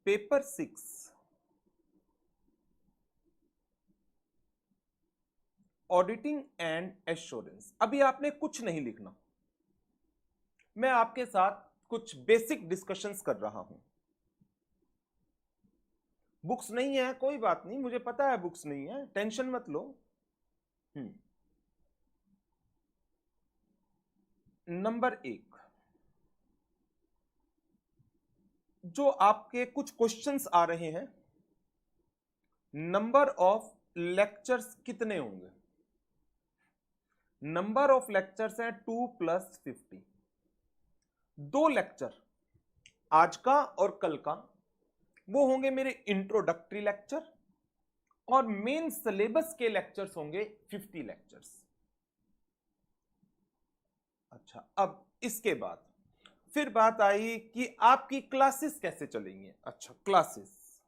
Paper 6 auditing and assurance. अभी आपने कुछ नहीं लिखना, मैं आपके साथ कुछ बेसिक डिस्कशंस कर रहा हूं। बुक्स नहीं है कोई बात नहीं, मुझे पता है बुक्स नहीं है, टेंशन मत लो। नंबर 1, जो आपके कुछ क्वेश्चंस आ रहे हैं, नंबर ऑफ लेक्चर्स कितने होंगे? नंबर ऑफ लेक्चर्स है 2 + 50। 2 लेक्चर आज का और कल का वो होंगे मेरे इंट्रोडक्टरी लेक्चर, और मेन सिलेबस के लेक्चर्स होंगे 50 लेक्चर्स। अच्छा, अब इसके बाद फिर बात आई कि आपकी क्लासेस कैसे चलेंगे। अच्छा, क्लासेस,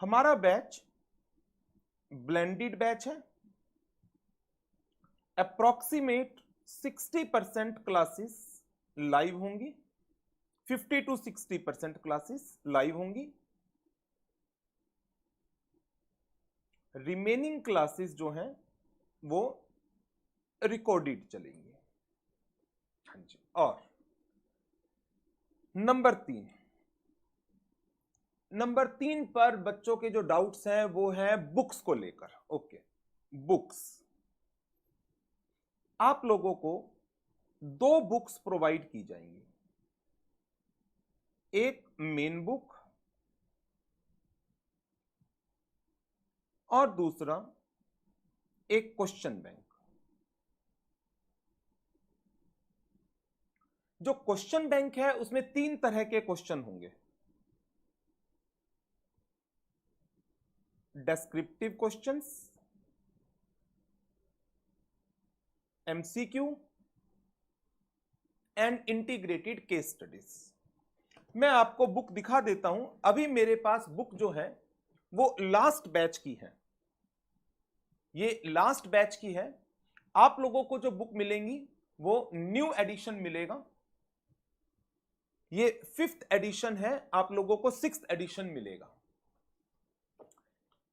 हमारा बैच ब्लेंडेड बैच है। अप्रोक्सीमेट 60% क्लासेस लाइव होंगी, 50 to 60% क्लासेस लाइव होंगी। रिमेनिंग क्लासेस जो हैं वो रिकॉर्डेड चलेंगी। हाँ जी। और नंबर 3 पर बच्चों के जो डाउट्स हैं वो है बुक्स को लेकर। ओके, बुक्स, आप लोगों को 2 बुक्स प्रोवाइड की जाएंगी, एक मेन बुक और दूसरा एक क्वेश्चन बैंक। जो क्वेश्चन बैंक है उसमें 3 तरह के क्वेश्चन होंगे, descriptive questions, MCQ and integrated case studies. मैं आपको बुक दिखा देता हूं। अभी मेरे पास बुक जो है वो लास्ट बैच की है, ये लास्ट बैच की है। आप लोगों को जो बुक मिलेंगी वो न्यू एडिशन मिलेगा। ये 5th एडिशन है, आप लोगों को 6th एडिशन मिलेगा।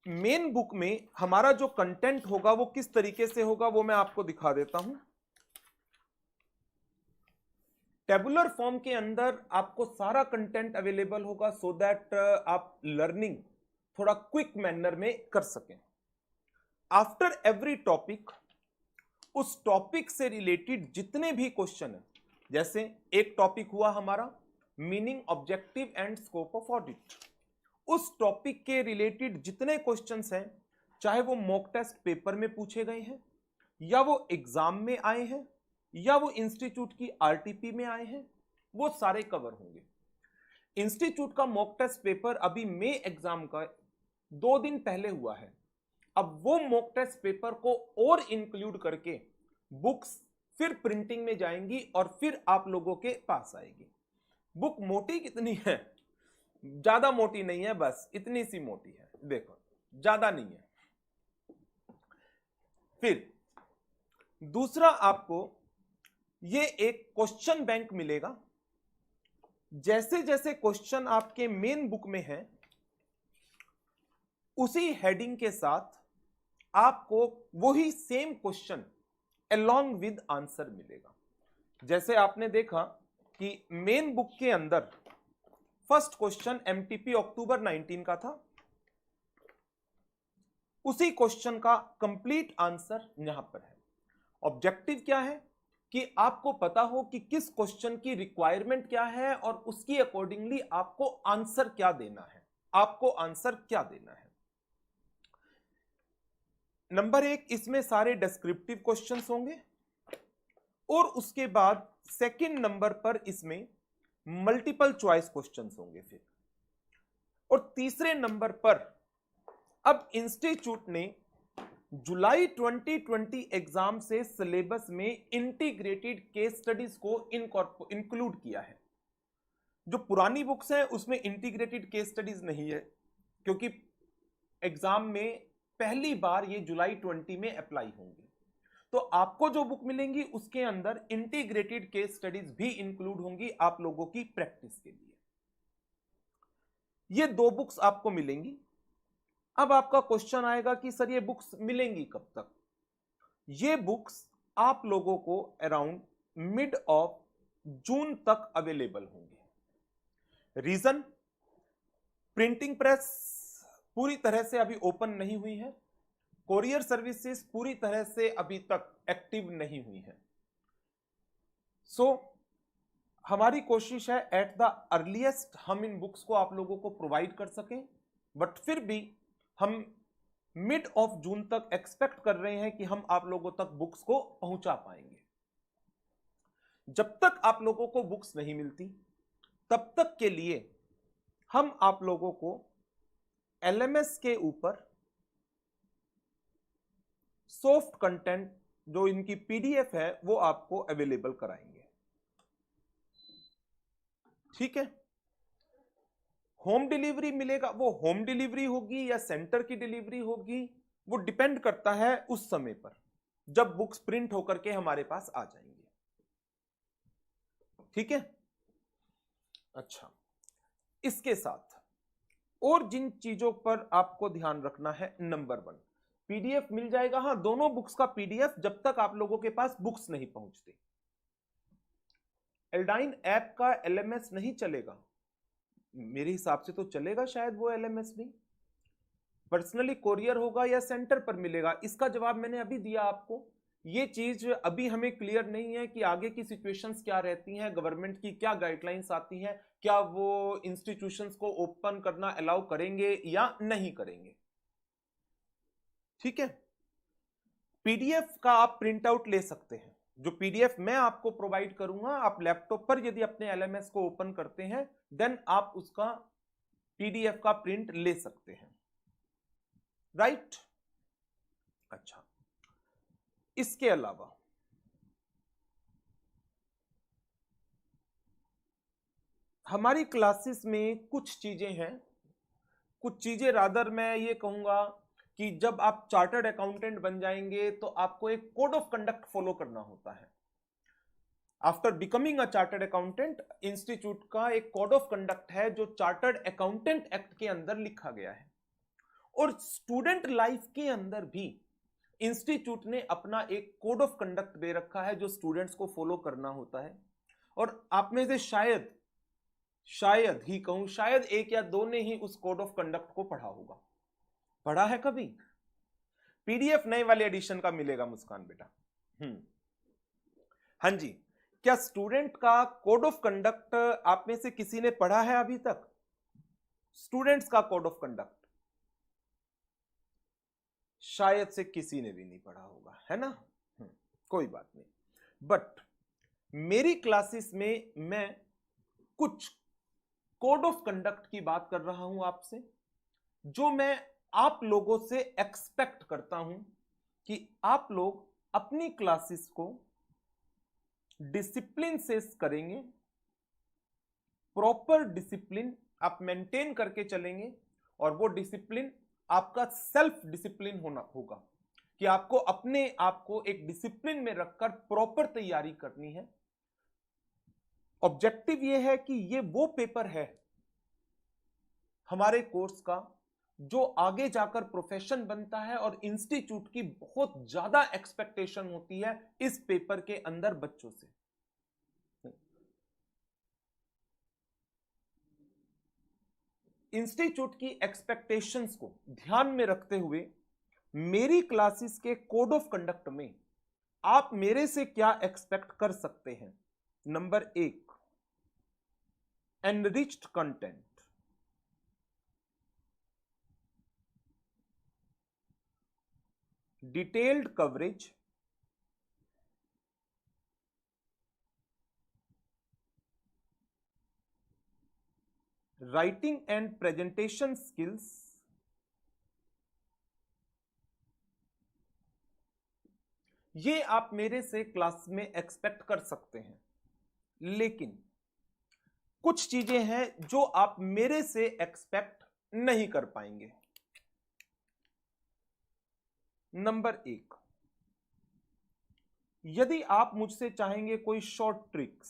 मेन बुक में हमारा जो कंटेंट होगा वो किस तरीके से होगा वो मैं आपको दिखा देता हूं। टेबुलर फॉर्म के अंदर आपको सारा कंटेंट अवेलेबल होगा, सो दैट आप लर्निंग थोड़ा क्विक मैनर में कर सकें। आफ्टर एवरी टॉपिक, उस टॉपिक से रिलेटेड जितने भी क्वेश्चन है, जैसे एक टॉपिक हुआ हमारा meaning, objective and scope of audit, उस टॉपिक के रिलेटेड जितने क्वेश्चंस हैं, चाहे वो मॉक टेस्ट पेपर में पूछे गए हैं, या वो एग्जाम में आए हैं, या वो इंस्टीट्यूट की आरटीपी में आए हैं, वो सारे कवर होंगे। इंस्टीट्यूट का मॉक टेस्ट पेपर अभी मई एग्जाम का 2 दिन पहले हुआ है। अब वो मॉक टेस्ट पेपर को और इंक्लूड करके बुक्स फिर प्रिंटिंग में जाएंगी और फिर आप लोगों के पास आएगी। बुक मोटी कितनी है? ज्यादा मोटी नहीं है, बस इतनी सी मोटी है, देखो ज्यादा नहीं है। फिर दूसरा, आपको ये एक क्वेश्चन बैंक मिलेगा। जैसे जैसे क्वेश्चन आपके मेन बुक में है, उसी हेडिंग के साथ आपको वही same question along with answer मिलेगा। जैसे आपने देखा कि मेन बुक के अंदर फर्स्ट क्वेश्चन एमटीपी अक्टूबर 19 का था, उसी क्वेश्चन का कंप्लीट आंसर यहां पर है। ऑब्जेक्टिव क्या है कि आपको पता हो कि किस क्वेश्चन की रिक्वायरमेंट क्या है और उसकी अकॉर्डिंगली आपको आंसर क्या देना है, आपको आंसर क्या देना है। नंबर 1, इसमें सारे डिस्क्रिप्टिव क्वेश्चंस होंगे, और उसके बाद सेकंड नंबर पर इसमें मल्टीपल चॉइस क्वेश्चंस होंगे फिर, और तीसरे नंबर पर अब इंस्टीट्यूट ने जुलाई 2020 एग्जाम से सिलेबस में इंटीग्रेटेड केस स्टडीज को इंक्लूड किया है। जो पुरानी बुक्स हैं उसमें इंटीग्रेटेड केस स्टडीज नहीं है, क्योंकि एग्जाम में पहली बार ये जुलाई 20 में अप्लाई होंगे। तो आपको जो बुक मिलेंगी उसके अंदर इंटीग्रेटेड केस स्टडीज भी इंक्लूड होंगी आप लोगों की प्रैक्टिस के लिए। ये 2 बुक्स आपको मिलेंगी। अब आपका क्वेश्चन आएगा कि सर ये बुक्स मिलेंगी कब तक? ये बुक्स आप लोगों को अराउंड मिड ऑफ जून तक अवेलेबल होंगे। रीजन, प्रिंटिंग प्रेस पूरी तरह से अभी ओपन नहीं हुई है, कोरियर सर्विसेज पूरी तरह से अभी तक एक्टिव नहीं हुई है। सो हमारी कोशिश है एट द अर्लीस्ट हम इन बुक्स को आप लोगों को प्रोवाइड कर सकें, बट फिर भी हम मिड ऑफ जून तक एक्सपेक्ट कर रहे हैं कि हम आप लोगों तक बुक्स को पहुंचा पाएंगे। जब तक आप लोगों को बुक्स नहीं मिलती तब तक के लिए हम आप लोगों को एलएमएस के ऊपर सॉफ्ट कंटेंट जो इनकी पीडीएफ है वो आपको अवेलेबल कराएंगे। ठीक है, होम डिलीवरी मिलेगा, वो होम डिलीवरी होगी या सेंटर की डिलीवरी होगी वो डिपेंड करता है उस समय पर जब बुक्स प्रिंट होकर के हमारे पास आ जाएंगे। ठीक है, अच्छा, इसके साथ और जिन चीजों पर आपको ध्यान रखना है, नंबर 1 पीडीएफ मिल जाएगा। हाँ, दोनों बुक्स का पीडीएफ जब तक आप लोगों के पास बुक्स नहीं पहुंचती। एल्डाइन ऐप का एलएमएस नहीं चलेगा, मेरे हिसाब से तो चलेगा शायद वो एलएमएस भी, पर्सनली कोरियर होगा या सेंटर पर मिलेगा, इसका जवाब मैंने अभी दिया आपको। ये चीज अभी हमें क्लियर नहीं है कि आगे की सिचुएशंस क्या रहती हैं, गवर्नमेंट की क्या गाइडलाइंस आती हैं, क्या वो इंस्टीट्यूशंस को ओपन करना अलाउ करेंगे या नहीं करेंगे। ठीक है, पीडीएफ का आप प्रिंट आउट ले सकते हैं, जो पीडीएफ मैं आपको प्रोवाइड करूंगा, आप लैपटॉप पर यदि अपने एलएमएस को ओपन करते हैं देन आप उसका पीडीएफ का प्रिंट ले सकते हैं, राइट। अच्छा, इसके अलावा हमारी क्लासेस में कुछ चीजें हैं, कुछ चीजें रादर मैं ये कहूंगा कि जब आप चार्टर्ड अकाउंटेंट बन जाएंगे तो आपको एक कोड ऑफ कंडक्ट फॉलो करना होता है। After becoming a chartered accountant, institute का एक कोड ऑफ कंडक्ट है जो चार्टर्ड अकाउंटेंट एक्ट के अंदर लिखा गया है, और स्टूडेंट लाइफ के अंदर भी इंस्टीट्यूट ने अपना एक कोड ऑफ कंडक्ट दे रखा है जो स्टूडेंट्स को फॉलो करना होता है। और आप में से शायद ही कहूं, शायद एक या दो ने ही उस कोड ऑफ कंडक्ट को पढ़ा होगा। पढ़ा है कभी? पीडीएफ नए वाले एडिशन का मिलेगा मुस्कान बेटा। हाँ जी, क्या स्टूडेंट का कोड ऑफ कंडक्ट आप में से किसी ने पढ़ा है अभी तक? स्टूडेंट्स का कोड ऑफ कंडक्ट शायद से किसी ने भी नहीं पढ़ा होगा, है ना। कोई बात नहीं, बट मेरी क्लासेस में मैं कुछ कोड ऑफ कंडक्ट की बात कर रहा हूं आपसे, जो मैं आप लोगों से एक्सपेक्ट करता हूं कि आप लोग अपनी क्लासेस को डिसिप्लिन से करेंगे, प्रॉपर डिसिप्लिन आप मेंटेन करके चलेंगे, और वो डिसिप्लिन आपका सेल्फ डिसिप्लिन होना होगा कि आपको अपने आप को एक डिसिप्लिन में रखकर प्रॉपर तैयारी करनी है। ऑब्जेक्टिव ये है कि ये वो पेपर है हमारे कोर्स का जो आगे जाकर प्रोफेशन बनता है, और इंस्टीट्यूट की बहुत ज्यादा एक्सपेक्टेशन होती है इस पेपर के अंदर बच्चों से। इंस्टीट्यूट की एक्सपेक्टेशंस को ध्यान में रखते हुए मेरी क्लासेस के कोड ऑफ कंडक्ट में आप मेरे से क्या एक्सपेक्ट कर सकते हैं। Number 1, enriched content, detailed coverage, writing and presentation skills, ये आप मेरे से क्लास में एक्सपेक्ट कर सकते हैं। लेकिन कुछ चीजें हैं जो आप मेरे से एक्सपेक्ट नहीं कर पाएंगे। नंबर 1, यदि आप मुझसे चाहेंगे कोई शॉर्ट ट्रिक्स,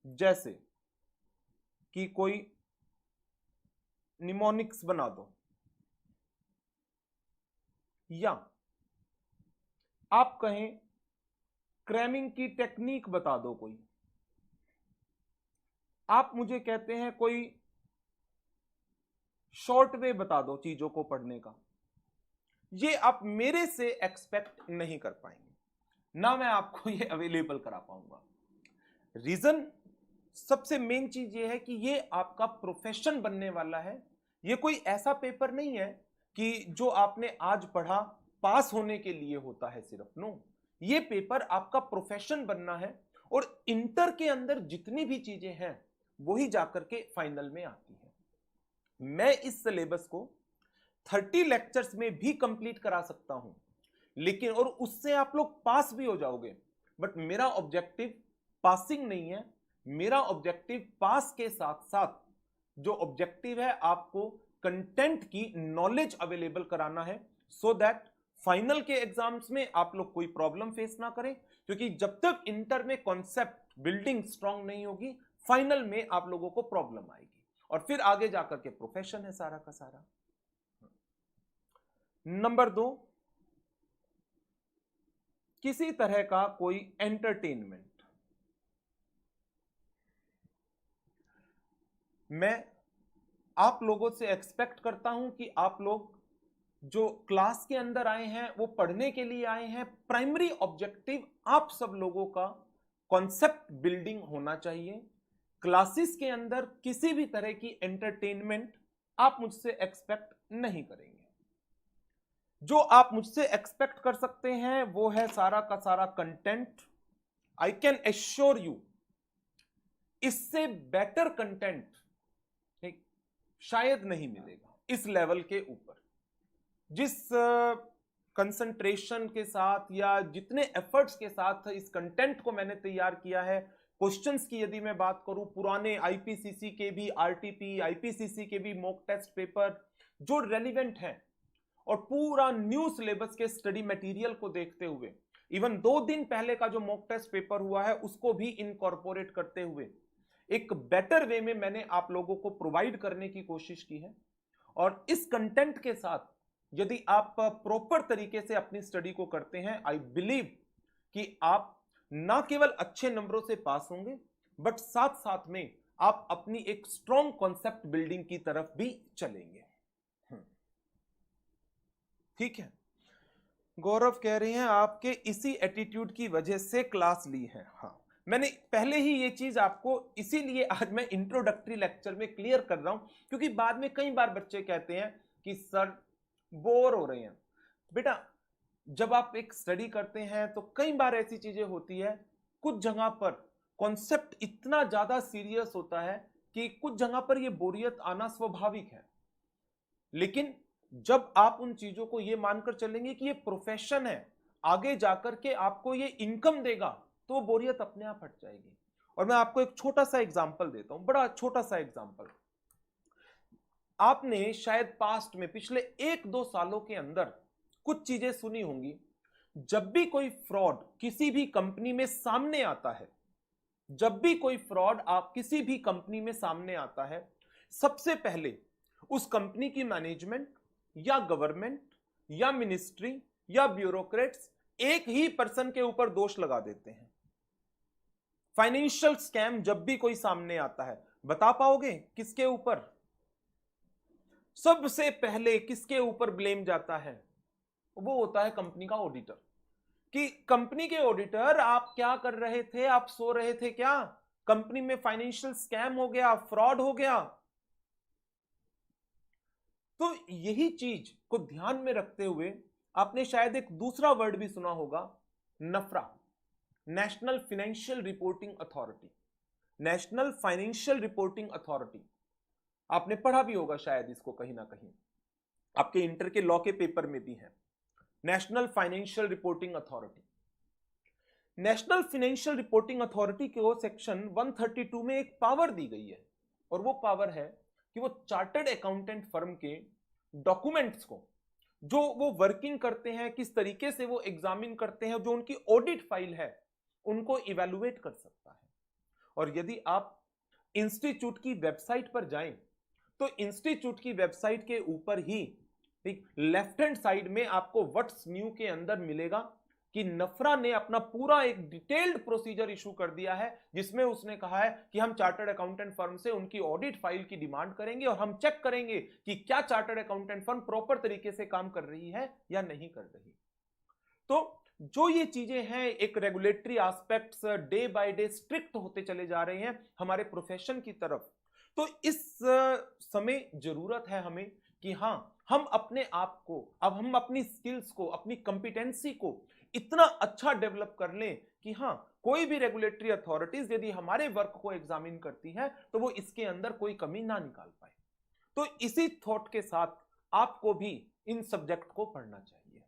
जैसे कि कोई निमोनिक्स बना दो, या आप कहें क्रैमिंग की टेक्निक बता दो कोई, आप मुझे कहते हैं कोई शॉर्ट वे बता दो चीजों को पढ़ने का, ये आप मेरे से एक्सपेक्ट नहीं कर पाएंगे, ना मैं आपको ये अवेलेबल करा पाऊंगा। रीजन, सबसे मेन चीज ये है कि ये आपका प्रोफेशन बनने वाला है। ये कोई ऐसा पेपर नहीं है कि जो आपने आज पढ़ा पास होने के लिए होता है सिर्फ, नो, ये पेपर आपका प्रोफेशन बनना है, और इंटर के अंदर जितनी भी चीजें हैं वही जाकर के फाइनल में आती है। मैं इस सिलेबस को 30 लेक्चर्स में भी कंप्लीट करा सकता हूं, लेकिन और उससे आप लोग पास भी हो जाओगे, बट मेरा ऑब्जेक्टिव पासिंग नहीं है। मेरा ऑब्जेक्टिव पास के साथ साथ जो ऑब्जेक्टिव है आपको कंटेंट की नॉलेज अवेलेबल कराना है, सो दैट फाइनल के एग्जाम्स में आप लोग कोई प्रॉब्लम फेस ना करें, क्योंकि जब तक इंटर में कॉन्सेप्ट बिल्डिंग स्ट्रांग नहीं होगी, फाइनल में आप लोगों को प्रॉब्लम आएगी, और फिर आगे जाकर के प्रोफेशन है सारा का सारा। नंबर 2, किसी तरह का कोई एंटरटेनमेंट। मैं आप लोगों से एक्सपेक्ट करता हूं कि आप लोग जो क्लास के अंदर आए हैं वो पढ़ने के लिए आए हैं। प्राइमरी ऑब्जेक्टिव आप सब लोगों का कॉन्सेप्ट बिल्डिंग होना चाहिए। क्लासेस के अंदर किसी भी तरह की एंटरटेनमेंट आप मुझसे एक्सपेक्ट नहीं करेंगे। जो आप मुझसे एक्सपेक्ट कर सकते हैं वो है सारा का सारा content. I can assure you, इससे बेटर कंटेंट शायद नहीं मिलेगा इस लेवल के ऊपर। जिस कंसंट्रेशन के साथ या जितने एफर्ट्स के साथ इस कंटेंट को मैंने तैयार किया है, क्वेश्चंस की यदि मैं बात करूं, पुराने आईपीसीसी के भी, आरटीपी आईपीसीसी के भी मॉक टेस्ट पेपर जो रेलिवेंट हैं, और पूरा न्यू सिलेबस के स्टडी मटेरियल को देखते हुए, इवन 2 दिन पहले का जो मॉक टेस्ट पेपर हुआ है उसको भी इनकॉर्पोरेट करते हुए एक बेटर वे में मैंने आप लोगों को प्रोवाइड करने की कोशिश की है। और इस कंटेंट के साथ यदि आप प्रॉपर तरीके से अपनी स्टडी को करते हैं, आई बिलीव कि आप ना केवल अच्छे नंबरों से पास होंगे, बट साथ साथ में आप अपनी एक स्ट्रॉन्ग कॉन्सेप्ट बिल्डिंग की तरफ भी चलेंगे। ठीक है, गौरव कह रहे हैं आपके इसी एटीट्यूड की वजह से क्लास ली है। हाँ, मैंने पहले ही ये चीज आपको इसीलिए आज मैं इंट्रोडक्टरी लेक्चर में क्लियर कर रहा हूं, क्योंकि बाद में कई बार बच्चे कहते हैं कि सर बोर हो रहे हैं। बेटा, जब आप एक स्टडी करते हैं तो कई बार ऐसी चीजें होती है, कुछ जगह पर कॉन्सेप्ट इतना ज्यादा सीरियस होता है कि कुछ जगह पर यह बोरियत आना स्वाभाविक है। लेकिन जब आप उन चीजों को यह मानकर चलेंगे कि ये प्रोफेशन है, आगे जाकर के आपको ये इनकम देगा, तो बोरियत अपने आप हट जाएगी। और मैं आपको एक छोटा सा एग्जांपल देता हूं, बड़ा छोटा सा एग्जांपल। आपने शायद पास्ट में पिछले 1-2 सालों के अंदर कुछ चीजें सुनी होंगी। जब भी कोई फ्रॉड किसी भी कंपनी में सामने आता है, जब भी कोई फ्रॉड आप किसी भी कंपनी में सामने आता है, सबसे पहले उस कंपनी की मैनेजमेंट या गवर्नमेंट या मिनिस्ट्री या ब्यूरोक्रेट्स एक ही पर्सन के ऊपर दोष लगा देते हैं। फाइनेंशियल स्कैम जब भी कोई सामने आता है, बता पाओगे किसके ऊपर? सबसे पहले किसके ऊपर ब्लेम जाता है? वो होता है कंपनी का ऑडिटर। कि कंपनी के ऑडिटर, आप क्या कर रहे थे? आप सो रहे थे क्या? कंपनी में फाइनेंशियल स्कैम हो गया, फ्रॉड हो गया। तो यही चीज को ध्यान में रखते हुए आपने शायद एक दूसरा वर्ड भी सुना होगा, NFRA, national financial reporting authority. National financial reporting authority आपने पढ़ा भी होगा शायद इसको कहीं ना कहीं, आपके इंटर के लॉ के पेपर में भी है। National financial reporting authority, national financial reporting authority को सेक्शन 132 में एक पावर दी गई है, और वो पावर है कि वो चार्टर्ड अकाउंटेंट फर्म के डॉक्यूमेंट्स को, जो वो वर्किंग करते हैं, किस तरीके से वो एग्जामिन करते हैं, जो उनकी ऑडिट फाइल है, उनको इवैल्यूएट कर सकता है। और यदि आप इंस्टीट्यूट की वेबसाइट पर जाएं तो इंस्टीट्यूट की वेबसाइट के ऊपर ही ठीक लेफ्ट हैंड साइड में आपको व्हाट्स न्यू के अंदर मिलेगा कि नफरा ने अपना पूरा एक डिटेल्ड प्रोसीजर इशू कर दिया है, जिसमें उसने कहा है कि हम चार्टर्ड अकाउंटेंट फर्म से उनकी ऑडिट फाइल की डिमांड करेंगे और हम चेक करेंगे कि क्या चार्टर्ड अकाउंटेंट फर्म प्रॉपर तरीके से काम कर रही है या नहीं कर रही। तो जो ये चीजें हैं, एक regulatory aspects day by day strict होते चले जा रहे हैं हमारे प्रोफेशन की तरफ। तो इस समय जरूरत है हमें कि हां, हम अपने आप को, अब हम अपनी स्किल्स को, अपनी कंपिटेंसी को इतना अच्छा डेवलप कर लें कि हां, कोई भी रेगुलेटरी अथॉरिटीज यदि हमारे वर्क को एग्जामिन करती है तो वो इसके अंदर कोई कमी ना निकाल पाए। तो इसी थॉट के साथ आपको भी इन सब्जेक्ट को पढ़ना चाहिए।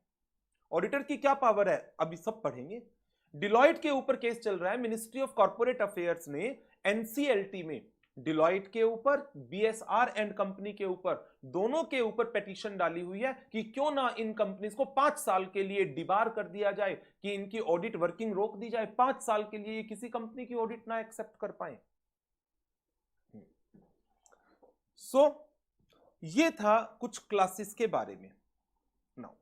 ऑडिटर की क्या पावर है अभी सब पढ़ेंगे। डिलॉयट के ऊपर केस चल रहा है। मिनिस्ट्री ऑफ कॉर्पोरेट अफेयर्स ने एनसीएलटी में डिलॉयट के ऊपर, बीएसआर एंड कंपनी के ऊपर, दोनों के ऊपर पिटीशन डाली हुई है कि क्यों ना इन कंपनीज को 5 साल के लिए डिबार कर दिया जाए, कि इनकी ऑडिट वर्किंग रोक दी जाए। 5 साल के लिए किसी कंपनी की ऑडिट ना एक्सेप्ट कर पाए। ये था कुछ क्लासेस के बारे में। नाउ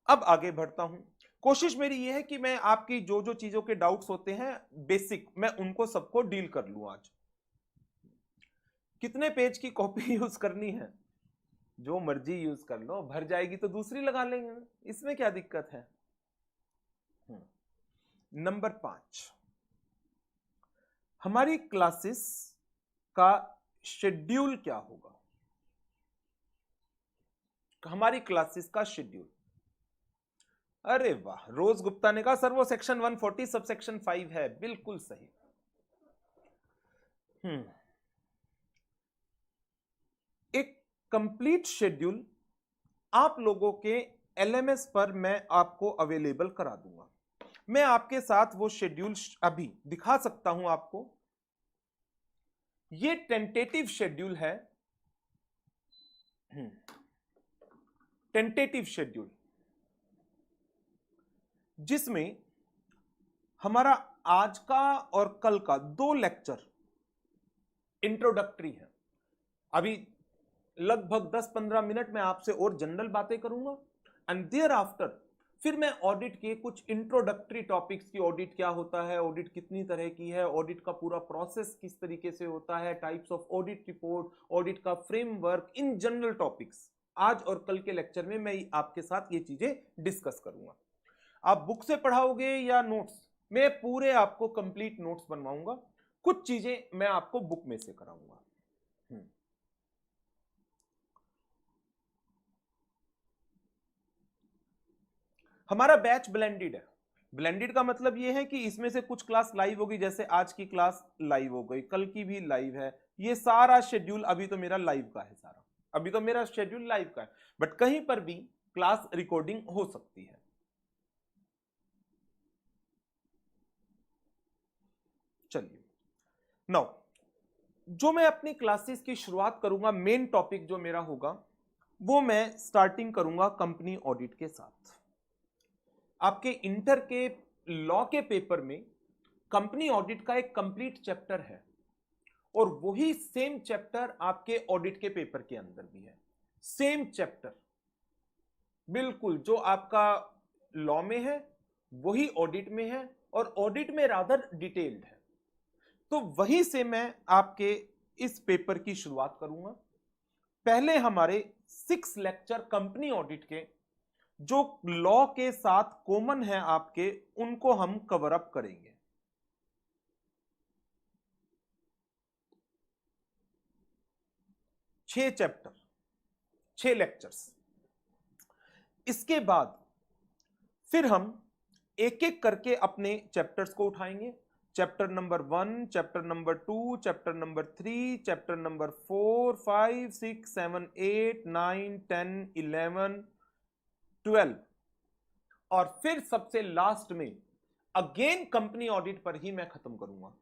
अब आगे बढ़ता हूं। कोशिश मेरी ये है कि मैं आपकी जो जो चीजों के डाउट्स होते हैं बेसिक, मैं उनको सबको डील कर लूं आज। कितने पेज की कॉपी यूज करनी है? जो मर्जी यूज कर लो, भर जाएगी तो दूसरी लगा लेंगे, इसमें क्या दिक्कत है। नंबर 5, हमारी क्लासेस का शेड्यूल क्या होगा? हमारी क्लासेस का शेड्यूल, अरे वाह, रोज गुप्ता ने कहा सर वो सेक्शन 140 सब सेक्शन 5 है। बिल्कुल सही। एक कंप्लीट शेड्यूल आप लोगों के एलएमएस पर मैं आपको अवेलेबल करा दूंगा। मैं आपके साथ वो शेड्यूल अभी दिखा सकता हूं आपको। ये टेंटेटिव शेड्यूल है, टेंटेटिव शेड्यूल, जिसमें हमारा आज का और कल का 2 लेक्चर इंट्रोडक्टरी है। अभी लगभग 10-15 मिनट में आपसे और जनरल बातें करूंगा, एंड देयर आफ्टर फिर मैं ऑडिट के कुछ इंट्रोडक्टरी टॉपिक्स की, ऑडिट क्या होता है, ऑडिट कितनी तरह की है, ऑडिट का पूरा प्रोसेस किस तरीके से होता है, types of audit report, audit का फ्रेमवर्क, इन जनरल टॉपिक्स आज और कल के लेक्चर में मैं आपके साथ ये चीजें डिस्कस करूंगा। आप बुक से पढ़ाओगे या नोट्स? मैं पूरे आपको कंप्लीट नोट्स बनवाऊंगा, कुछ चीजें मैं आपको बुक में से कराऊंगा। हमारा बैच ब्लेंडेड है। ब्लेंडेड का मतलब यह है कि इसमें से कुछ क्लास लाइव होगी, जैसे आज की क्लास लाइव हो गई, कल की भी लाइव है। ये सारा शेड्यूल अभी तो मेरा लाइव का है, सारा अभी तो मेरा शेड्यूल लाइव का है, बट कहीं पर भी क्लास रिकॉर्डिंग हो सकती है। चलिए, नाउ जो मैं अपनी क्लासेस की शुरुआत करूंगा, मेन टॉपिक जो मेरा होगा वो मैं स्टार्टिंग करूंगा कंपनी ऑडिट के साथ। आपके इंटर के लॉ के पेपर में कंपनी ऑडिट का एक कंप्लीट चैप्टर है, और वही सेम चैप्टर आपके ऑडिट के पेपर के अंदर भी है। सेम चैप्टर बिल्कुल जो आपका लॉ में है वही ऑडिट में है, और ऑडिट में रादर डिटेल्ड है। तो वहीं से मैं आपके इस पेपर की शुरुआत करूंगा। पहले हमारे 6 लेक्चर कंपनी ऑडिट के जो लॉ के साथ कॉमन है आपके, उनको हम कवर अप करेंगे। छह चैप्टर, 6 लेक्चर्स। इसके बाद फिर हम एक एक करके अपने चैप्टर्स को उठाएंगे। Chapter number 1, chapter number 2, chapter number 3, chapter number 4, 5, 6, 7, 8, 9, 10, 11, 12, और फिर सबसे लास्ट में अगेन कंपनी ऑडिट पर ही मैं खत्म करूंगा।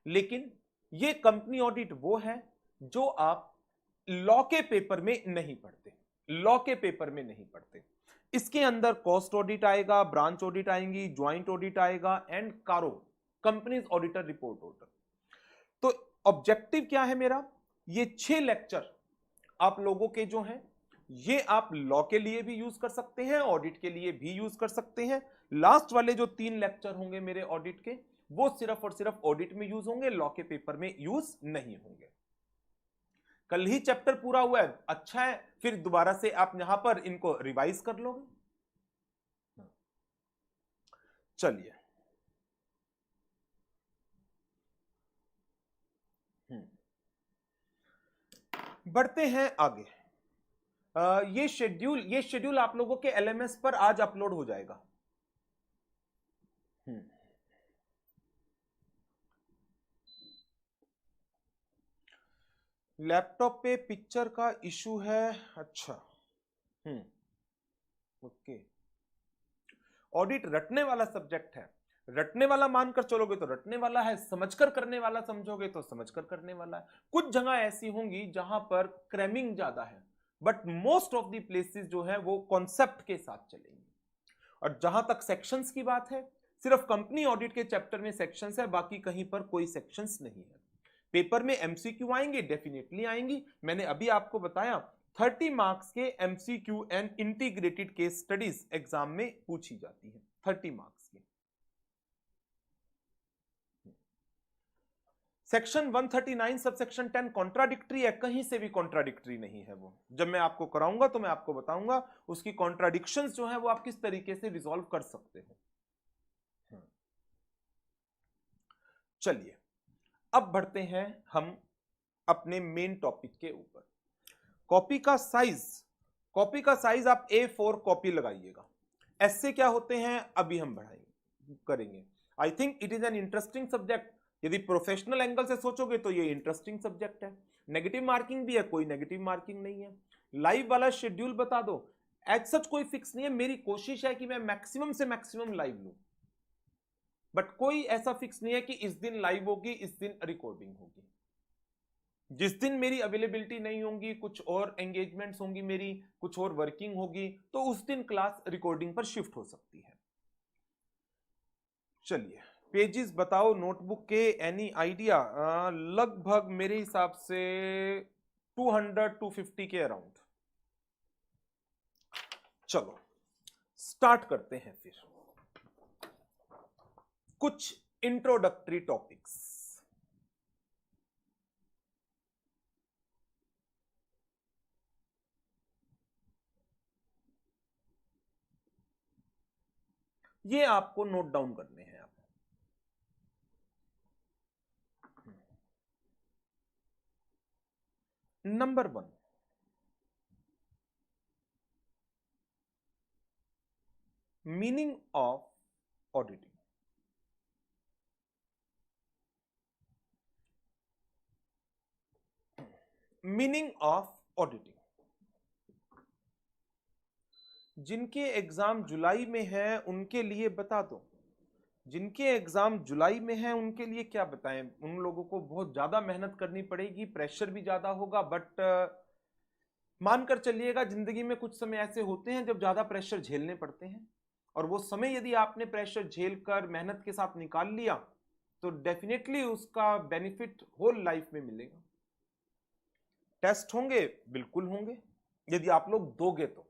लेकिन ये कंपनी ऑडिट वो है जो आप लॉ के पेपर में नहीं पढ़ते, लॉ के पेपर में नहीं पढ़ते। इसके अंदर कॉस्ट ऑडिट आएगा, ब्रांच ऑडिट आएंगी, ज्वाइंट ऑडिट आएगा, एंड कारो, कंपनीज ऑडिटर रिपोर्ट ऑर्डर। तो ऑब्जेक्टिव क्या है मेरा, ये 6 लेक्चर आप लोगों के जो हैं ये आप लॉ के लिए भी यूज कर सकते हैं, ऑडिट के लिए भी यूज कर सकते हैं। लास्ट वाले जो 3 लेक्चर होंगे मेरे ऑडिट के, वो सिर्फ और सिर्फ ऑडिट में यूज होंगे, लॉ के पेपर में यूज नहीं होंगे। कल ही चैप्टर पूरा हुआ है, अच्छा है, फिर दोबारा से आप यहां पर इनको रिवाइज कर लोगे। चलिए बढ़ते हैं आगे। ये शेड्यूल आप लोगों के एलएमएस पर आज अपलोड हो जाएगा। लैपटॉप पे पिक्चर का इशू है, अच्छा। ओके। ऑडिट रटने वाला सब्जेक्ट है, रटने वाला मानकर चलोगे तो रटने वाला है, समझकर करने वाला समझोगे तो समझकर करने वाला है। कुछ जगह ऐसी होंगी जहां पर क्रैमिंग ज्यादा है, but most of the places जो है वो कॉन्सेप्ट के साथ चलेंगे। और जहां तक सेक्शंस की बात है, सिर्फ कंपनी ऑडिट के चैप्टर में सेक्शंस है, बाकी कहीं पर कोई सेक्शंस नहीं है। पेपर में एमसीक्यू आएंगे, डेफिनेटली आएंगी। मैंने अभी आपको बताया 30 मार्क्स के MCQ and integrated case studies exam में पूछी जाती है, 30 मार्क्स की। सेक्शन 139 सब सेक्शन 10 कॉन्ट्राडिक्टरी है, कहीं से भी कॉन्ट्राडिक्टरी नहीं है। वो जब मैं आपको कराऊंगा तो मैं आपको बताऊंगा उसकी कॉन्ट्राडिक्शंस जो है वो आप किस तरीके से रिजॉल्व कर सकते हो। चलिए अब बढ़ते हैं हम अपने मेन टॉपिक के ऊपर। कॉपी का साइज आप A4 कॉपी लगाइएगा। ऐसे क्या होते हैं अभी हम बढ़ाएंगे करेंगे। I think it is an interesting subject. यदि प्रोफेशनल एंगल से सोचोगे तो ये इंटरेस्टिंग सब्जेक्ट है। नेगेटिव मार्किंग भी है, कोई नेगेटिव मार्किंग नहीं है। लाइव वाला शेड्यूल बता दो, एज सच कोई फिक्स नहीं है। मेरी कोशिश है कि मैं मैक्सिमम से मैक्सिमम लाइव लूं, बट कोई ऐसा फिक्स नहीं है कि इस दिन लाइव होगी, इस दिन रिकॉर्डिंग होगी। जिस दिन मेरी अवेलेबिलिटी नहीं होगी, कुछ और एंगेजमेंट्स होंगी मेरी, कुछ और वर्किंग होगी, तो उस दिन क्लास रिकॉर्डिंग पर शिफ्ट हो सकती है। चलिए पेजेस बताओ नोटबुक के, एनी आइडिया? लगभग मेरे हिसाब से 200-250 के अराउंड। चलो स्टार्ट करते हैं फिर कुछ इंट्रोडक्टरी टॉपिक्स। ये आपको नोट डाउन करने हैं। आप number 1, meaning of auditing. Meaning of auditing, जिनके एग्जाम जुलाई में है उनके लिए बता दो। जिनके एग्जाम जुलाई में है उनके लिए क्या बताएं, उन लोगों को बहुत ज्यादा मेहनत करनी पड़ेगी, प्रेशर भी ज्यादा होगा। बट मानकर चलिएगा जिंदगी में कुछ समय ऐसे होते हैं जब ज्यादा प्रेशर झेलने पड़ते हैं, और वो समय यदि आपने प्रेशर झेल कर मेहनत के साथ निकाल लिया तो डेफिनेटली उसका बेनिफिट होल लाइफ में मिलेगा। टेस्ट होंगे, बिल्कुल होंगे, यदि आप लोग दोगे तो।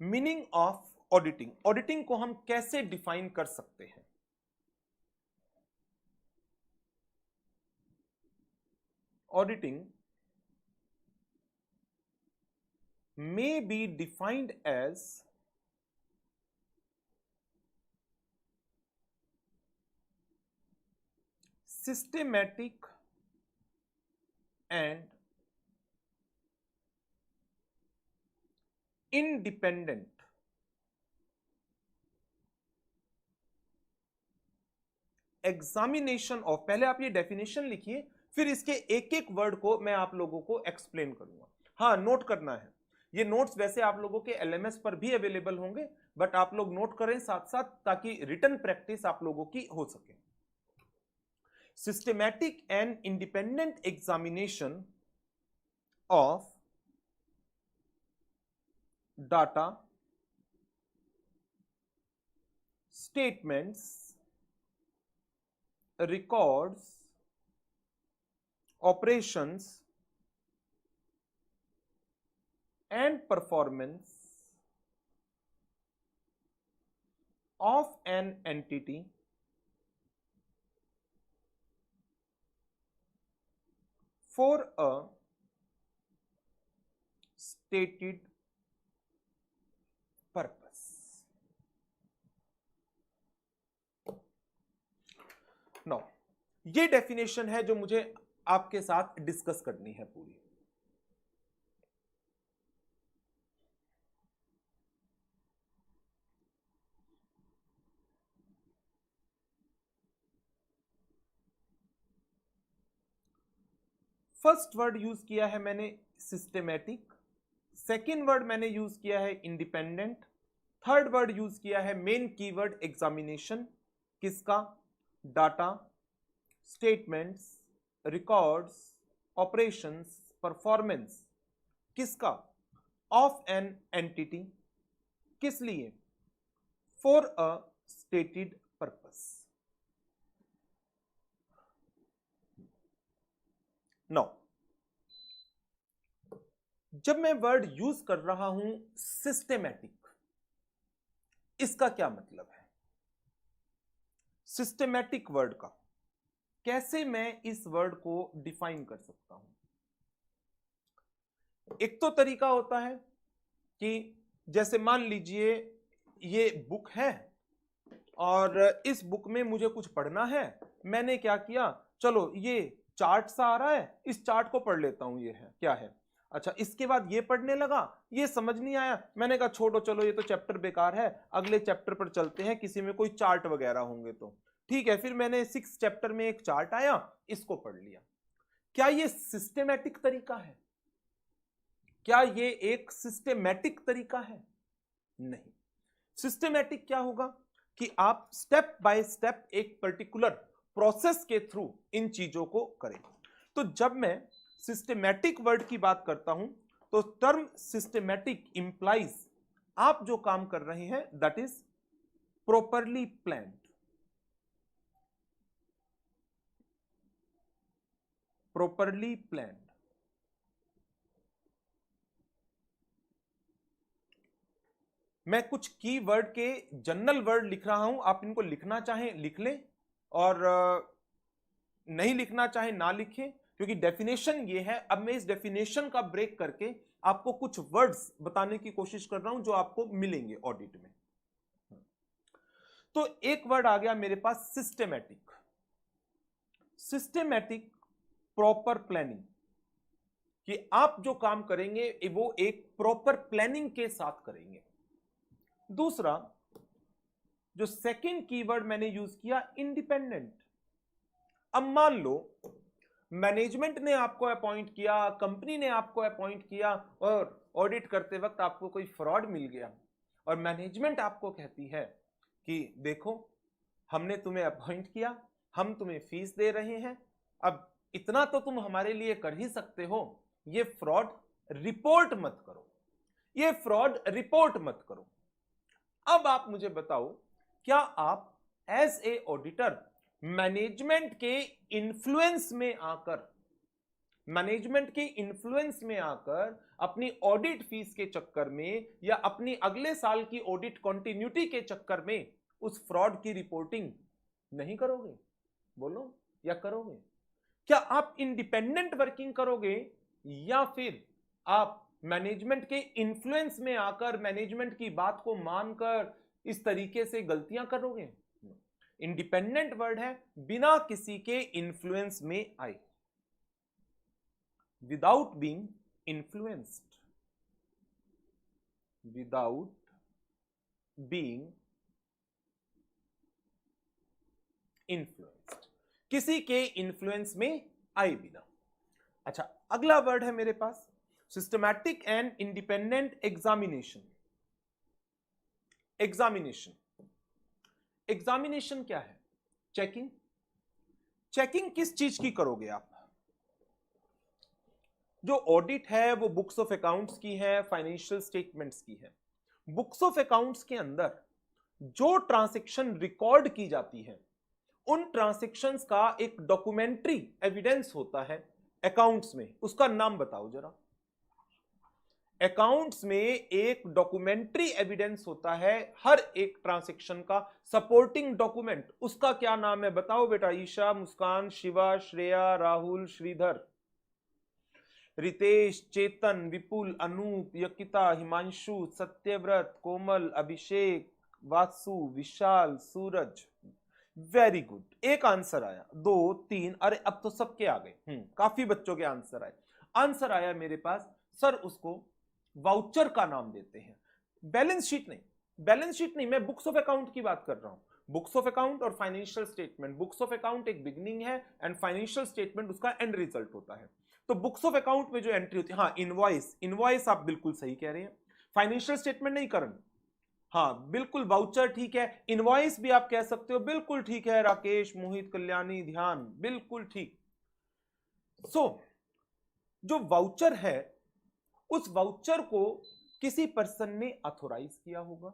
मीनिंग ऑफ ऑडिटिंग, ऑडिटिंग को हम कैसे डिफाइन कर सकते हैं? Auditing may be defined as systematic and independent examination of, पहले आप ये डेफिनेशन लिखिए, फिर इसके एक एक वर्ड को मैं आप लोगों को एक्सप्लेन करूंगा। हाँ नोट करना है, ये नोट्स वैसे आप लोगों के एलएमएस पर भी अवेलेबल होंगे, बट आप लोग नोट करें साथ साथ ताकि रिटन प्रैक्टिस आप लोगों की हो सके। Systematic and independent examination of data, statements records, operations and performance of an entity for a stated purpose. Now, ये डेफिनेशन है जो मुझे आपके साथ डिस्कस करनी है पूरी। फर्स्ट वर्ड यूज किया है मैंने सिस्टेमैटिक, सेकेंड वर्ड मैंने यूज किया है इंडिपेंडेंट, थर्ड वर्ड यूज किया है मेन कीवर्ड एग्जामिनेशन। किसका? Data, statements, records, operations, performance. किसका? Of an entity. किस लिए? For a stated purpose. No, जब मैं वर्ड यूज कर रहा हूं सिस्टेमैटिक, इसका क्या मतलब है? सिस्टेमैटिक वर्ड का कैसे मैं इस वर्ड को डिफाइन कर सकता हूं? एक तो तरीका होता है कि जैसे मान लीजिए ये बुक है और इस बुक में मुझे कुछ पढ़ना है। मैंने क्या किया, चलो ये चार्ट सा आ रहा है, इस चार्ट को पढ़ लेता हूं, ये है क्या है। अच्छा, इसके बाद ये पढ़ने लगा, ये समझ नहीं आया, मैंने कहा छोड़ो, चलो ये तो चैप्टर बेकार है, अगले चैप्टर पर चलते हैं, किसी में कोई चार्ट वगैरह होंगे तो ठीक है। फिर मैंने 6 चैप्टर में एक चार्ट आया, इसको पढ़ लिया। क्या ये सिस्टेमैटिक तरीका है? क्या ये एक सिस्टेमैटिक तरीका है? नहीं। सिस्टेमैटिक क्या होगा कि आप स्टेप बाय स्टेप एक पर्टिकुलर प्रोसेस के थ्रू इन चीजों को करें। तो जब मैं सिस्टेमैटिक वर्ड की बात करता हूं तो टर्म सिस्टेमैटिक इंप्लाइज आप जो काम कर रहे हैं that is properly planned. Properly planned. मैं कुछ की वर्ड के जनरल वर्ड लिख रहा हूं, आप इनको लिखना चाहें लिख लें और नहीं लिखना चाहें ना लिखें, क्योंकि डेफिनेशन ये है। अब मैं इस डेफिनेशन का ब्रेक करके आपको कुछ वर्ड्स बताने की कोशिश कर रहा हूं जो आपको मिलेंगे ऑडिट में। तो एक वर्ड आ गया मेरे पास सिस्टेमैटिक। सिस्टेमैटिक प्रॉपर प्लानिंग, कि आप जो काम करेंगे वो एक प्रॉपर प्लानिंग के साथ करेंगे। दूसरा जो सेकंड कीवर्ड मैंने यूज किया, इंडिपेंडेंट। अब मान लो मैनेजमेंट ने आपको अपॉइंट किया, कंपनी ने आपको अपॉइंट किया और ऑडिट करते वक्त आपको कोई फ्रॉड मिल गया और मैनेजमेंट आपको कहती है कि देखो हमने तुम्हें अपॉइंट किया, हम तुम्हें फीस दे रहे हैं, अब इतना तो तुम हमारे लिए कर ही सकते हो, ये फ्रॉड रिपोर्ट मत करो, ये फ्रॉड रिपोर्ट मत करो। अब आप मुझे बताओ, क्या आप एज ए ऑडिटर मैनेजमेंट के इन्फ्लुएंस में आकर अपनी ऑडिट फीस के चक्कर में या अपनी अगले साल की ऑडिट कंटिन्यूटी के चक्कर में उस फ्रॉड की रिपोर्टिंग नहीं करोगे? बोलो, या करोगे? क्या आप इंडिपेंडेंट वर्किंग करोगे या फिर आप मैनेजमेंट के इन्फ्लुएंस में आकर मैनेजमेंट की बात को मानकर इस तरीके से गलतियां करोगे? इंडिपेंडेंट वर्ड है बिना किसी के इन्फ्लुएंस में आए, without being influenced, without being influenced, किसी के इन्फ्लुएंस में आए बिना। अच्छा, अगला वर्ड है मेरे पास systematic and independent examination. Examination क्या है? चेकिंग। चेकिंग किस चीज की करोगे आप? जो ऑडिट है वो बुक्स ऑफ अकाउंट्स की है, फाइनेंशियल स्टेटमेंट्स की है। बुक्स ऑफ अकाउंट्स के अंदर जो ट्रांजैक्शन रिकॉर्ड की जाती है उन ट्रांजैक्शंस का एक डॉक्यूमेंट्री एविडेंस होता है अकाउंट्स में, उसका नाम बताओ जरा। अकाउंट्स में एक डॉक्यूमेंट्री एविडेंस होता है हर एक ट्रांजैक्शन का, सपोर्टिंग डॉक्यूमेंट, उसका क्या नाम है बताओ बेटा। ईशा, मुस्कान, शिवा, श्रेया, राहुल, श्रीधर, रितेश, चेतन, विपुल, अनूप, यकिता, हिमांशु, सत्यव्रत, कोमल, अभिषेक, वासु, विशाल, सूरज। वेरी गुड, एक आंसर आया, 2 3, अरे अब तो सबके आ गए। काफी बच्चों के आंसर आए। आंसर आया मेरे पास, सर उसको वाउचर का नाम देते हैं, बैलेंस शीट नहीं। बैलेंस शीट नहीं, मैं बुक्स ऑफ अकाउंट की बात कर रहा हूं। बुक्स ऑफ अकाउंट और financial statement, books of account एक बिगिनिंग है एंड फाइनेंशियल स्टेटमेंट उसका एंड रिजल्ट होता है। तो बुक्स ऑफ अकाउंट में जो एंट्री होती है, हाँ इनवॉइस, इनवॉइस आप बिल्कुल सही कह रहे हैं। फाइनेंशियल स्टेटमेंट नहीं करण, हाँ बिल्कुल, वाउचर ठीक है, इनवॉइस भी आप कह सकते हो, बिल्कुल ठीक है राकेश, मोहित, कल्याणी, ध्यान, बिल्कुल ठीक। जो वाउचर है, उस वाउचर को किसी पर्सन ने ऑथोराइज किया होगा,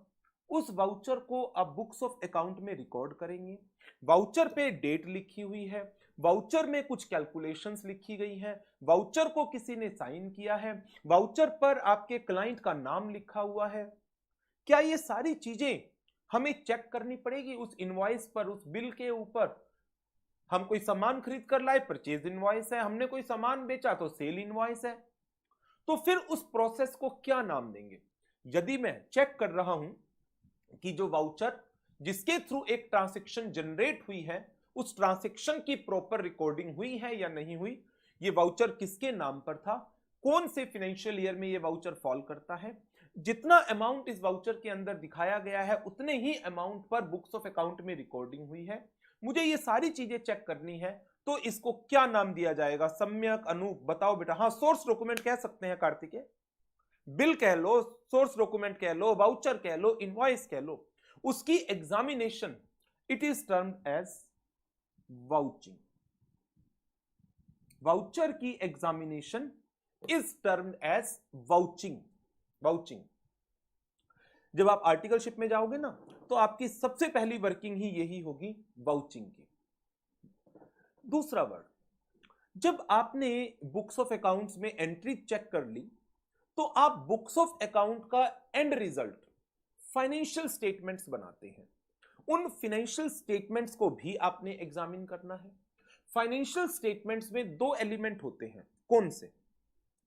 उस वाउचर को आप बुक्स ऑफ अकाउंट में रिकॉर्ड करेंगे। वाउचर पे डेट लिखी हुई है, वाउचर में कुछ कैलकुलेशंस लिखी गई हैं, वाउचर को किसी ने साइन किया है, वाउचर पर आपके क्लाइंट का नाम लिखा हुआ है। क्या ये सारी चीजें हमें चेक करनी पड़ेगी उस इनवॉइस पर, उस बिल के ऊपर? हम कोई सामान खरीद कर लाए, परचेज इनवॉइस है, हमने कोई सामान बेचा तो सेल इनवॉइस है। तो फिर उस प्रोसेस को क्या नाम देंगे? यदि मैं चेक कर रहा हूं कि जो वाउचर जिसके थ्रू एक ट्रांजैक्शन जनरेट हुई है, उस ट्रांजैक्शन की प्रॉपर रिकॉर्डिंग हुई है या नहीं हुई, ये वाउचर किसके नाम पर था, कौन से फाइनेंशियल ईयर में ये वाउचर फॉल करता है, जितना अमाउंट इस वाउचर के अंदर दिखाया गया है उतने ही अमाउंट पर बुक्स ऑफ अकाउंट में रिकॉर्डिंग हुई है, मुझे ये सारी चीजें चेक करनी है, तो इसको क्या नाम दिया जाएगा? सम्यक, अनूप बताओ बेटा। हाँ, सोर्स डॉक्यूमेंट कह सकते हैं कार्तिकेय, बिल कह लो, सोर्स डॉक्यूमेंट कह लो, वाउचर कह लो, इनवॉइस कह लो। उसकी examination it is termed as vouching. Voucher की examination is termed as vouching. Vouching, जब आप आर्टिकलशिप में जाओगे ना, तो आपकी सबसे पहली वर्किंग ही यही होगी, वाउचिंग की। दूसरा वर्ड, जब आपने बुक्स ऑफ अकाउंट्स में एंट्री चेक कर ली, तो आप बुक्स ऑफ अकाउंट का एंड रिजल्ट फाइनेंशियल स्टेटमेंट्स बनाते हैं। उन फाइनेंशियल स्टेटमेंट्स को भी आपने एग्जामिन करना है। फाइनेंशियल स्टेटमेंट्स में 2 एलिमेंट होते हैं, कौन से?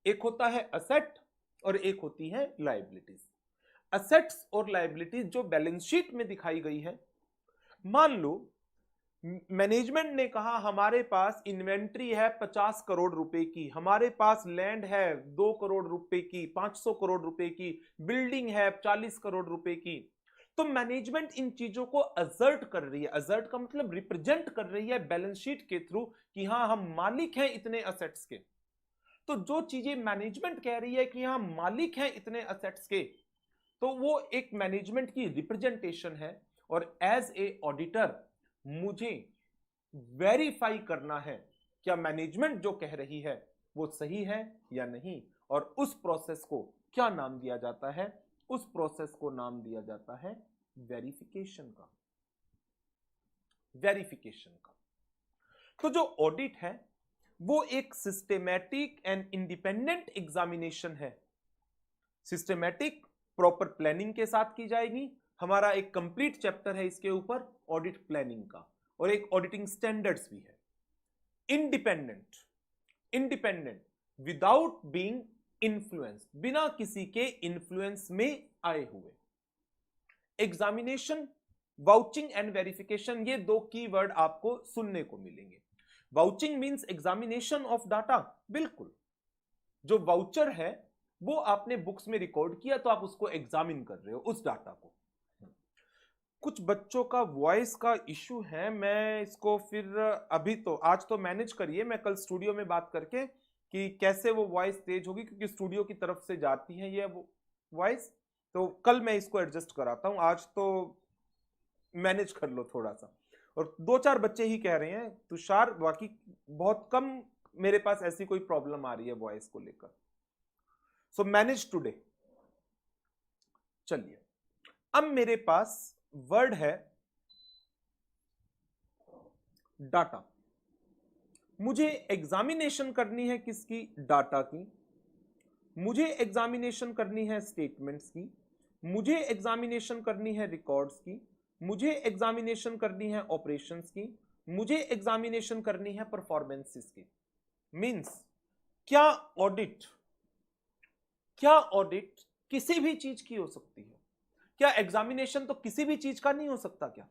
एक होता है असेट और एक होती है लायबिलिटीज। असेट्स और लायबिलिटीज जो बैलेंस शीट में दिखाई गई है, मान लो मैनेजमेंट ने कहा हमारे पास इन्वेंट्री है 50 करोड़ रुपए की, हमारे पास लैंड है 2 करोड़ रुपए की, 500 करोड़ रुपए की, बिल्डिंग है 40 करोड़ रुपए की। तो मैनेजमेंट इन चीजों को असर्ट कर रही है, असर्ट का मतलब रिप्रेजेंट कर रही है बैलेंस शीट के थ्रू कि हाँ हम मालिक हैं इतने असेट्स के। तो जो चीजें मैनेजमेंट कह रही है कि हाँ मालिक हैं इतने असेट्स के, तो वो एक मैनेजमेंट की रिप्रेजेंटेशन है। और एज ए ऑडिटर मुझे वेरीफाई करना है क्या मैनेजमेंट जो कह रही है वो सही है या नहीं, और उस प्रोसेस को क्या नाम दिया जाता है? उस प्रोसेस को नाम दिया जाता है वेरिफिकेशन का। वेरिफिकेशन का। तो जो ऑडिट है वो एक सिस्टेमैटिक एंड इंडिपेंडेंट एग्जामिनेशन है। सिस्टेमैटिक प्रॉपर प्लानिंग के साथ की जाएगी। हमारा एक कंप्लीट चैप्टर है इसके ऊपर, ऑडिट प्लानिंग का, और एक ऑडिटिंग स्टैंडर्ड्स भी है। Independent, independent without being influence, बिना किसी के इन्फ्लुएंस में आए हुए। एग्जामिनेशन, वाउचिंग एंड वेरिफिकेशन, ये 2 कीवर्ड आपको सुनने को मिलेंगे। Vouching means examination of data, बिल्कुल। जो वाउचर है वो आपने बुक्स में रिकॉर्ड किया तो आप उसको एग्जामिन कर रहे हो उस डाटा को। कुछ बच्चों का वॉइस का इशू है, मैं इसको फिर अभी तो आज तो मैनेज करिए, मैं कल स्टूडियो में बात करके कि कैसे वो वॉइस तेज होगी, क्योंकि स्टूडियो की तरफ से जाती है ये वो वॉइस, तो कल मैं इसको एडजस्ट कराता हूं, आज तो मैनेज कर लो थोड़ा सा। और 2-4 बच्चे ही कह रहे हैं तुषार, बाकी बहुत कम मेरे पास ऐसी कोई प्रॉब्लम आ रही है वॉइस को लेकर। सो मैनेज टुडे। चलिए, अब मेरे पास वर्ड है डाटा, मुझे एग्जामिनेशन करनी है किसकी? डाटा की। मुझे एग्जामिनेशन करनी है स्टेटमेंट्स की, मुझे एग्जामिनेशन करनी है रिकॉर्ड्स की, मुझे एग्जामिनेशन करनी है ऑपरेशंस की, मुझे एग्जामिनेशन करनी है परफॉर्मेंसेस की। मींस क्या ऑडिट, क्या ऑडिट किसी भी चीज की हो सकती है? क्या एग्जामिनेशन तो किसी भी चीज का नहीं हो सकता क्या?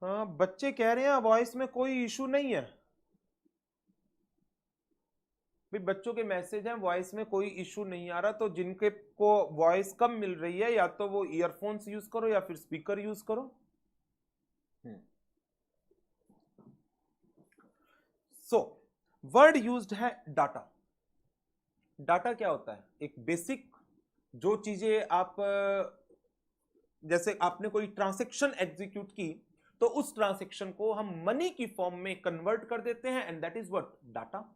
हाँ, बच्चे कह रहे हैं वॉइस में कोई इशू नहीं है। भाई बच्चों के मैसेज हैं वॉइस में कोई इशू नहीं आ रहा, तो जिनके को वॉइस कम मिल रही है या तो वो ईयरफोन्स यूज करो या फिर स्पीकर यूज करो। सो वर्ड यूज्ड है डाटा। डाटा क्या होता है? एक बेसिक जो चीजें आप जैसे आपने कोई ट्रांजैक्शन एग्जीक्यूट की तो उस ट्रांजैक्शन को हम मनी की फॉर्म में कन्वर्ट कर देते हैं and that is what? Data.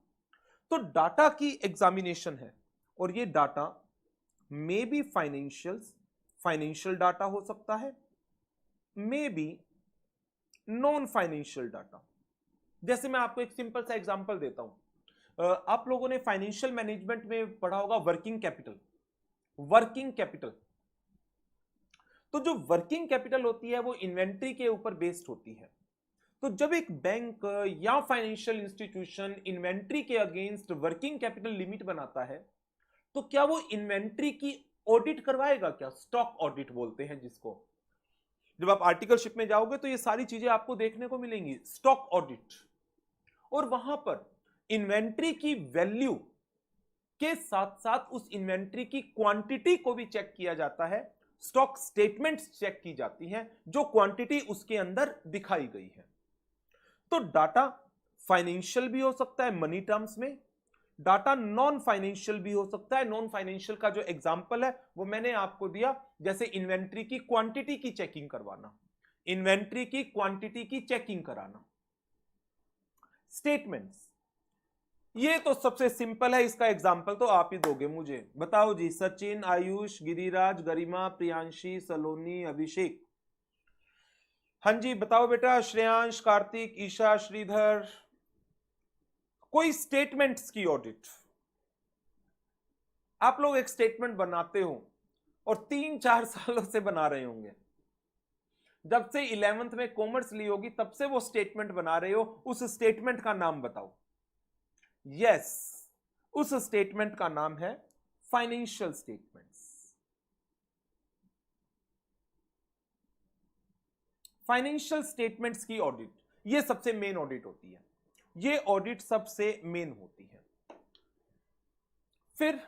तो डाटा की एग्जामिनेशन है और ये data may be financial data हो सकता है, may be non financial data. जैसे मैं आपको एक सिंपल सा एग्जांपल देता हूं। आप लोगों ने फाइनेंशियल मैनेजमेंट में पढ़ा होगा वर्किंग कैपिटल। वर्किंग कैपिटल, तो जो वर्किंग कैपिटल होती है वो इन्वेंट्री के ऊपर बेस्ड होती है। तो जब एक बैंक या फाइनेंशियल इंस्टीट्यूशन इन्वेंट्री के अगेंस्ट वर्किंग कैपिटल लिमिट बनाता है तो क्या वो इन्वेंट्री की ऑडिट करवाएगा क्या? स्टॉक ऑडिट बोलते हैं जिसको। जब आप आर्टिकलशिप में जाओगे तो ये सारी चीजें आपको देखने को मिलेंगी, स्टॉक ऑडिट। और वहां पर इन्वेंट्री की वैल्यू के साथ साथ उस इन्वेंट्री की क्वांटिटी को भी चेक किया जाता है, स्टॉक स्टेटमेंट्स चेक की जाती हैं जो क्वांटिटी उसके अंदर दिखाई गई है। तो डाटा फाइनेंशियल भी हो सकता है मनी टर्म्स में, डाटा नॉन फाइनेंशियल भी हो सकता है। नॉन फाइनेंशियल का जो एग्जांपल है वो मैंने आपको दिया, जैसे इन्वेंट्री की क्वांटिटी की चेकिंग करवाना, इन्वेंट्री की क्वांटिटी की चेकिंग कराना। स्टेटमेंट्स, ये तो सबसे सिंपल है, इसका एग्जांपल तो आप ही दोगे मुझे। बताओ जी, सचिन, आयुष, गिरिराज, गरिमा, प्रियांशी, सलोनी, अभिषेक। हाँ जी बताओ बेटा, श्रेयांश, कार्तिक, ईशा, श्रीधर। कोई स्टेटमेंट्स की ऑडिट। आप लोग एक स्टेटमेंट बनाते हो और 3-4 सालों से बना रहे होंगे, जब से 11th में कॉमर्स ली होगी तब से वो स्टेटमेंट बना रहे हो। उस स्टेटमेंट का नाम बताओ। यस, उस स्टेटमेंट का नाम है फाइनेंशियल स्टेटमेंट्स। फाइनेंशियल स्टेटमेंट्स की ऑडिट ये सबसे मेन ऑडिट होती है, ये ऑडिट सबसे मेन होती है। फिर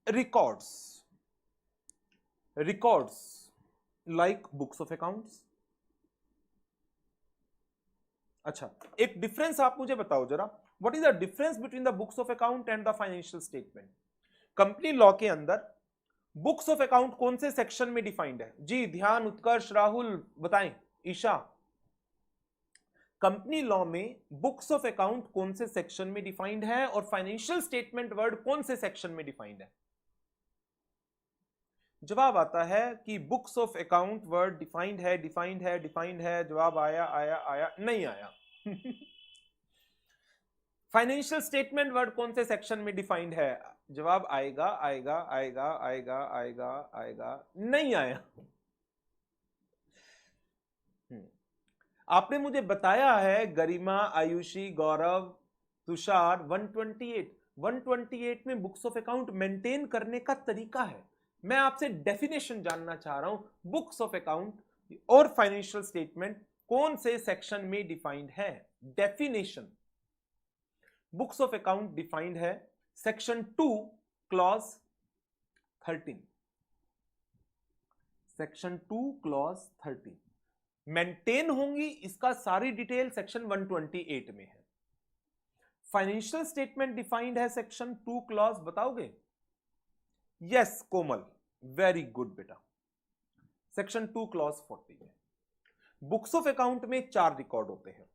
records, records like books of accounts. अच्छा, एक डिफरेंस आप मुझे बताओ जरा, what is the difference between the books of account and the financial statement? Company law के अंदर बुक्स ऑफ अकाउंट कौन से सेक्शन में डिफाइंड है? जी ध्यान, उत्कर्ष, राहुल बताएं, ईशा। कंपनी लॉ में बुक्स ऑफ अकाउंट कौन से सेक्शन में डिफाइंड है और फाइनेंशियल स्टेटमेंट वर्ड कौन से सेक्शन में डिफाइंड है? जवाब आता है कि books of account word defined है, डिफाइंड है, डिफाइंड है। जवाब आया आया आया, नहीं आया। फाइनेंशियल स्टेटमेंट वर्ड कौन से सेक्शन में डिफाइंड है? जवाब आएगा आएगा आएगा आएगा आएगा आएगा, नहीं आया। आपने मुझे बताया है गरिमा, आयुषी, गौरव, तुषार 128 में बुक्स ऑफ अकाउंट मेंटेन करने का तरीका है। मैं आपसे डेफिनेशन जानना चाह रहा हूं, बुक्स ऑफ अकाउंट और फाइनेंशियल स्टेटमेंट कौन से सेक्शन में डिफाइंड है? Definition, books of account defined है section 2 clause 13, section 2 clause 13। Maintain होंगी इसका सारी डिटेल सेक्शन 128 में है। फाइनेंशियल स्टेटमेंट डिफाइंड है सेक्शन 2 क्लॉज, बताओगे? यस कोमल, वेरी गुड बेटा, सेक्शन 2 क्लॉज 40 में। बुक्स ऑफ अकाउंट में 4 रिकॉर्ड होते हैं,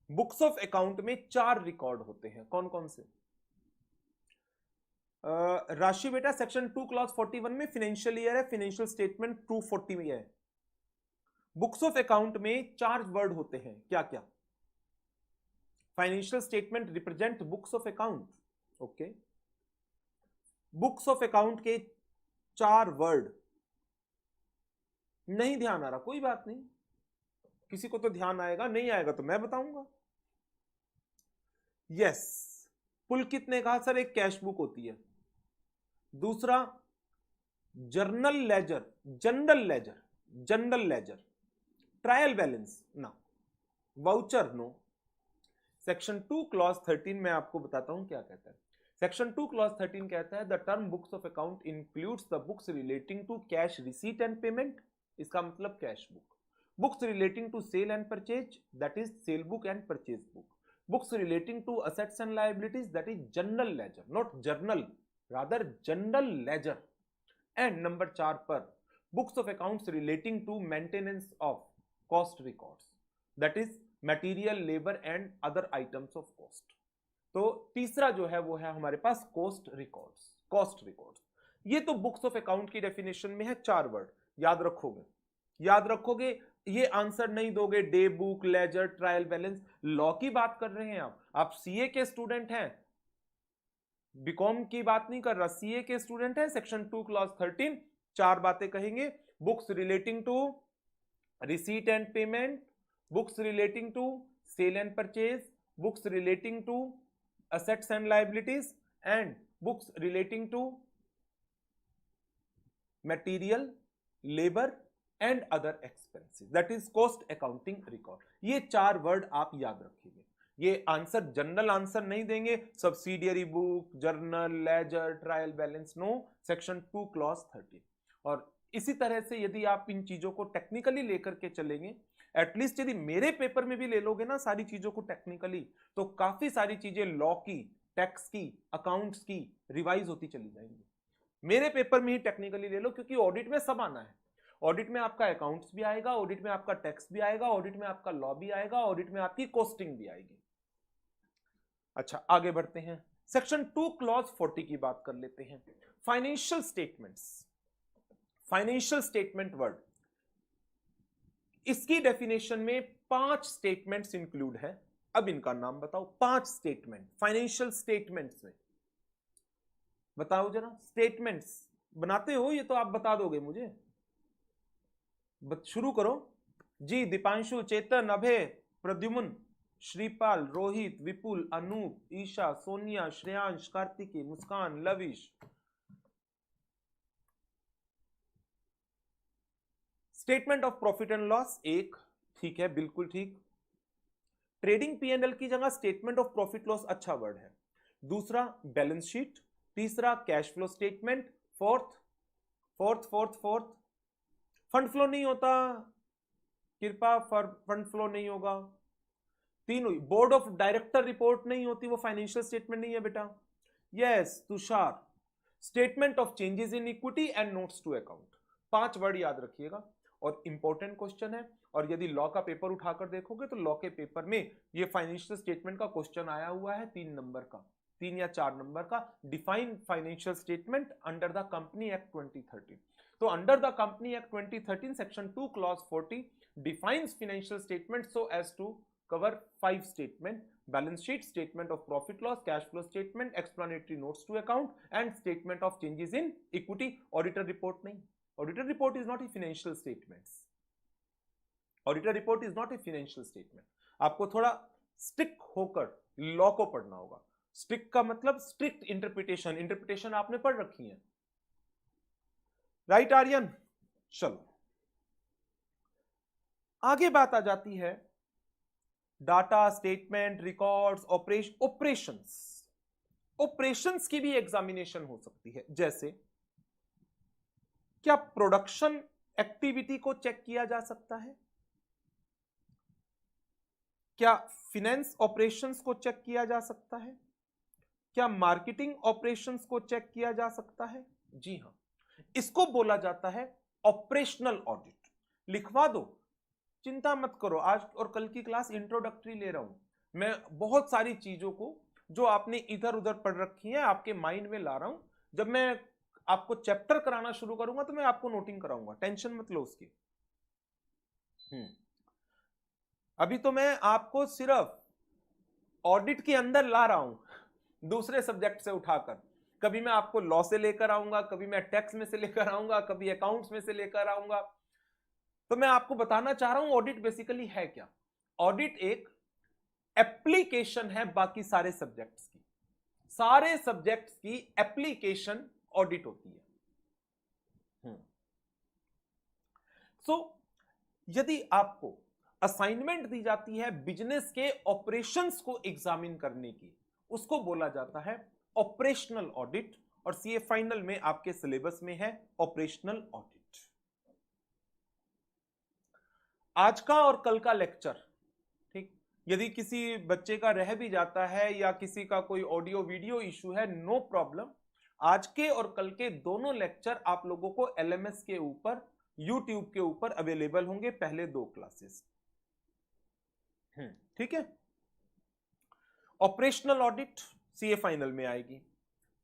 बुक्स ऑफ अकाउंट में 4 रिकॉर्ड होते हैं, कौन कौन से? राशि बेटा, सेक्शन 2 क्लॉज 41 में फाइनेंशियल ईयर है, फाइनेंशियल स्टेटमेंट 240 में है। बुक्स ऑफ अकाउंट में 4 वर्ड होते हैं, क्या क्या? Financial statement represent books of account. Okay, books of account के 4 वर्ड नहीं ध्यान आ रहा, कोई बात नहीं, किसी को तो ध्यान आएगा, नहीं आएगा तो मैं बताऊंगा। यस, पुलकित ने कहा सर एक कैश बुक होती है। दूसरा journal ledger, general ledger, general ledger, trial balance ना, वाउचर नो। सेक्शन 2 क्लॉज 13 में आपको बताता हूं क्या कहता है। सेक्शन 2 क्लॉज 13 कहता है the term books of account includes the books relating to cash receipt and payment, इसका मतलब cash book, books relating to sale and purchase, that is sale book and purchase book, books relating to assets and liabilities, that is general ledger, not journal, rather general ledger. And number 4 पर books of accounts relating to maintenance of cost records, that is material, labour and other items of cost. तो तीसरा जो है वो है हमारे पास cost records, cost records. ये तो बुक्स ऑफ अकाउंट की डेफिनेशन में है, 4 वर्ड याद रखोगे, याद रखोगे। ये आंसर नहीं दोगे day book, ledger, trial balance. Law की बात कर रहे हैं आप सीए के स्टूडेंट हैं, बीकॉम की बात नहीं कर रहा, सीए के स्टूडेंट हैं। सेक्शन 2 क्लॉज 13 4 बातें कहेंगे, books relating to receipt and payment, books relating to sale and purchase, books relating to assets and liabilities, and books relating to material, labor and other expenses, that is cost accounting record। ये 4 word आप याद रखिएगा। ये answer general answer नहीं देंगे, subsidiary book, journal, ledger, trial balance, no, section 2 clause 13। और इसी तरह से यदि आप इन चीजों को टेक्निकली लेकर के चलेंगे, एटलीस्ट यदि मेरे पेपर में भी ले लोगे ना सारी चीजों को टेक्निकली, तो काफी सारी चीजें लॉ की, टैक्स की, अकाउंट्स की रिवाइज होती चली जाएंगी। मेरे पेपर में ही टेक्निकली ले लो, क्योंकि ऑडिट में सब आना है। ऑडिट में आपका अकाउंट्स भी आएगा, ऑडिट में आपका टैक्स भी आएगा, ऑडिट में आपका लॉ भी आएगा, ऑडिट में आपकी कॉस्टिंग भी आएगी। अच्छा, आगे बढ़ते हैं, सेक्शन 2 क्लॉज 40 की बात कर लेते हैं। Financial statements, financial statement word, इसकी डेफिनेशन में 5 स्टेटमेंट्स इंक्लूड है। अब इनका नाम बताओ, 5 स्टेटमेंट फाइनेंशियल स्टेटमेंट्स में, बताओ जरा। स्टेटमेंट्स बनाते हो ये तो आप बता दोगे मुझे, शुरू करो जी। Deepanshu, Chetan, Abhay, Pradyuman, Shripal, Rohit, Vipul, Anoop, Isha, Sonia, Shreyansh, Kartiki, Muskan, Lavish. Statement of profit and loss, एक, ठीक है, बिल्कुल ठीक। ट्रेडिंग P&L की जगह स्टेटमेंट ऑफ प्रॉफिट लॉस अच्छा वर्ड है। दूसरा बैलेंस शीट, तीसरा cash flow statement, fourth fund flow नहीं होता, कृपा फंड फ्लो नहीं होगा। तीनों, बोर्ड ऑफ डायरेक्टर रिपोर्ट नहीं होती, वो फाइनेंशियल स्टेटमेंट नहीं है बेटा। Yes Tushar, statement of changes in equity and notes to account. 5 word याद रखिएगा और इंपॉर्टेंट क्वेश्चन है। और यदि लॉ का पेपर उठाकर देखोगे तो लॉ के पेपर में ये फाइनेंशियल स्टेटमेंट का क्वेश्चन आया हुआ है 3 नंबर का, 3 या 4 नंबर का। Define financial statement under the company act 2013। तो under the company act 2013 section 2 clause 40 defines financial statement so as to cover 5 statement: balance sheet, statement of profit loss, cash flow statement, explanatory notes to account and statement of changes in equity. Auditor report नहीं, auditor report is not a financial statements, auditor report is not a financial statement. आपको थोड़ा strict होकर law को पढ़ना होगा। Strict का मतलब strict interpretation, interpretation आपने पढ़ रखी है, राइट आर्यन? चलो आगे बात आ जाती है data, statement, records, operations. Operations की भी एग्जामिनेशन हो सकती है, जैसे क्या प्रोडक्शन एक्टिविटी को चेक किया जा सकता है? क्या फिनेंस ऑपरेशंस को चेक किया जा सकता है? क्या मार्केटिंग ऑपरेशंस को चेक किया जा सकता है? जी हां, इसको बोला जाता है ऑपरेशनल ऑडिट। लिखवा दो, चिंता मत करो, आज और कल की क्लास इंट्रोडक्टरी ले रहा हूं मैं। बहुत सारी चीजों को जो आपने इधर उधर पढ़ रखी है आपके माइंड में ला रहा हूं। जब मैं आपको चैप्टर कराना शुरू करूंगा तो मैं आपको नोटिंग कराऊंगा, टेंशन मत लो उसकी। अभी तो मैं आपको सिर्फ ऑडिट के अंदर ला रहा हूं दूसरे सब्जेक्ट से उठाकर। कभी मैं आपको लॉ से लेकर आऊंगा, कभी मैं टैक्स में से लेकर आऊंगा, कभी अकाउंट्स में से लेकर आऊंगा। तो मैं आपको बताना चाह रहा हूं ऑडिट बेसिकली है क्या। ऑडिट एक एप्लीकेशन है बाकी सारे सब्जेक्ट्स की। सारे सब्जेक्ट्स की एप्लीकेशन ऑडिट होती है। सो यदि आपको असाइनमेंट दी जाती है बिजनेस के ऑपरेशंस को एग्जामिन करने की, उसको बोला जाता है ऑपरेशनल ऑडिट। और सीए फाइनल में आपके सिलेबस में है ऑपरेशनल ऑडिट। आज का और कल का लेक्चर, ठीक, यदि किसी बच्चे का रह भी जाता है या किसी का कोई ऑडियो वीडियो इशू है, नो प्रॉब्लम। आज के और कल के दोनों लेक्चर आप लोगों को एलएमएस के ऊपर, यूट्यूब के ऊपर अवेलेबल होंगे, पहले 2 क्लासेस। ठीक है। ऑपरेशनल ऑडिट सीए फाइनल में आएगी।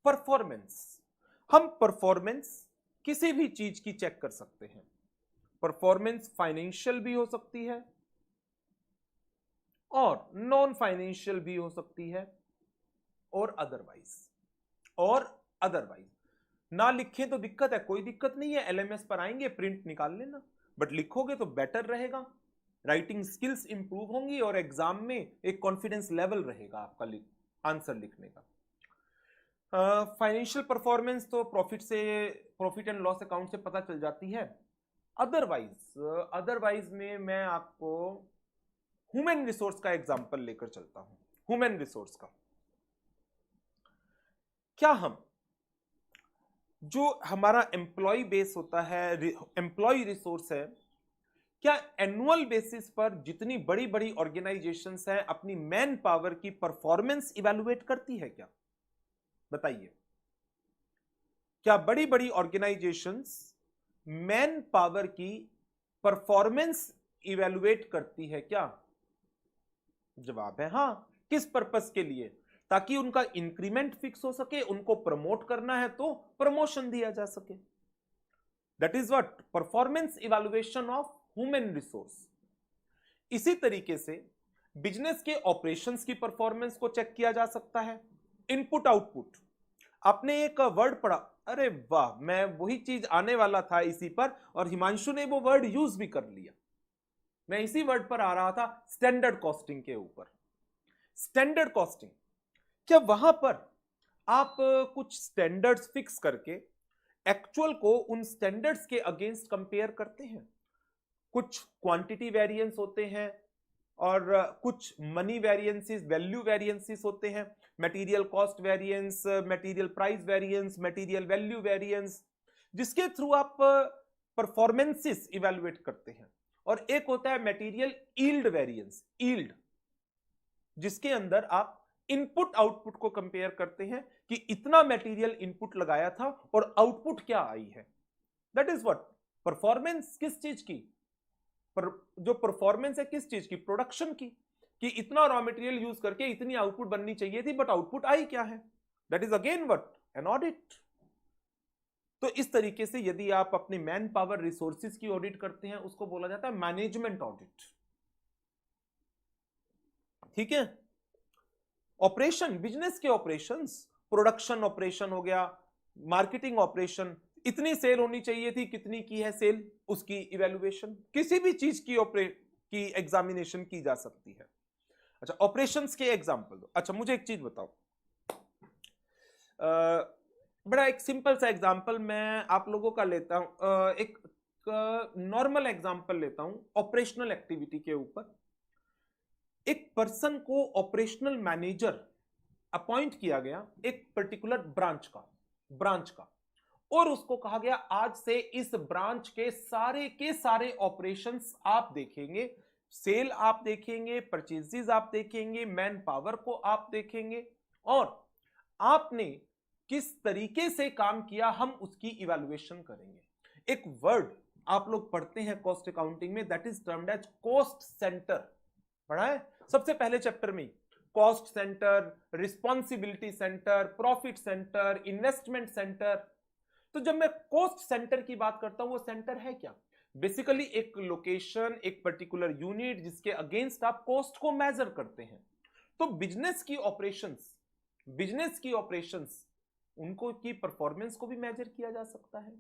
परफॉर्मेंस, हम परफॉर्मेंस किसी भी चीज की चेक कर सकते हैं। परफॉर्मेंस फाइनेंशियल भी हो सकती है और नॉन फाइनेंशियल भी हो सकती है, और अदरवाइज ना लिखे तो दिक्कत है, कोई दिक्कत नहीं है, एलएमएस पर आएंगे, प्रिंट निकाल लेना, बट लिखोगे तो बेटर रहेगा, राइटिंग स्किल्स इंप्रूव होंगी और एग्जाम में एक कॉन्फिडेंस लेवल रहेगा आपका आंसर लिखने का। फाइनेंशियल परफॉर्मेंस तो प्रॉफिट एंड लॉस अकाउंट से पता चल जाती है। अदरवाइज में मैं आपको ह्यूमन रिसोर्स का एग्जांपल लेकर चलता हूं। ह्यूमन रिसोर्स का, क्या हम जो हमारा एम्प्लॉय बेस होता है, एम्प्लॉय रिसोर्स है, क्या एनुअल बेसिस पर जितनी बड़ी बड़ी ऑर्गेनाइजेशंस हैं अपनी मैन पावर की परफॉर्मेंस इवैल्यूएट करती है क्या? बताइए, क्या बड़ी बड़ी ऑर्गेनाइजेशंस मैन पावर की परफॉर्मेंस इवैल्यूएट करती है क्या? जवाब है हां। किस पर्पस के लिए? ताकि उनका इंक्रीमेंट फिक्स हो सके, उनको प्रमोट करना है तो प्रमोशन दिया जा सके। That is what performance evaluation of human resource. इसी तरीके से बिजनेस के ऑपरेशंस की परफॉर्मेंस को चेक किया जा सकता है। इनपुट आउटपुट, आपने एक वर्ड पढ़ा, अरे वाह, मैं वही चीज आने वाला था इसी पर, और हिमांशु ने वो वर्ड यूज भी कर लिया। मैं इसी वर्ड पर आ रहा था, स्टैंडर्ड कॉस्टिंग के ऊपर। स्टैंडर्ड कॉस्टिंग, क्या वहां पर आप कुछ स्टैंडर्ड्स फिक्स करके एक्चुअल को उन स्टैंडर्ड्स के अगेंस्ट कंपेयर करते हैं? कुछ क्वांटिटी वेरिएंस होते हैं और कुछ मनी वेरिएंसेस, वैल्यू वेरिएंसेस होते हैं, material cost variance, material price variance, material value variance, जिसके थ्रू आप परफॉर्मेंसेस इवैल्यूएट करते हैं। और एक होता है मटेरियल यील्ड वेरिएंस, यील्ड, जिसके अंदर आप इनपुट आउटपुट को कंपेयर करते हैं कि इतना मटेरियल इनपुट लगाया था और आउटपुट क्या आई है। That is what performance. किस चीज की? जो परफॉर्मेंस है किस चीज की? प्रोडक्शन की, कि इतना रॉ मटेरियल यूज करके इतनी आउटपुट बननी चाहिए थी, बट आउटपुट आई क्या है? That is again what an audit. तो इस तरीके से यदि आप अपने मैन पावर रिसोर्सेज की ऑडिट करते हैं, उसको बोला जाता है मैनेजमेंट ऑडिट। ठीक है। ऑपरेशन, बिजनेस के ऑपरेशंस, प्रोडक्शन ऑपरेशन हो गया, मार्केटिंग ऑपरेशन, इतनी सेल होनी चाहिए थी, कितनी की है सेल, उसकी इवैल्यूएशन, किसी भी चीज की एग्जामिनेशन की जा सकती है। अच्छा, ऑपरेशंस के एग्जांपल दो। अच्छा, मुझे एक चीज बताओ, बड़ा एक सिंपल सा एग्जांपल मैं आप लोगों का लेता हूं, एक नॉर्मल एग्जांपल लेता हूं ऑपरेशनल एक्टिविटी के ऊपर। एक पर्सन को ऑपरेशनल मैनेजर अपॉइंट किया गया एक पर्टिकुलर ब्रांच का, और उसको कहा गया आज से इस ब्रांच के सारे ऑपरेशंस आप देखेंगे, सेल आप देखेंगे, परचेजेस आप देखेंगे, मैन पावर को आप देखेंगे, और आपने किस तरीके से काम किया हम उसकी इवैल्यूएशन करेंगे। एक वर्ड आप लोग पढ़ते हैं कॉस्ट अकाउंटिंग में, that is termed as cost centre. पढ़ा है सबसे पहले चैप्टर में, cost centre, responsibility centre, profit centre, investment centre. तो जब मैं कॉस्ट सेंटर की बात करता हूं, वो सेंटर है क्या? बेसिकली एक लोकेशन, एक पर्टिकुलर यूनिट जिसके अगेंस्ट आप कॉस्ट को मेजर करते हैं। तो बिजनेस की ऑपरेशंस उनको की परफॉर्मेंस को भी मेजर किया जा सकता है।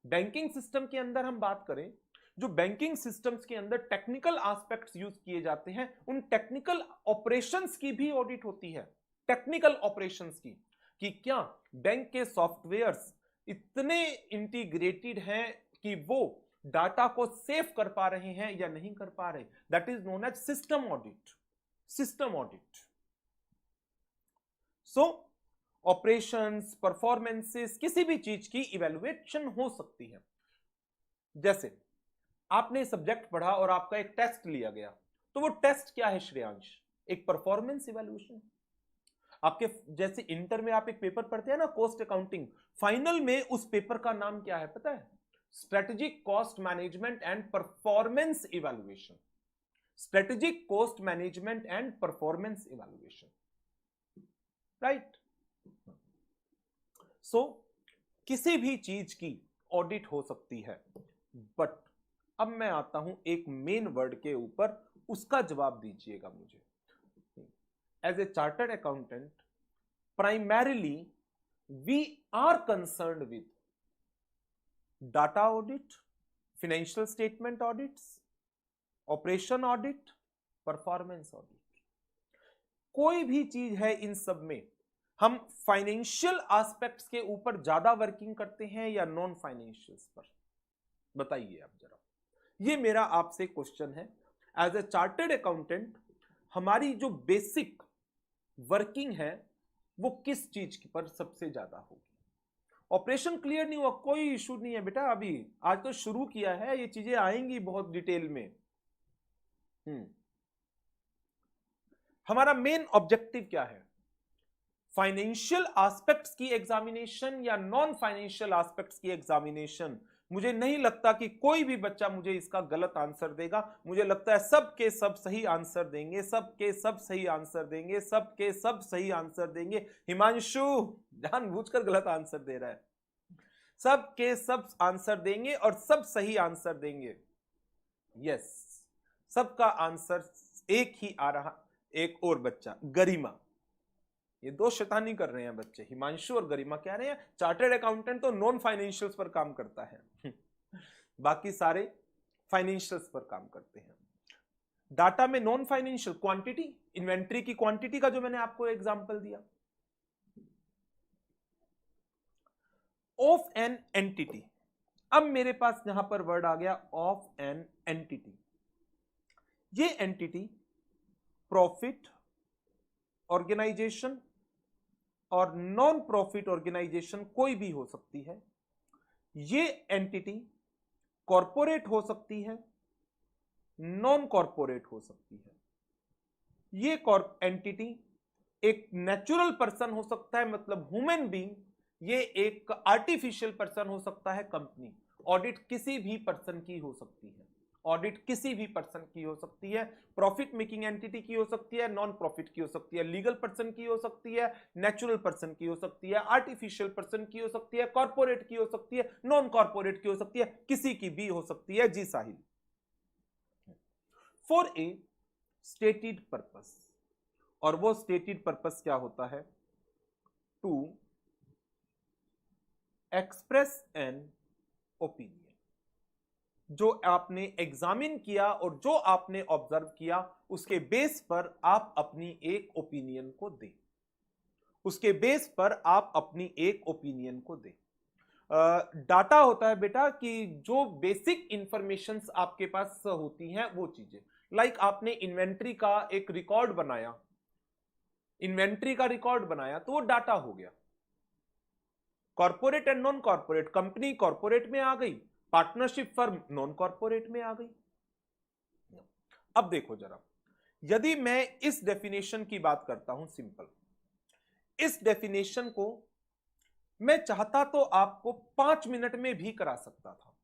बैंकिंग सिस्टम के अंदर हम बात करें, जो बैंकिंग सिस्टम्स के अंदर टेक्निकल एस्पेक्ट्स यूज किए जाते हैं, उन टेक्निकल ऑपरेशंस की भी ऑडिट होती है। टेक्निकल ऑपरेशंस की कि क्या बैंक के सॉफ्टवेयर्स इतने इंटीग्रेटेड हैं कि वो डाटा को सेव कर पा रहे हैं या नहीं कर पा रहे। That is known as system audit. So operations, performances, किसी भी चीज की इवैल्यूएशन हो सकती है। जैसे आपने सब्जेक्ट पढ़ा और आपका एक टेस्ट लिया गया, तो वो टेस्ट क्या है श्रेयांश? एक परफॉर्मेंस इवैल्यूएशन। आपके जैसे इंटर में आप एक पेपर पढ़ते हैं ना, कॉस्ट अकाउंटिंग, फाइनल में उस पेपर का नाम क्या है पता है? Strategic cost management and performance evaluation. Strategic cost management and performance evaluation, right? So किसी भी चीज की ऑडिट हो सकती है, बट अब मैं आता हूं एक मेन वर्ड के ऊपर, उसका जवाब दीजिएगा मुझे। As a chartered accountant, primarily we are concerned with data audit, financial statement audits, operation audit, performance audit. कोई भी चीज है, इन सब में हम फाइनेंशियल एस्पेक्ट्स के ऊपर ज्यादा वर्किंग करते हैं या नॉन फाइनेंशियल्स पर? बताइए आप जरा। ये मेरा आपसे क्वेश्चन है। एज ए चार्टर्ड अकाउंटेंट हमारी जो बेसिक वर्किंग है वो किस चीज पर सबसे ज्यादा होगी? ऑपरेशन क्लियर नहीं हुआ, कोई इशू नहीं है बेटा, अभी आज तो शुरू किया है, ये चीजें आएंगी बहुत डिटेल में। हमारा मेन ऑब्जेक्टिव क्या है? फाइनेंशियल एस्पेक्ट्स की एग्जामिनेशन या नॉन फाइनेंशियल एस्पेक्ट्स की एग्जामिनेशन? मुझे नहीं लगता कि कोई भी बच्चा मुझे इसका गलत आंसर देगा। मुझे लगता है सबके सब सही आंसर देंगे, सबके सब सही आंसर देंगे, सबके सब सही आंसर देंगे। हिमांशु जानबूझकर गलत आंसर दे रहा है। सबके सब आंसर देंगे और सब सही आंसर देंगे। यस, सबका आंसर एक ही आ रहा। एक और बच्चा गरिमा, ये दो शैतानी कर रहे हैं बच्चे, हिमांशु और गरिमा कह रहे हैं चार्टर्ड अकाउंटेंट तो नॉन फाइनेंशियल्स पर काम करता है बाकी सारे फाइनेंशियल्स पर काम करते हैं। डाटा में नॉन फाइनेंशियल क्वांटिटी, इन्वेंट्री की क्वांटिटी का जो मैंने आपको एग्जांपल दिया। ऑफ एन एंटिटी, अब मेरे पास यहां पर वर्ड आ गया ऑफ एन एंटिटी। ये एंटिटी प्रॉफिट ऑर्गेनाइजेशन और नॉन प्रॉफिट ऑर्गेनाइजेशन कोई भी हो सकती है। ये एंटिटी कॉरपोरेट हो सकती है, नॉन कॉरपोरेट हो सकती है। ये एंटिटी एक नेचुरल पर्सन हो सकता है, मतलब ह्यूमन बीइंग। ये एक आर्टिफिशियल पर्सन हो सकता है, कंपनी। ऑडिट किसी भी पर्सन की हो सकती है, ऑडिट किसी भी पर्सन की हो सकती है। प्रॉफिट मेकिंग एंटिटी की हो सकती है, नॉन प्रॉफिट की हो सकती है, लीगल पर्सन की हो सकती है, नेचुरल पर्सन की हो सकती है, आर्टिफिशियल पर्सन की हो सकती है, कॉर्पोरेट की हो सकती है, नॉन कॉर्पोरेट की हो सकती है, किसी की भी हो सकती है। जी Sahil. For a stated purpose, और वो स्टेटेड पर्पस क्या होता है? To express an opinion. जो आपने एग्जामिन किया और जो आपने ऑब्जर्व किया, उसके बेस पर आप अपनी एक ओपिनियन को दें, उसके बेस पर आप अपनी एक ओपिनियन को दें। डाटा होता है बेटा कि जो बेसिक इंफॉर्मेशंस आपके पास होती हैं वो चीजें, लाइक आपने इन्वेंट्री का एक रिकॉर्ड बनाया, इन्वेंट्री का रिकॉर्ड बनाया तो वो डाटा हो गया। Corporate and non corporate, company corporate में आ गई, पार्टनरशिप फर्म नॉन कॉर्पोरेट में आ गई। अब देखो जरा, यदि मैं इस डेफिनेशन की बात करता हूं, सिंपल, इस डेफिनेशन को मैं चाहता तो आपको 5 मिनट में भी करा सकता था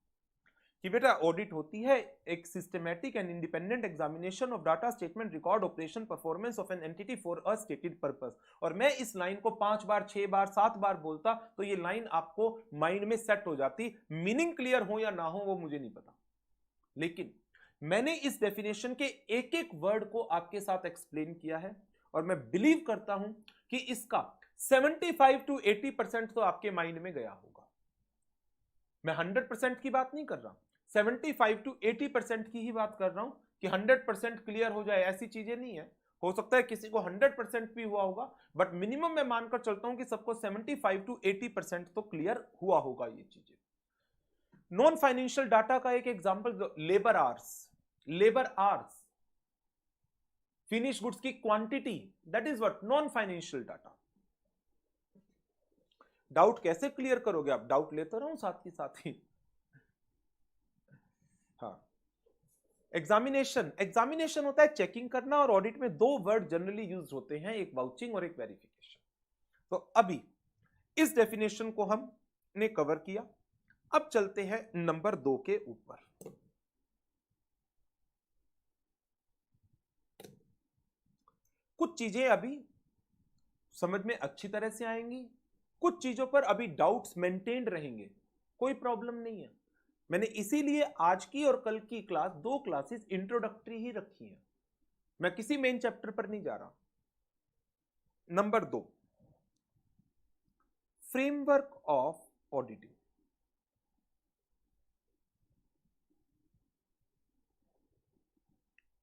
कि बेटा ऑडिट होती है एक systematic and independent examination of data, statement, record, operation, performance of an entity for a stated purpose. और मैं इस लाइन को 5 बार, 6 बार, 7 बार बोलता तो ये लाइन आपको माइंड में सेट हो जाती। मीनिंग क्लियर हो या ना हो वो मुझे नहीं पता, लेकिन मैंने इस डेफिनेशन के एक एक वर्ड को आपके साथ एक्सप्लेन किया है और मैं बिलीव करता हूं कि इसका 75 to 80% तो आपके माइंड में गया होगा। मैं 100% की बात नहीं कर रहा, 75 to 80% की ही बात कर रहा हूं कि 100% क्लियर हो जाए, ऐसी चीजें नहीं है। हो सकता है किसी को 100% भी हुआ होगा, बट मिनिमम मैं मानकर चलता हूं कि सबको 75 to 80% तो क्लियर हुआ होगा ये चीजें। नॉन फाइनेंशियल डाटा का एक example, labour hours, finish goods की quantity, that is what non financial data. Doubt कैसे क्लियर करोगे आप? डाउट लेते रहो साथ ही। हाँ, एग्जामिनेशन होता है चेकिंग करना, और ऑडिट में दो वर्ड जनरली यूज होते हैं, एक वाउचिंग और एक वेरिफिकेशन। तो अभी इस डेफिनेशन को हमने कवर किया, अब चलते हैं नंबर 2 के ऊपर। कुछ चीजें अभी समझ में अच्छी तरह से आएंगी, कुछ चीजों पर अभी डाउट्स मेंटेन्ड रहेंगे, कोई प्रॉब्लम नहीं है। मैंने इसीलिए आज की और कल की क्लास, दो क्लासेस इंट्रोडक्टरी ही रखी है, मैं किसी मेन चैप्टर पर नहीं जा रहा। Number 2, framework of auditing.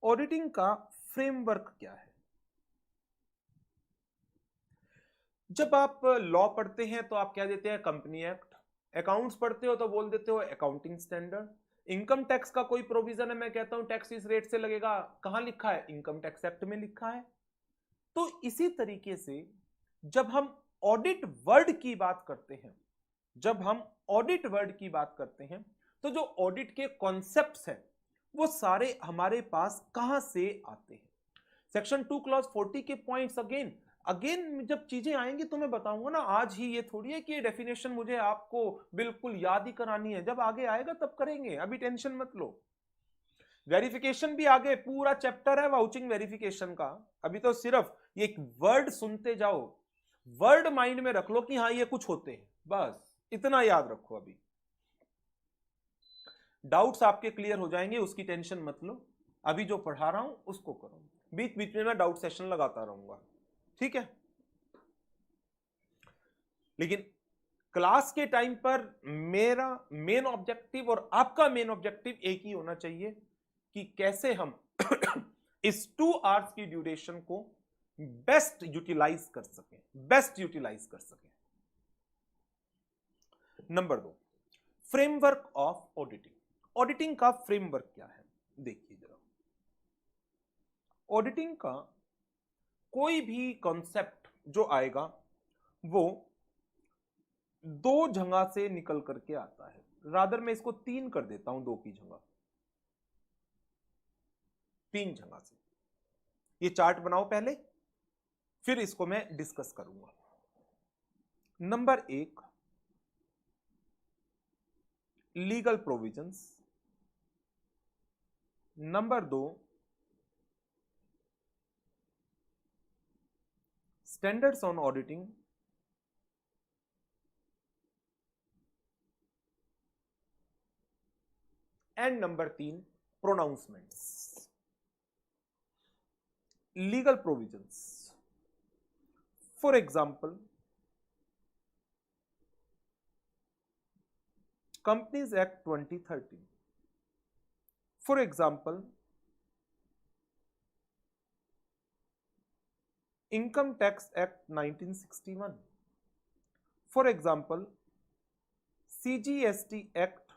Auditing का फ्रेमवर्क क्या है? जब आप लॉ पढ़ते हैं तो आप क्या देते हैं? Company act. अकाउंट्स पढ़ते हो तो बोल देते हो अकाउंटिंग स्टैंडर्ड। इनकम टैक्स का कोई प्रोविजन है, मैं कहता हूं टैक्स इस रेट से लगेगा, कहां लिखा है? इनकम टैक्स एक्ट में लिखा है। तो इसी तरीके से जब हम ऑडिट वर्ड की बात करते हैं, जब हम ऑडिट वर्ड की बात करते हैं, तो जो ऑडिट के कॉन्सेप्ट्स हैं वो सारे हमारे पास कहां से आते हैं? सेक्शन 2 क्लॉज 40 के पॉइंट्स अगेन अगेन जब चीजें आएंगी तो मैं बताऊंगा ना, आज ही ये थोड़ी है कि ये डेफिनेशन मुझे आपको बिल्कुल याद ही करानी है, जब आगे आएगा तब करेंगे, अभी टेंशन मत लो। वेरिफिकेशन भी आगे पूरा चैप्टर है वाउचिंग वेरिफिकेशन का, अभी तो सिर्फ ये एक वर्ड सुनते जाओ, वर्ड माइंड में रख लो कि हाँ ये कुछ होते हैं, बस इतना याद रखो। अभी डाउट्स आपके क्लियर हो जाएंगे, उसकी टेंशन मत लो, अभी जो पढ़ा रहा हूं उसको करो, बीच बीच में मैं डाउट सेशन लगाता रहूंगा, ठीक है? लेकिन क्लास के टाइम पर मेरा मेन ऑब्जेक्टिव और आपका मेन ऑब्जेक्टिव एक ही होना चाहिए कि कैसे हम इस 2 आवर्स की ड्यूरेशन को बेस्ट यूटिलाइज कर सकें। Number 2, framework of auditing. Auditing का फ्रेमवर्क क्या है? देखिए जरा, ऑडिटिंग का कोई भी कॉन्सेप्ट जो आएगा वो दो जगह से निकल करके आता है, रादर मैं इसको 3 कर देता हूं, 2 की जगह 3 जगह से। ये चार्ट बनाओ पहले, फिर इसको मैं डिस्कस करूंगा। Number 1, legal provisions. Number 2, standards on auditing. And number 3, pronouncements. Legal provisions, for example companies act 2013, for example income tax act 1961, for example CGST act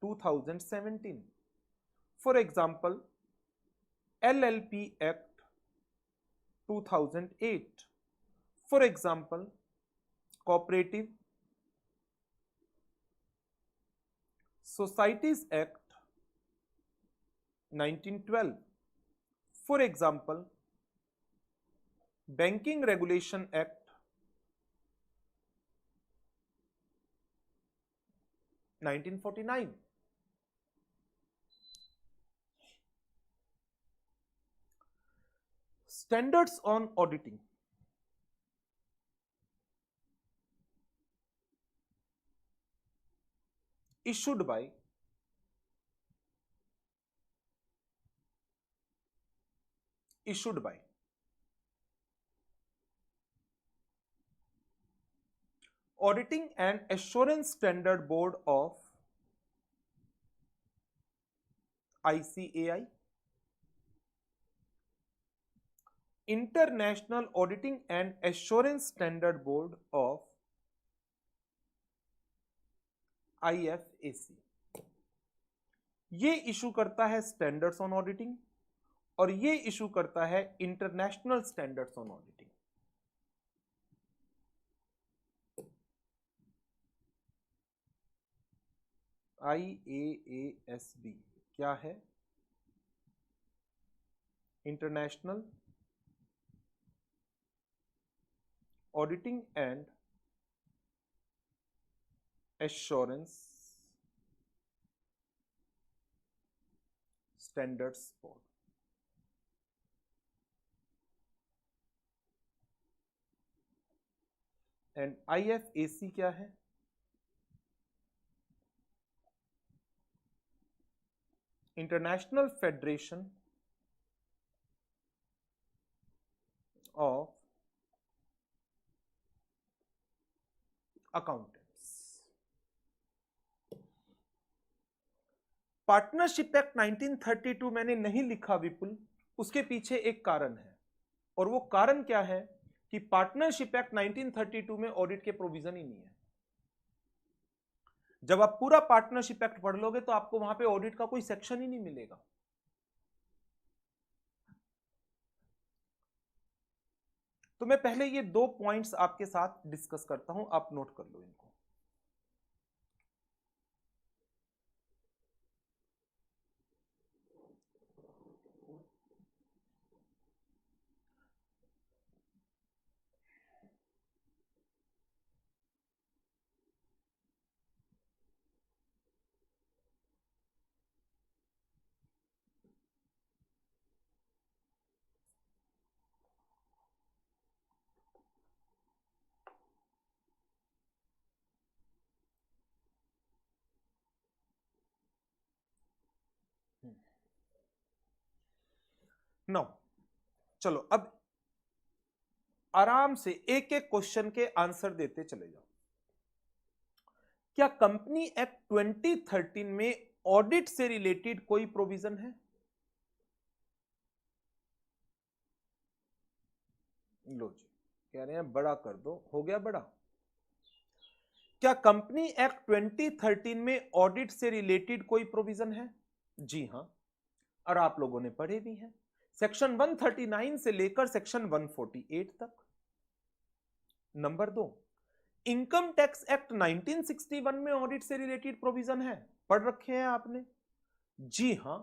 2017, for example LLP act 2008, for example cooperative societies act 1912, for example banking regulation act 1949। Standards on auditing, issued by issued by Auditing and Assurance Standard Board of ICAI, International Auditing and Assurance Standard Board of IFAC। ये issue करता है standards on auditing और ये issue करता है international standards on auditing. IAASB क्या है? International auditing and assurance standards board. And IFAC क्या है? International federation of accountants. Partnership act 1932 मैंने नहीं लिखा विपुल, उसके पीछे एक कारण है, और वो कारण क्या है कि पार्टनरशिप एक्ट 1932 में ऑडिट के प्रोविजन ही नहीं है। जब आप पूरा पार्टनरशिप एक्ट पढ़ लोगे तो आपको वहां पे ऑडिट का कोई सेक्शन ही नहीं मिलेगा। तो मैं पहले ये 2 पॉइंट्स आपके साथ डिस्कस करता हूं, आप नोट कर लो इनको। नो, चलो अब आराम से एक एक क्वेश्चन के आंसर देते चले जाओ। क्या कंपनी एक्ट 2013 में ऑडिट से रिलेटेड कोई प्रोविजन है? लो जी, कह रहे हैं बड़ा कर दो, हो गया बड़ा। क्या कंपनी एक्ट 2013 में ऑडिट से रिलेटेड कोई प्रोविजन है? जी हां, और आप लोगों ने पढ़े भी हैं, सेक्शन 139 से लेकर सेक्शन 148 तक। नंबर 2, इनकम टैक्स एक्ट 1961 में ऑडिट से रिलेटेड प्रोविजन है, पढ़ रखे हैं आपने? जी हां,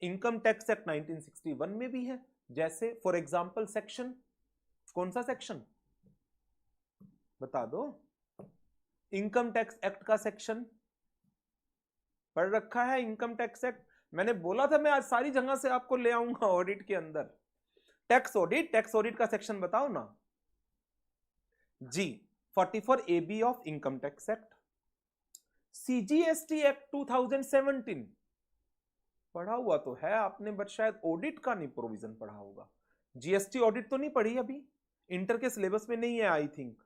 इनकम टैक्स एक्ट 1961 में भी है। जैसे फॉर एग्जांपल सेक्शन, कौन सा सेक्शन बता दो? इनकम टैक्स एक्ट का सेक्शन पढ़ रखा है। इनकम टैक्स एक्ट मैंने बोला था मैं आज सारी जगह से आपको ले आऊंगा ऑडिट के अंदर। टैक्स ऑडिट का सेक्शन बताओ ना जी। 44 AB of income tax act. CGST act 2017 पढ़ा हुआ तो है आपने, बट शायद ऑडिट का नहीं प्रोविजन पढ़ा होगा। जीएसटी ऑडिट तो नहीं पढ़ी अभी, इंटर के सिलेबस में नहीं है I think.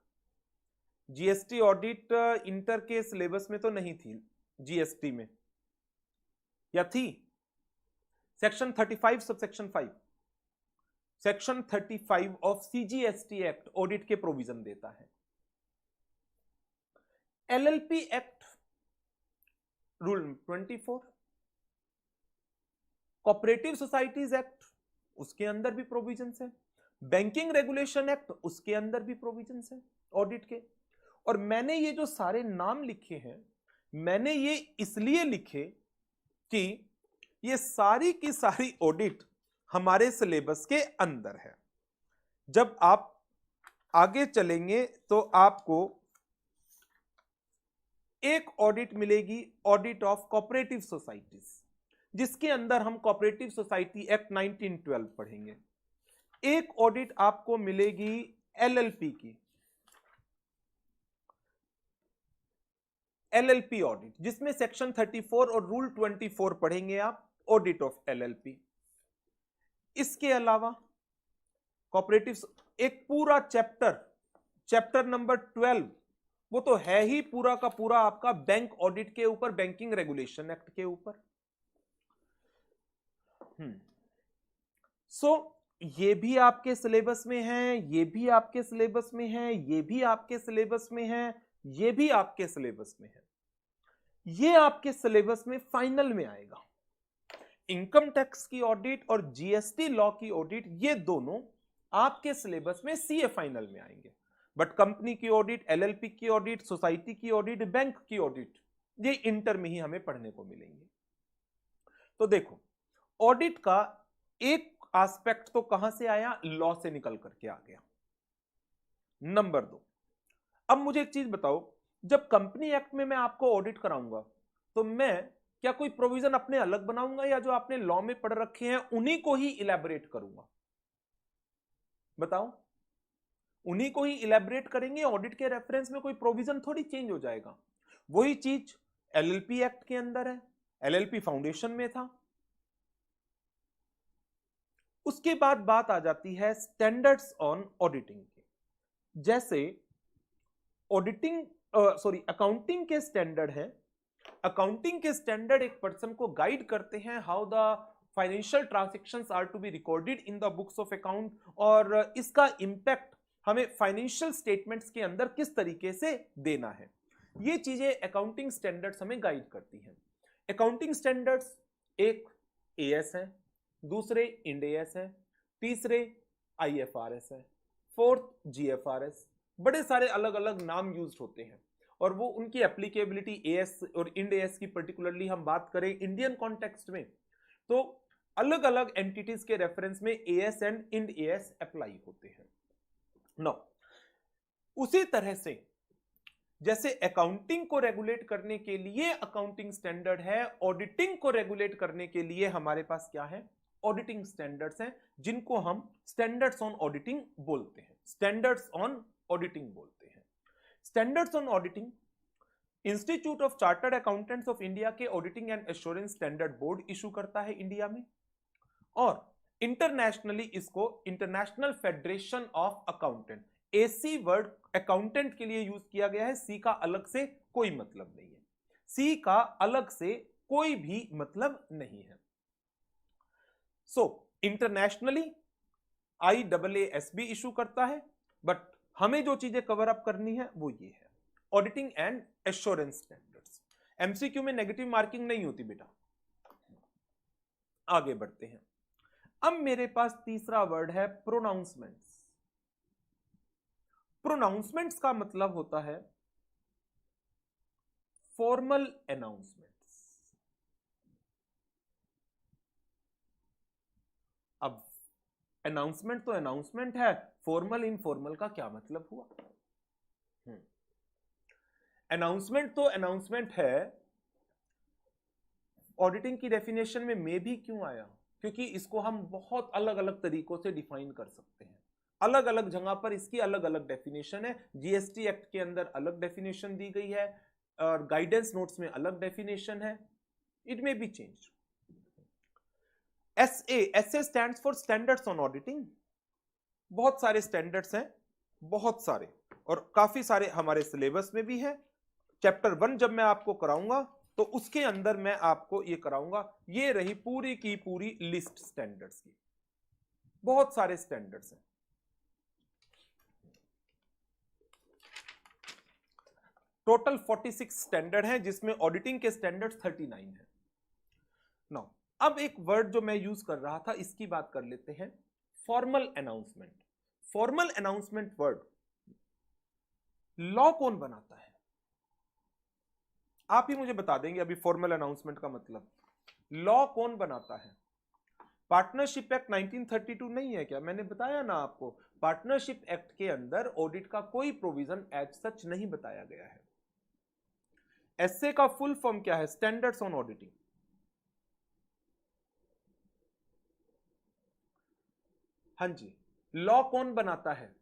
GST audit inter के सिलेबस में तो नहीं थी जीएसटी में, या थी? Section 35 sub section 5, section 35 of CGST act audit के प्रोविजन देता है। LLP act rule 24, cooperative societies act उसके अंदर भी प्रोविजन है, बैंकिंग रेगुलेशन एक्ट उसके अंदर भी प्रोविजन है ऑडिट के। और मैंने ये जो सारे नाम लिखे हैं, मैंने ये इसलिए लिखे कि ये सारी की सारी ऑडिट हमारे सिलेबस के अंदर है। जब आप आगे चलेंगे तो आपको एक ऑडिट मिलेगी, ऑडिट ऑफ कोऑपरेटिव सोसाइटीज, जिसके अंदर हम कोऑपरेटिव सोसाइटी एक्ट 1912 पढ़ेंगे। एक ऑडिट आपको मिलेगी एलएलपी की, एलएलपी ऑडिट, जिसमें सेक्शन 34 और रूल 24 पढ़ेंगे आप, ऑडिट ऑफ एलएलपी। इसके अलावा कोऑपरेटिव, एक पूरा चैप्टर नंबर 12 वो तो है ही पूरा का पूरा आपका बैंक ऑडिट के ऊपर, बैंकिंग रेगुलेशन एक्ट के ऊपर। सो ये भी आपके सिलेबस में है, ये भी आपके सिलेबस में है, ये भी आपके सिलेबस में है, ये भी आपके सिलेबस में है। ये आपके सिलेबस में फाइनल में आएगा। इनकम टैक्स की ऑडिट और जीएसटी लॉ की ऑडिट, ये दोनों आपके सिलेबस में सीए फाइनल में आएंगे। बट कंपनी की ऑडिट, एलएलपी की ऑडिट, सोसाइटी की ऑडिट, बैंक की ऑडिट, ये इंटर में ही हमें पढ़ने को मिलेंगे। तो देखो, ऑडिट का एक एस्पेक्ट तो कहां से आया, लॉ से निकल करके आ गया। नंबर 2, अब मुझे एक चीज बताओ, जब कंपनी एक्ट में मैं आपको ऑडिट कराऊंगा तो मैं क्या कोई प्रोविजन अपने अलग बनाऊंगा, या जो आपने लॉ में पढ़ रखे हैं उन्हीं को ही इलैबोरेट करूंगा? बताओ, उन्हीं को ही इलैबोरेट करेंगे। ऑडिट के रेफरेंस में कोई प्रोविजन थोड़ी चेंज हो जाएगा। वही चीज एलएलपी एक्ट के अंदर है, एलएलपी फाउंडेशन में था। उसके बाद बात आ जाती है स्टैंडर्ड्स ऑन ऑडिटिंग के। जैसे ऑडिटिंग अकाउंटिंग के स्टैंडर्ड है। अकाउंटिंग के स्टैंडर्ड एक पर्सन को गाइड करते हैं how the financial transactions are to be recorded in the books of account, और इसका इंपैक्ट हमें फाइनेंशियल स्टेटमेंट्स के अंदर किस तरीके से देना है। ये चीजें अकाउंटिंग स्टैंडर्ड्स हमें गाइड करती हैं। अकाउंटिंग स्टैंडर्ड्स, एक एएस है, दूसरे इंड एएस है, तीसरे आईएफआरएस है, फोर्थ जीएफआरएस। बड़े सारे अलग अलग नाम यूज होते हैं, और वो उनकी एप्लीकेबिलिटी एएस और इंड एएस की पर्टिकुलरली हम बात करें इंडियन कॉन्टेक्स्ट में, तो अलग अलग एंटिटीज के रेफरेंस में as and Ind AS apply होते हैं। नो, उसी तरह से जैसे अकाउंटिंग को रेगुलेट करने के लिए अकाउंटिंग स्टैंडर्ड है, ऑडिटिंग को रेगुलेट करने के लिए हमारे पास क्या है, ऑडिटिंग स्टैंडर्ड्स हैं, जिनको हम स्टैंडर्ड्स ऑन ऑडिटिंग बोलते हैं। स्टैंडर्ड्स ऑन ऑडिटिंग बोलते हैं। Standards on auditing institute of chartered accountants of India के auditing and assurance standard board issue करता है इंडिया में, और इंटरनेशनली इसको इंटरनेशनल फेडरेशन ऑफ अकाउंटेंट, एसी वर्ड अकाउंटेंट के लिए यूज किया गया है। सी का अलग से कोई मतलब नहीं है, सी का अलग से कोई भी मतलब नहीं है। सो इंटरनेशनली IAASB इशू करता है, बट हमें जो चीजें कवर अप करनी है वो ये है, auditing and assurance standards. MCQ में नेगेटिव मार्किंग नहीं होती बेटा। आगे बढ़ते हैं। अब मेरे पास तीसरा वर्ड है प्रोनाउंसमेंट्स। प्रोनाउंसमेंट्स का मतलब होता है फॉर्मल अनाउंसमेंट्स। अब अनाउंसमेंट तो अनाउंसमेंट है, फॉर्मल इनफॉर्मल का क्या मतलब हुआ? अनाउंसमेंट तो अनाउंसमेंट है। ऑडिटिंग की डेफिनेशन में मे भी क्यों आया? क्योंकि इसको हम बहुत अलग अलग तरीकों से डिफाइन कर सकते हैं। अलग अलग जगह पर इसकी अलग अलग डेफिनेशन है। जीएसटी एक्ट के अंदर अलग डेफिनेशन दी गई है, और गाइडेंस नोट्स में अलग डेफिनेशन है। It may be change. SA stands for standards on auditing. बहुत सारे स्टैंडर्ड्स हैं, बहुत सारे, और काफी सारे हमारे सिलेबस में भी है। चैप्टर 1 जब मैं आपको कराऊंगा तो उसके अंदर मैं आपको ये कराऊंगा। ये रही पूरी की पूरी लिस्ट स्टैंडर्ड्स की। बहुत सारे स्टैंडर्ड्स हैं। टोटल 46 स्टैंडर्ड हैं, जिसमें ऑडिटिंग के स्टैंडर्ड्स 39 हैं। नाउ अब एक वर्ड जो मैं यूज कर रहा था, इसकी बात कर लेते हैं, formal announcement. Formal announcement word law कौन बनाता है? आप ही मुझे बता देंगे अभी फॉर्मल अनाउंसमेंट का मतलब। लॉ कौन बनाता है? पार्टनरशिप एक्ट 1932 नहीं है क्या? मैंने बताया ना आपको, पार्टनरशिप एक्ट के अंदर ऑडिट का कोई प्रोविजन एज सच नहीं बताया गया है। एसए का फुल फॉर्म क्या है? Standards on auditing. हाँ जी, लॉ कौन बनाता है?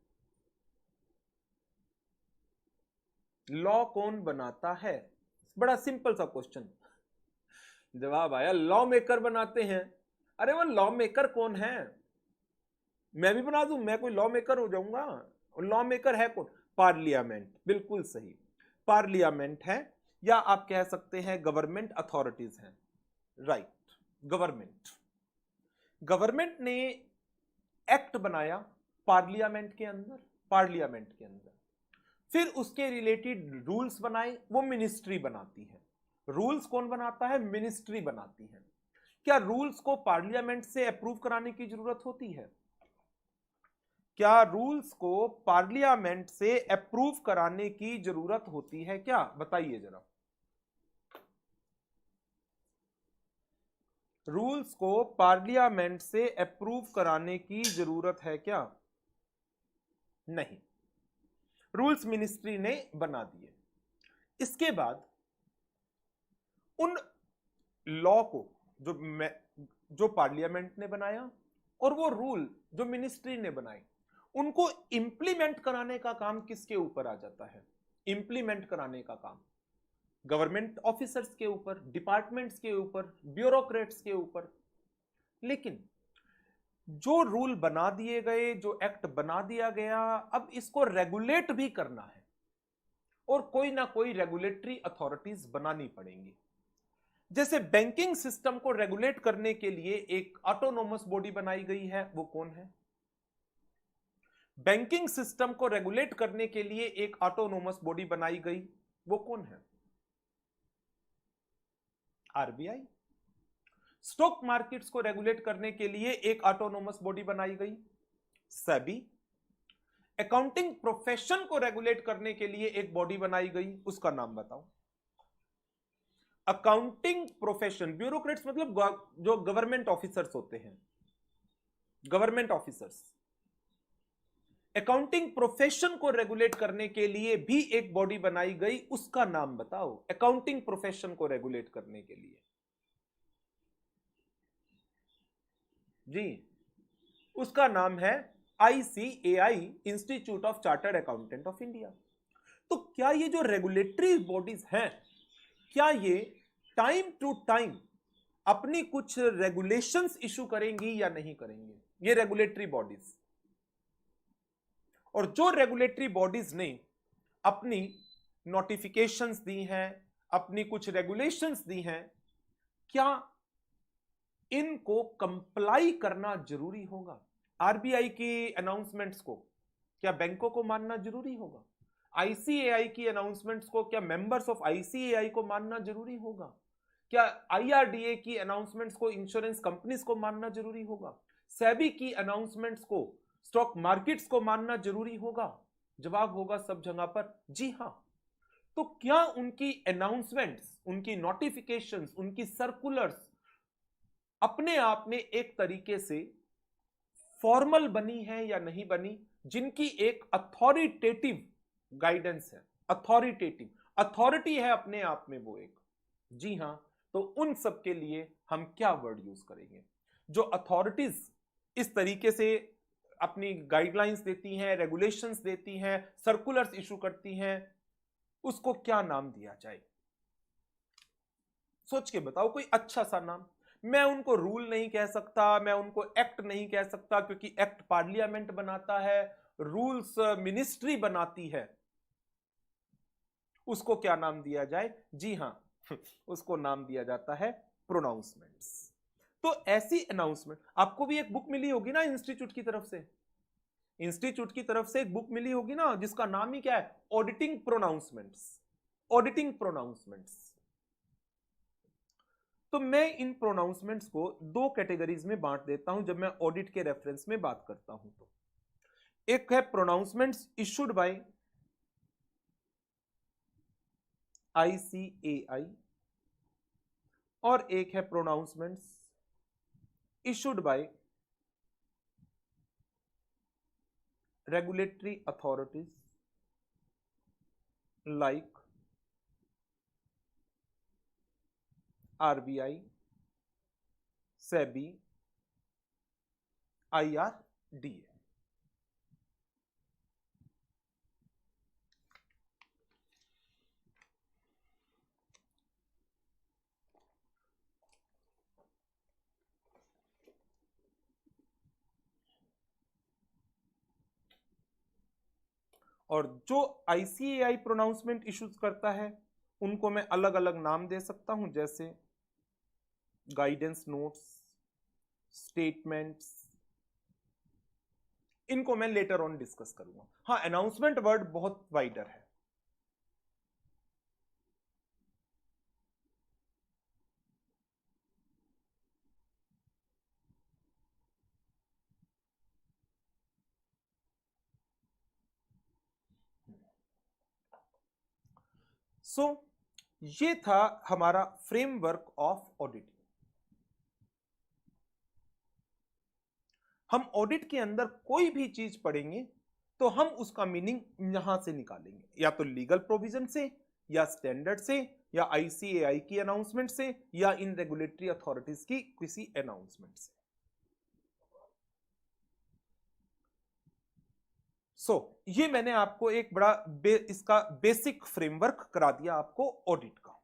लॉ कौन बनाता है? बड़ा सिंपल सा क्वेश्चन। जवाब आया, लॉ मेकर बनाते हैं। अरे वो लॉ मेकर कौन है? मैं भी बना दूं, मैं कोई लॉ मेकर हो जाऊंगा? लॉ मेकर है कौन? पार्लियामेंट, बिल्कुल सही, पार्लियामेंट है, या आप कह सकते हैं गवर्नमेंट अथॉरिटीज हैं, राइट। गवर्नमेंट, गवर्नमेंट ने एक्ट बनाया पार्लियामेंट के अंदर, पार्लियामेंट के अंदर, फिर उसके रिलेटेड रूल्स बनाए, वो मिनिस्ट्री बनाती है। रूल्स कौन बनाता है? मिनिस्ट्री बनाती है। क्या रूल्स को पार्लियामेंट से अप्रूव कराने की जरूरत होती है? क्या रूल्स को पार्लियामेंट से अप्रूव कराने की जरूरत होती है क्या? बताइए जरा। रूल्स को पार्लियामेंट से अप्रूव कराने की जरूरत है क्या? नहीं, रूल्स मिनिस्ट्री ने बना दिए। इसके बाद उन लॉ को जो जो पार्लियामेंट ने बनाया और वो रूल जो मिनिस्ट्री ने बनाए, उनको इंप्लीमेंट कराने का काम किसके ऊपर आ जाता है? इंप्लीमेंट कराने का काम गवर्नमेंट ऑफिसर्स के ऊपर, डिपार्टमेंट्स के ऊपर, ब्यूरोक्रेट्स के ऊपर। लेकिन जो रूल बना दिए गए, जो एक्ट बना दिया गया, अब इसको रेगुलेट भी करना है और कोई ना कोई रेगुलेटरी अथॉरिटीज बनानी पड़ेंगी। जैसे बैंकिंग सिस्टम को रेगुलेट करने के लिए एक ऑटोनोमस बॉडी बनाई गई है, वो कौन है? बैंकिंग सिस्टम को रेगुलेट करने के लिए एक ऑटोनोमस बॉडी बनाई गई, वो कौन है? आरबीआई। स्टॉक मार्केट्स को रेगुलेट करने के लिए एक ऑटोनोमस बॉडी बनाई गई, सेबी। अकाउंटिंग प्रोफेशन को रेगुलेट करने के लिए एक बॉडी बनाई गई, उसका नाम बताओ। अकाउंटिंग प्रोफेशन, ब्यूरोक्रेट्स मतलब जो गवर्नमेंट ऑफिसर्स होते हैं, गवर्नमेंट ऑफिसर्स। अकाउंटिंग प्रोफेशन को रेगुलेट करने के लिए भी एक बॉडी बनाई गई, उसका नाम बताओ। अकाउंटिंग प्रोफेशन को रेगुलेट करने के लिए जी, उसका नाम है ICAI, institute of chartered accountant of India. तो क्या ये जो रेगुलेटरी बॉडीज हैं, क्या ये टाइम टू टाइम अपनी कुछ रेगुलेशंस इशू करेंगी या नहीं करेंगे? ये रेगुलेटरी बॉडीज, और जो रेगुलेटरी बॉडीज ने अपनी नोटिफिकेशंस दी हैं, अपनी कुछ रेगुलेशंस दी हैं, क्या इनको कंप्लाई करना जरूरी होगा? आरबीआई की अनाउंसमेंट्स को क्या बैंकों को मानना जरूरी होगा? आईसीएआई की अनाउंसमेंट्स को क्या मेंबर्स ऑफ आईसीएआई को मानना जरूरी होगा? क्या आईआरडीए की अनाउंसमेंट्स को इंश्योरेंस कंपनीज को मानना जरूरी होगा? सेबी की अनाउंसमेंट्स को स्टॉक मार्केट्स को मानना जरूरी होगा? जवाब होगा सब जगह पर जी हां। तो क्या उनकी अनाउंसमेंट्स, उनकी नोटिफिकेशंस, उनकी सर्कुलर्स अपने आप में एक तरीके से फॉर्मल बनी है या नहीं बनी, जिनकी एक अथॉरिटेटिव गाइडेंस है? अथॉरिटेटिव, अथॉरिटी है अपने आप में वो एक। जी हां। तो उन सब के लिए हम क्या वर्ड यूज करेंगे? जो अथॉरिटीज इस तरीके से अपनी गाइडलाइंस देती हैं, रेगुलेशंस देती हैं, सर्कुलर्स इशू करती हैं, उसको क्या नाम दिया जाए? सोच के बताओ कोई अच्छा सा नाम। मैं उनको रूल नहीं कह सकता, मैं उनको एक्ट नहीं कह सकता, क्योंकि एक्ट पार्लियामेंट बनाता है, रूल्स मिनिस्ट्री बनाती है। उसको क्या नाम दिया जाए? जी हां, उसको नाम दिया जाता है प्रोनाउंसमेंट्स। तो ऐसी अनाउंसमेंट आपको भी एक बुक मिली होगी ना इंस्टीट्यूट की तरफ से, इंस्टीट्यूट की तरफ से एक बुक मिली होगी ना, जिसका नाम ही क्या है? Auditing pronouncements. Auditing pronouncements. तो मैं इन प्रोनाउंसमेंट्स को दो कैटेगरीज में बांट देता हूं जब मैं ऑडिट के रेफरेंस में बात करता हूं। तो एक है प्रोनाउंसमेंट्स इशूड बाय ICAI, और एक है pronouncements issued by regulatory authorities like RBI, SEBI, IRDA। और जो ICAI प्रोनाउंसमेंट इश्यूज करता है उनको मैं अलग अलग नाम दे सकता हूं, जैसे गाइडेंस नोट्स, स्टेटमेंट्स, इनको मैं लेटर ऑन डिस्कस करूंगा। हाँ, अनाउंसमेंट वर्ड बहुत वाइडर है। सो ये था हमारा फ्रेमवर्क ऑफ ऑडिटिंग। हम ऑडिट के अंदर कोई भी चीज पढ़ेंगे तो हम उसका मीनिंग यहां से निकालेंगे, या तो लीगल प्रोविजन से, या स्टैंडर्ड से, या ICAI की अनाउंसमेंट से, या इन रेगुलेटरी अथॉरिटीज की किसी अनाउंसमेंट से। ये मैंने आपको एक बड़ा इसका बेसिक फ्रेमवर्क करा दिया आपको ऑडिट का।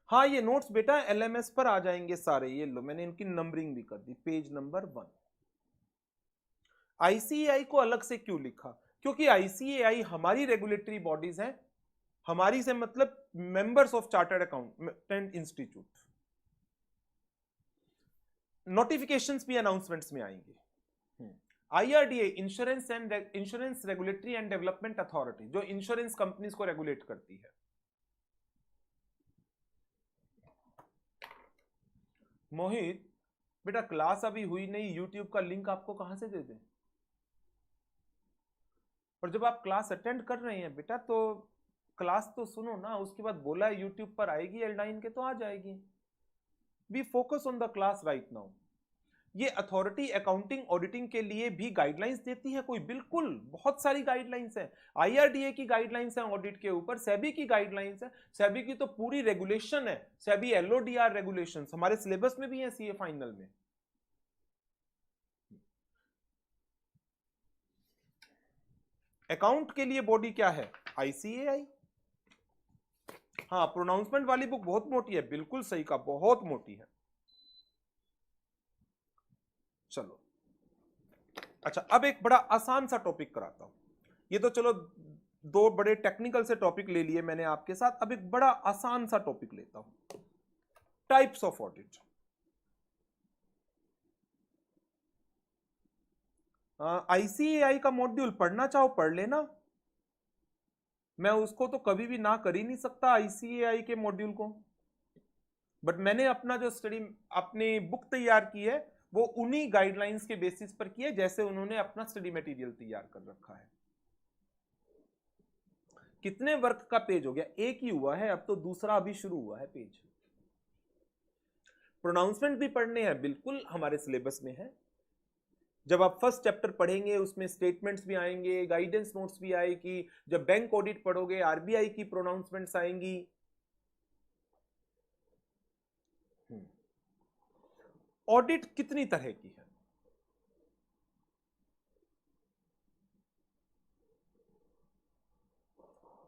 हाँ, ये नोट्स बेटा LMS पर आ जाएंगे सारे, ये लो मैंने इनकी नंबरिंग भी कर दी, पेज नंबर 1। ICAI को अलग से क्यों लिखा? क्योंकि ICAI हमारी रेगुलेटरी बॉडीज हैं, हमारी से मतलब members of chartered accountant institute. Notifications भी अनाउंसमेंट्स में आएंगे। IRDA, insurance regulatory and development authority, जो इंश्योरेंस कंपनीज को रेगुलेट करती है। मोहित बेटा क्लास अभी हुई नहीं, यूट्यूब का लिंक आपको कहां से दे दें? और जब आप क्लास अटेंड कर रहे हैं बेटा तो क्लास तो सुनो ना, उसके बाद बोला है यूट्यूब पर आएगी L9 के तो आ जाएगी। B focus on the class right now. ये अथॉरिटी अकाउंटिंग ऑडिटिंग के लिए भी गाइडलाइंस देती है कोई? बिल्कुल, बहुत सारी गाइडलाइंस है। IRDA की गाइडलाइंस है ऑडिट के ऊपर, सेबी की गाइडलाइंस है, सेबी की तो पूरी रेगुलेशन है, सेबी LODR रेगुलेशंस हमारे सिलेबस में भी है CA फाइनल में। अकाउंट के लिए बॉडी क्या है? ICAI। हाँ, प्रोनाउंसमेंट वाली बुक बहुत मोटी है, बिल्कुल सही का, बहुत मोटी है। चलो अच्छा, अब एक बड़ा आसान सा टॉपिक कराता हूं। ये तो चलो दो बड़े टेक्निकल से टॉपिक ले लिए मैंने आपके साथ, अब एक बड़ा आसान सा टॉपिक लेता हूं, टाइप्स ऑफ ऑडिट। ICAI का मॉड्यूल पढ़ना चाहो पढ़ लेना, मैं उसको तो कभी भी ना कर ही नहीं सकता ICAI के मॉड्यूल को। बट मैंने अपना जो स्टडी, अपनी बुक तैयार की है वो उन्हीं गाइडलाइंस के बेसिस पर की है, जैसे उन्होंने अपना स्टडी मटेरियल तैयार कर रखा है। कितने वर्क का पेज हो गया? एक ही हुआ है, अब तो दूसरा अभी शुरू हुआ है पेज। प्रोनाउंसमेंट भी पढ़ने हैं, बिल्कुल हमारे सिलेबस में है। जब आप फर्स्ट चैप्टर पढ़ेंगे उसमें स्टेटमेंट्स भी आएंगे, गाइडेंस नोट्स भी आएगी। जब बैंक ऑडिट पढ़ोगे RBI की प्रोनाउंसमेंट्स आएंगी। ऑडिट कितनी तरह की है?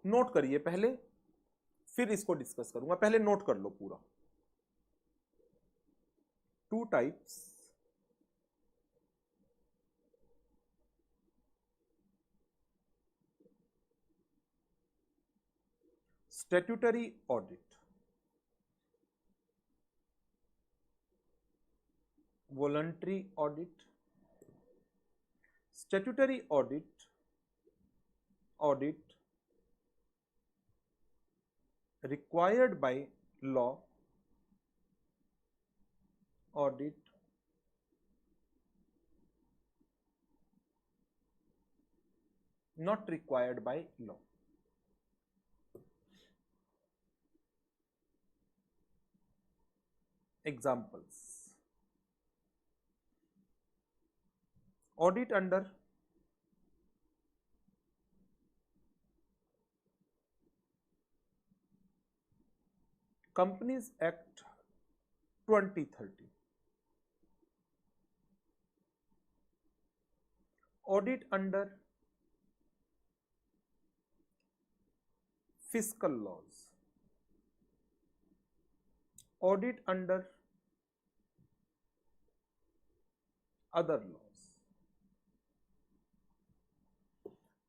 नोट करिए पहले, फिर इसको डिस्कस करूंगा, पहले नोट कर लो पूरा। 2 types: statutory audit, voluntary audit. Statutory audit, audit required by law, audit not required by law. Examples: audit under Companies Act 2013, audit under fiscal laws, audit under other laws.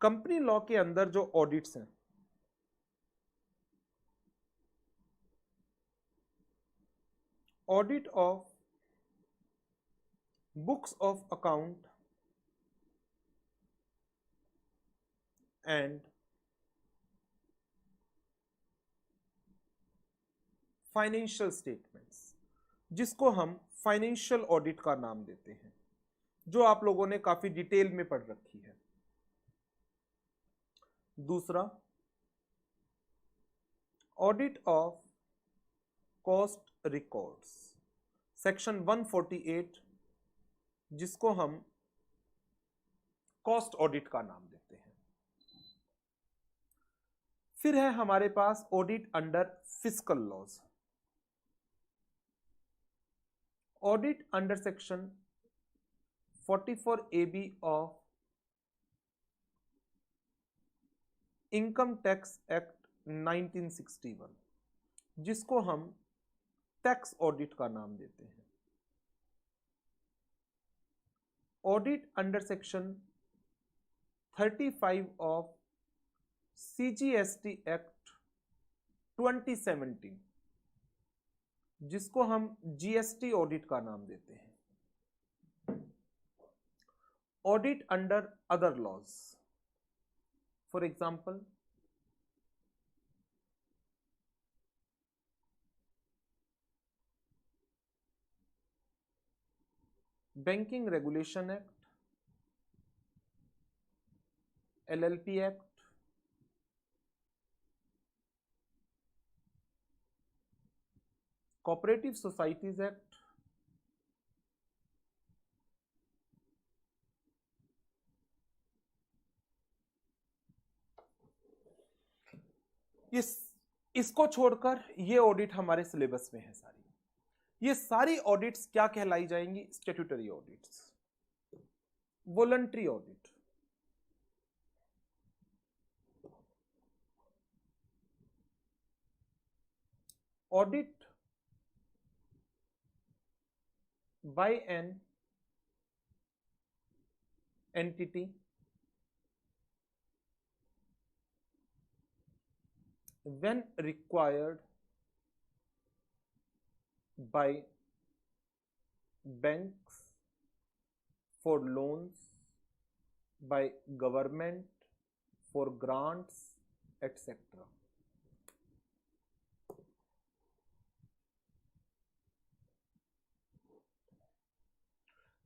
Company law के अंदर जो audits हैं, audit of books of account and financial statements, जिसको हम financial audit का नाम देते हैं, जो आप लोगों ने काफी डिटेल में पढ़ रखी है। दूसरा, audit of cost records, section 148, जिसको हम कॉस्ट ऑडिट का नाम देते हैं। फिर है हमारे पास audit under fiscal laws, audit under section 44AB of income tax act 1961, जिसको हम टैक्स ऑडिट का नाम देते हैं। Audit under section 35 of CGST act 2017, जिसको हम GST ऑडिट का नाम देते हैं। Audit under other laws, for example banking regulation act, LLP act, cooperative societies act, इसको छोड़कर ये ऑडिट हमारे सिलेबस में है सारी। ये सारी ऑडिट्स क्या कहलाई जाएंगी? Statutory audits, voluntary audit, audit bye an entity when required by banks for loans, by government for grants, etc.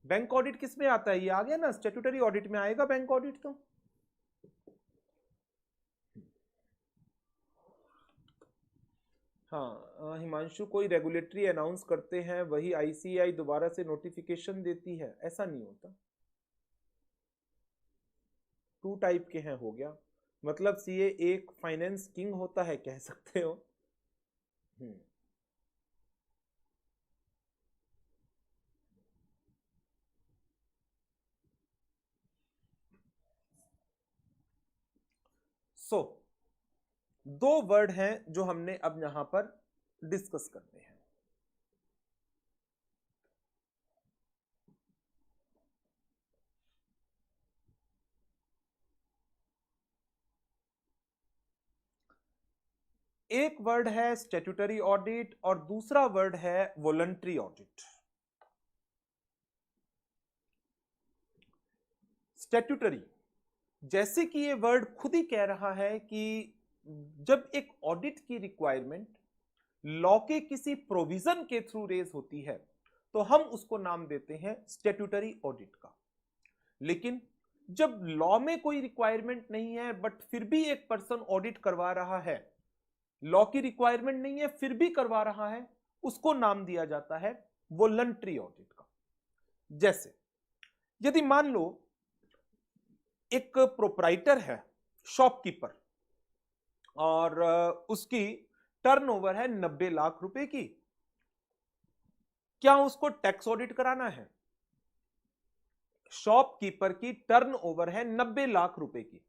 Bank audit किस में आता है? ये आ गया ना, स्टैट्यूटरी ऑडिट में आएगा बैंक ऑडिट। तो हाँ हिमांशु, कोई रेगुलेटरी अनाउंस करते हैं वही ICAI दोबारा से नोटिफिकेशन देती है? ऐसा नहीं होता। 2 टाइप के हैं, हो गया मतलब CA एक फाइनेंस किंग होता है, कह सकते हो। सो दो वर्ड हैं जो हमने अब यहां पर डिस्कस करने हैं। एक वर्ड है स्टैट्यूटरी ऑडिट और दूसरा वर्ड है वॉलंटरी ऑडिट। स्टैट्यूटरी, जैसे कि ये वर्ड खुद ही कह रहा है कि जब एक ऑडिट की रिक्वायरमेंट लॉ के किसी प्रोविजन के थ्रू रेज होती है तो हम उसको नाम देते हैं स्टैट्यूटरी ऑडिट का। लेकिन जब लॉ में कोई रिक्वायरमेंट नहीं है बट फिर भी एक पर्सन ऑडिट करवा रहा है, लॉ की रिक्वायरमेंट नहीं है फिर भी करवा रहा है, उसको नाम दिया जाता है वॉलंटरी ऑडिट का। जैसे यदि मान लो एक प्रोप्राइटर है, शॉपकीपर, और उसकी टर्नओवर है 90 लाख रुपए की, क्या उसको टैक्स ऑडिट कराना है? शॉपकीपर की टर्नओवर है 90 लाख रुपए की,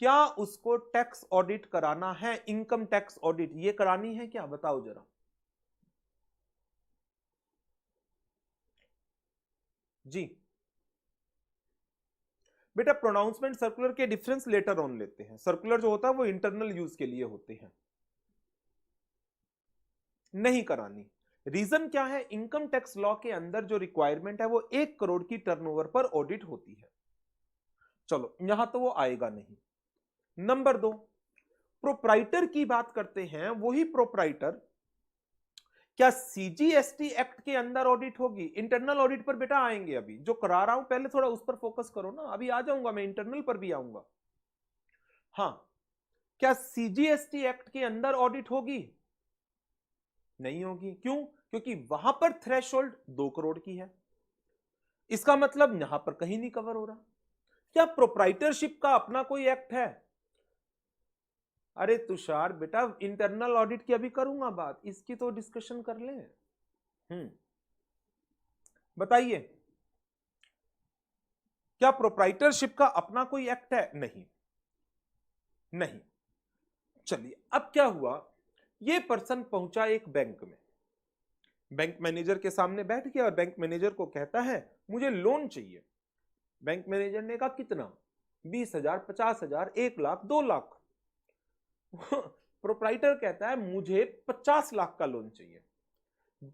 क्या उसको टैक्स ऑडिट कराना है? इनकम टैक्स ऑडिट ये करानी है क्या? बताओ जरा। जी बेटा प्रोनाउंसमेंट सर्कुलर के डिफरेंस लेटर ऑन लेते हैं, सर्कुलर जो होता है वो इंटरनल यूज के लिए होते हैं, नहीं करानी। रीजन क्या है, इनकम टैक्स लॉ के अंदर जो रिक्वायरमेंट है वो 1 करोड़ की टर्नओवर पर ऑडिट होती है। चलो यहां तो वो आएगा नहीं। नंबर 2, प्रोप्राइटर की बात करते हैं। वही प्रोप्राइटर क्या सीजीएसटी एक्ट के अंदर ऑडिट होगी? इंटरनल ऑडिट पर बेटा आएंगे, अभी जो करा रहा हूं पहले थोड़ा उस पर फोकस करो ना, अभी आ जाऊंगा मैं, इंटरनल पर भी आऊंगा। हां, क्या सीजीएसटी एक्ट के अंदर ऑडिट होगी? नहीं होगी। क्यों? क्योंकि वहां पर थ्रेशोल्ड 2 करोड़ की है, इसका मतलब यहां पर कहीं नहीं कवर हो रहा। क्या प्रोप्राइटरशिप का अपना कोई एक्ट है? अरे तुषार बेटा इंटरनल ऑडिट की अभी करूंगा बात, इसकी तो डिस्कशन कर लें। बताइए, क्या प्रोप्राइटरशिप का अपना कोई एक्ट है? नहीं, नहीं। चलिए अब क्या हुआ, ये पर्सन पहुंचा एक बैंक में, बैंक मैनेजर के सामने बैठ गया और बैंक मैनेजर को कहता है मुझे लोन चाहिए। बैंक मैनेजर ने कहा कितना? 20,000, 50,000, 1 लाख, 2 लाख। प्रोप्राइटर कहता है मुझे 50 लाख का लोन चाहिए।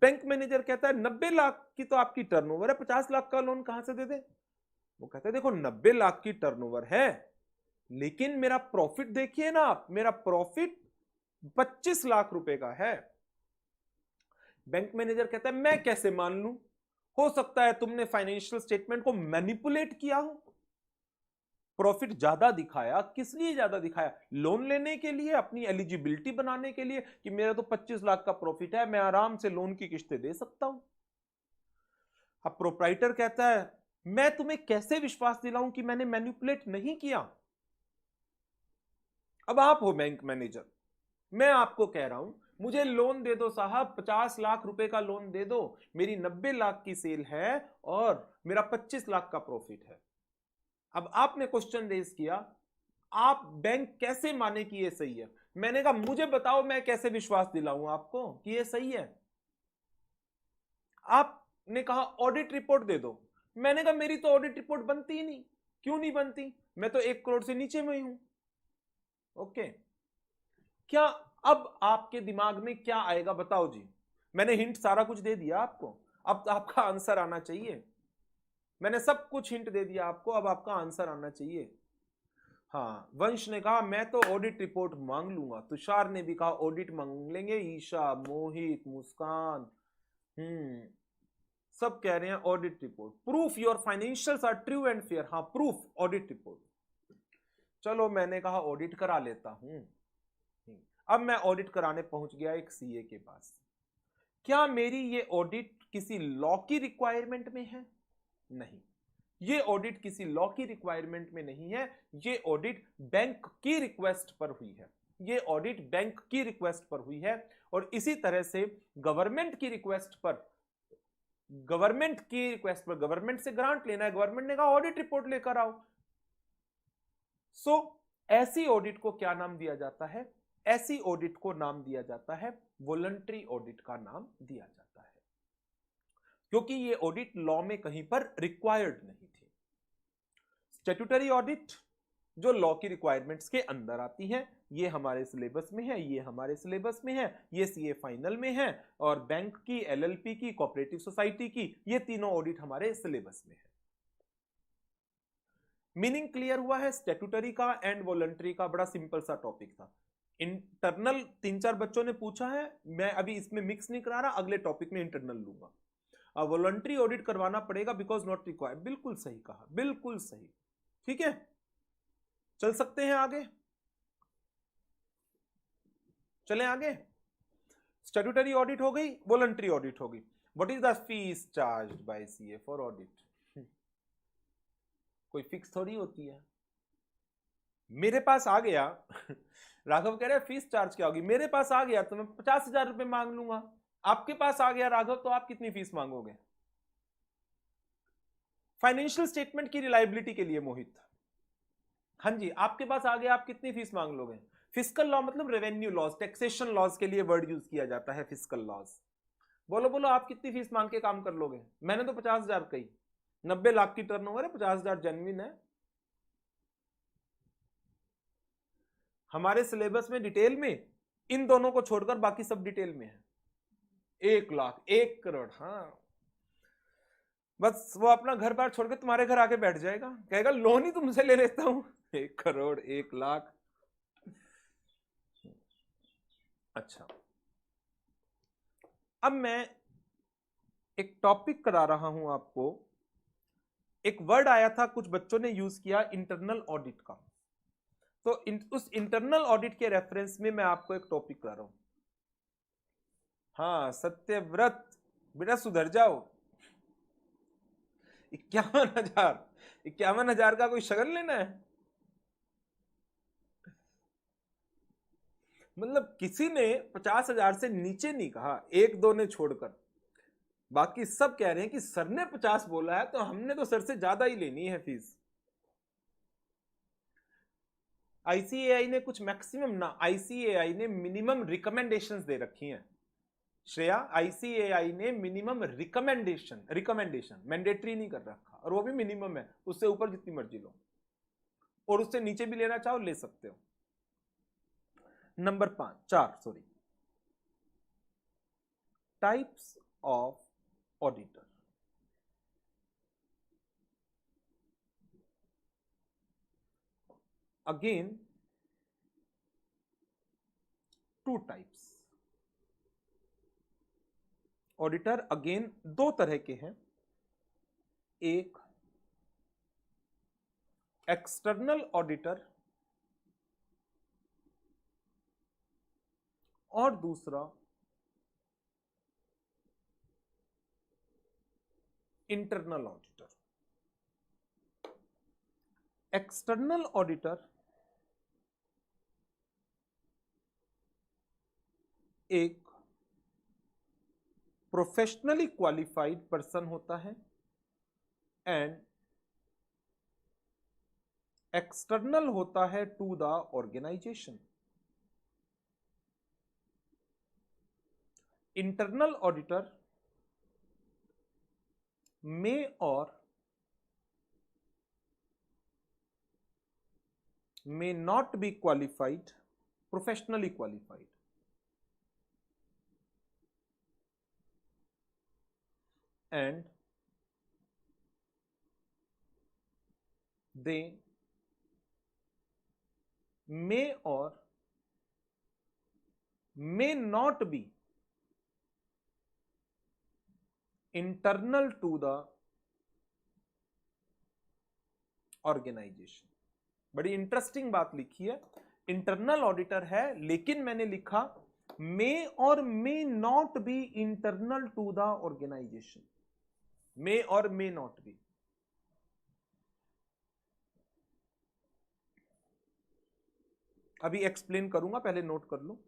बैंक मैनेजर कहता है 90 लाख की तो आपकी टर्नओवर है, 50 लाख का लोन कहां से दे दे? वो कहता है देखो 90 लाख की टर्नओवर है, लेकिन मेरा प्रॉफिट देखिए ना आप, मेरा प्रॉफिट 25 लाख रुपए का है। बैंक मैनेजर कहता है मैं कैसे मान लूं, हो सकता है तुमने फाइनेंशियल स्टेटमेंट को मैनिपुलेट किया हो, प्रॉफिट ज्यादा दिखाया। किस लिए ज्यादा दिखाया? लोन लेने के लिए, अपनी एलिजिबिलिटी बनाने के लिए कि मेरा तो 25 लाख का प्रॉफिट है, मैं आराम से लोन की किस्तें दे सकता हूं। अब प्रोप्राइटर कहता है मैं तुम्हें कैसे विश्वास दिलाऊं कि मैंने मैनिपुलेट नहीं किया। अब आप हो बैंक मैनेजर, मैं आपको कह रहा हूं मुझे लोन दे दो साहब, 50 लाख रुपए का लोन दे दो, मेरी 90 लाख की सेल है और मेरा 25 लाख का प्रॉफिट है। अब आपने क्वेश्चन रेज किया, आप बैंक कैसे माने कि ये सही है? मैंने कहा मुझे बताओ, मैं कैसे विश्वास दिलाऊं आपको कि ये सही है? आपने कहा ऑडिट रिपोर्ट दे दो। मैंने कहा मेरी तो ऑडिट रिपोर्ट बनती ही नहीं। क्यों नहीं बनती? मैं तो 1 करोड़ से नीचे में ही हूं। ओके, क्या अब आपके दिमाग में क्या आएगा बताओ जी? मैंने हिंट सारा कुछ दे दिया आपको, अब तो आपका आंसर आना चाहिए। मैंने सब कुछ हिंट दे दिया आपको, अब आपका आंसर आना चाहिए। हाँ, वंश ने कहा मैं तो ऑडिट रिपोर्ट मांग लूंगा, तुषार ने भी कहा ऑडिट मांग लेंगे, ईशा, मोहित, मुस्कान, सब कह रहे हैं audit report. Proof your financials are true and fair, हाँ प्रूफ ऑडिट रिपोर्ट। चलो मैंने कहा ऑडिट करा लेता हूं। अब मैं ऑडिट कराने पहुंच गया एक सीए के पास। क्या मेरी ये ऑडिट किसी लॉ की रिक्वायरमेंट में है? नहीं, ये ऑडिट किसी लॉ की रिक्वायरमेंट में नहीं है, ये ऑडिट बैंक की रिक्वेस्ट पर हुई है। ये ऑडिट बैंक की रिक्वेस्ट पर हुई है। और इसी तरह से गवर्नमेंट की रिक्वेस्ट पर, गवर्नमेंट से ग्रांट लेना है, गवर्नमेंट ने कहा ऑडिट रिपोर्ट लेकर आओ। सो ऐसी ऑडिट को क्या नाम दिया जाता है? ऐसी ऑडिट को नाम दिया जाता है वॉलंटरी ऑडिट का नाम दिया जाता है, क्योंकि ये ऑडिट लॉ में कहीं पर रिक्वायर्ड नहीं थी। स्टैट्यूटरी ऑडिट जो लॉ की रिक्वायरमेंट्स के अंदर आती है, ये हमारे सिलेबस में है, ये हमारे सिलेबस में है, ये सीए फाइनल में है, और बैंक की, एलएलपी की, कोऑपरेटिव सोसाइटी की, ये तीनों ऑडिट हमारे सिलेबस में है। मीनिंग क्लियर हुआ है? स्टैट्यूटरी का एंड वॉलंटरी का बड़ा सिंपल सा टॉपिक था। इंटरनल 3-4 बच्चों ने पूछा है, मैं अभी इसमें मिक्स नहीं करा रहा, अगले टॉपिक में इंटरनल लूंगा। वॉलंटरी ऑडिट करवाना पड़ेगा बिकॉज नॉट रिक्वायर्ड, बिल्कुल सही कहा, बिल्कुल सही। ठीक है, चल सकते हैं आगे, चलें आगे। स्टैट्यूटरी ऑडिट हो गई, वॉलंटरी ऑडिट हो गई। What is the fees charged bye CA for audit? कोई फिक्स थोड़ी होती है। मेरे पास आ गया राघव कह रहे हैं फीस चार्ज क्या होगी, मेरे पास आ गया तो मैं 50,000 रुपए मांग लूंगा। आपके पास आ गया राघव तो आप कितनी फीस मांगोगे? फाइनेंशियल स्टेटमेंट की रिलायबिलिटी के लिए मोहित, हाँ जी, आपके पास आ गया, आप कितनी फीस मांग लोगे? फिस्कल लॉ मतलब रेवेन्यू लॉज, टैक्सेशन लॉज के लिए वर्ड यूज किया जाता है फिस्कल लॉज। बोलो बोलो आप कितनी फीस मांग के काम कर लोगे? मैंने तो 50,000 कही, 90 लाख की टर्नओवर है, 50,000 जेन्युइन है। हमारे सिलेबस में डिटेल में इन दोनों को छोड़कर बाकी सब डिटेल में है। 1 लाख, 1 करोड़, हाँ, बस वो अपना घर बार छोड़ के तुम्हारे घर आके बैठ जाएगा, कहेगा लोन ही तुमसे ले लेता हूं। 1 करोड़, 1 लाख। अच्छा, अब मैं एक टॉपिक करा रहा हूं आपको। एक वर्ड आया था, कुछ बच्चों ने यूज किया, इंटरनल ऑडिट का। तो उस इंटरनल ऑडिट के रेफरेंस में मैं आपको एक टॉपिक करा रहा हूं। हाँ, सत्यव्रत, बेटा सुधर जाओ। 51,000, 51,000 का कोई शगन लेना है? मतलब किसी ने 50,000 से नीचे नहीं कहा, एक दो ने छोड़कर। बाकी सब कह रहे हैं कि सर ने 50 बोला है तो हमने तो सर से ज्यादा ही लेनी है फीस। आईसीएआई ने कुछ मैक्सिमम ना, आईसीएआई ने मिनिमम रिकमेंडेशंस दे रखी हैं श्रेया। आईसीएआई ने मिनिमम रिकमेंडेशन मैंडेटरी नहीं कर रखा, और वो भी मिनिमम है, उससे ऊपर जितनी मर्जी लो, और उससे नीचे भी लेना चाहो ले सकते हो। Number 4, sorry, types of auditor. Again 2 types auditor, again 2 तरह के हैं। एक एक्सटर्नल ऑडिटर और दूसरा इंटरनल ऑडिटर। एक्सटर्नल ऑडिटर एक प्रोफेशनली क्वालिफाइड पर्सन होता है, एंड एक्सटर्नल होता है to the organisation. Internal auditor में और may not be qualified, professionally qualified, and they may or may not be internal to the organization। बड़ी interesting बात लिखी है, इंटरनल ऑडिटर है, लेकिन मैंने लिखा may or may not be internal to the organisation. May or may not be. अभी explain करूंगा, पहले नोट कर लो।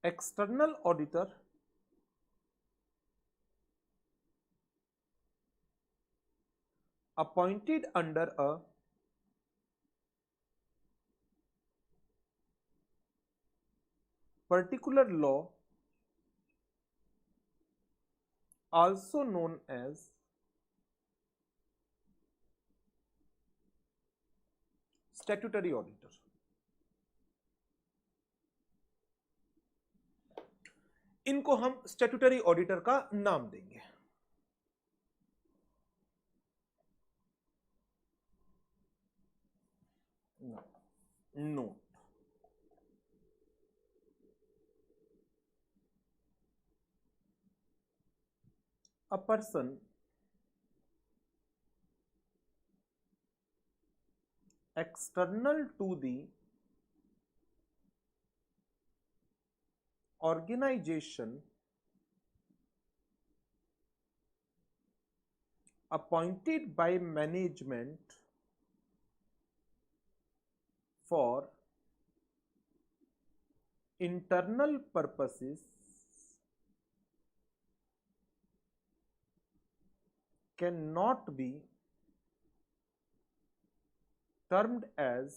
External auditor appointed under a particular law, also known as statutory auditor। इनको हम स्टैट्यूटरी ऑडिटर का नाम देंगे। No, a person external to the organization appointed by management for internal purposes cannot be termed as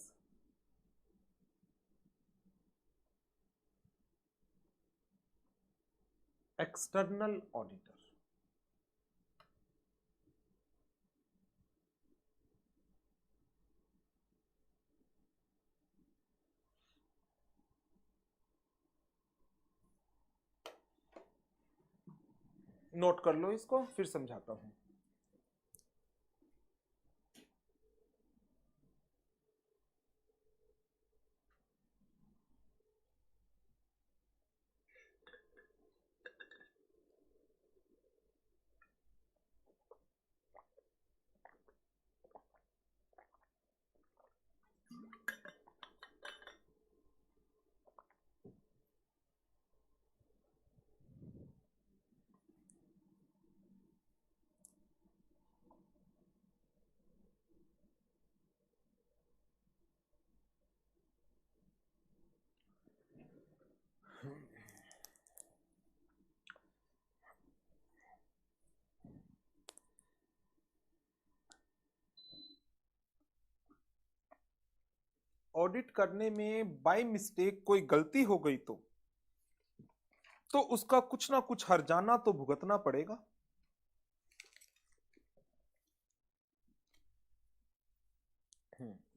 external auditor। Note कर लो इसको, फिर समझाता हूं। ऑडिट करने में बाय मिस्टेक कोई गलती हो गई तो उसका कुछ ना कुछ हर्जाना तो भुगतना पड़ेगा।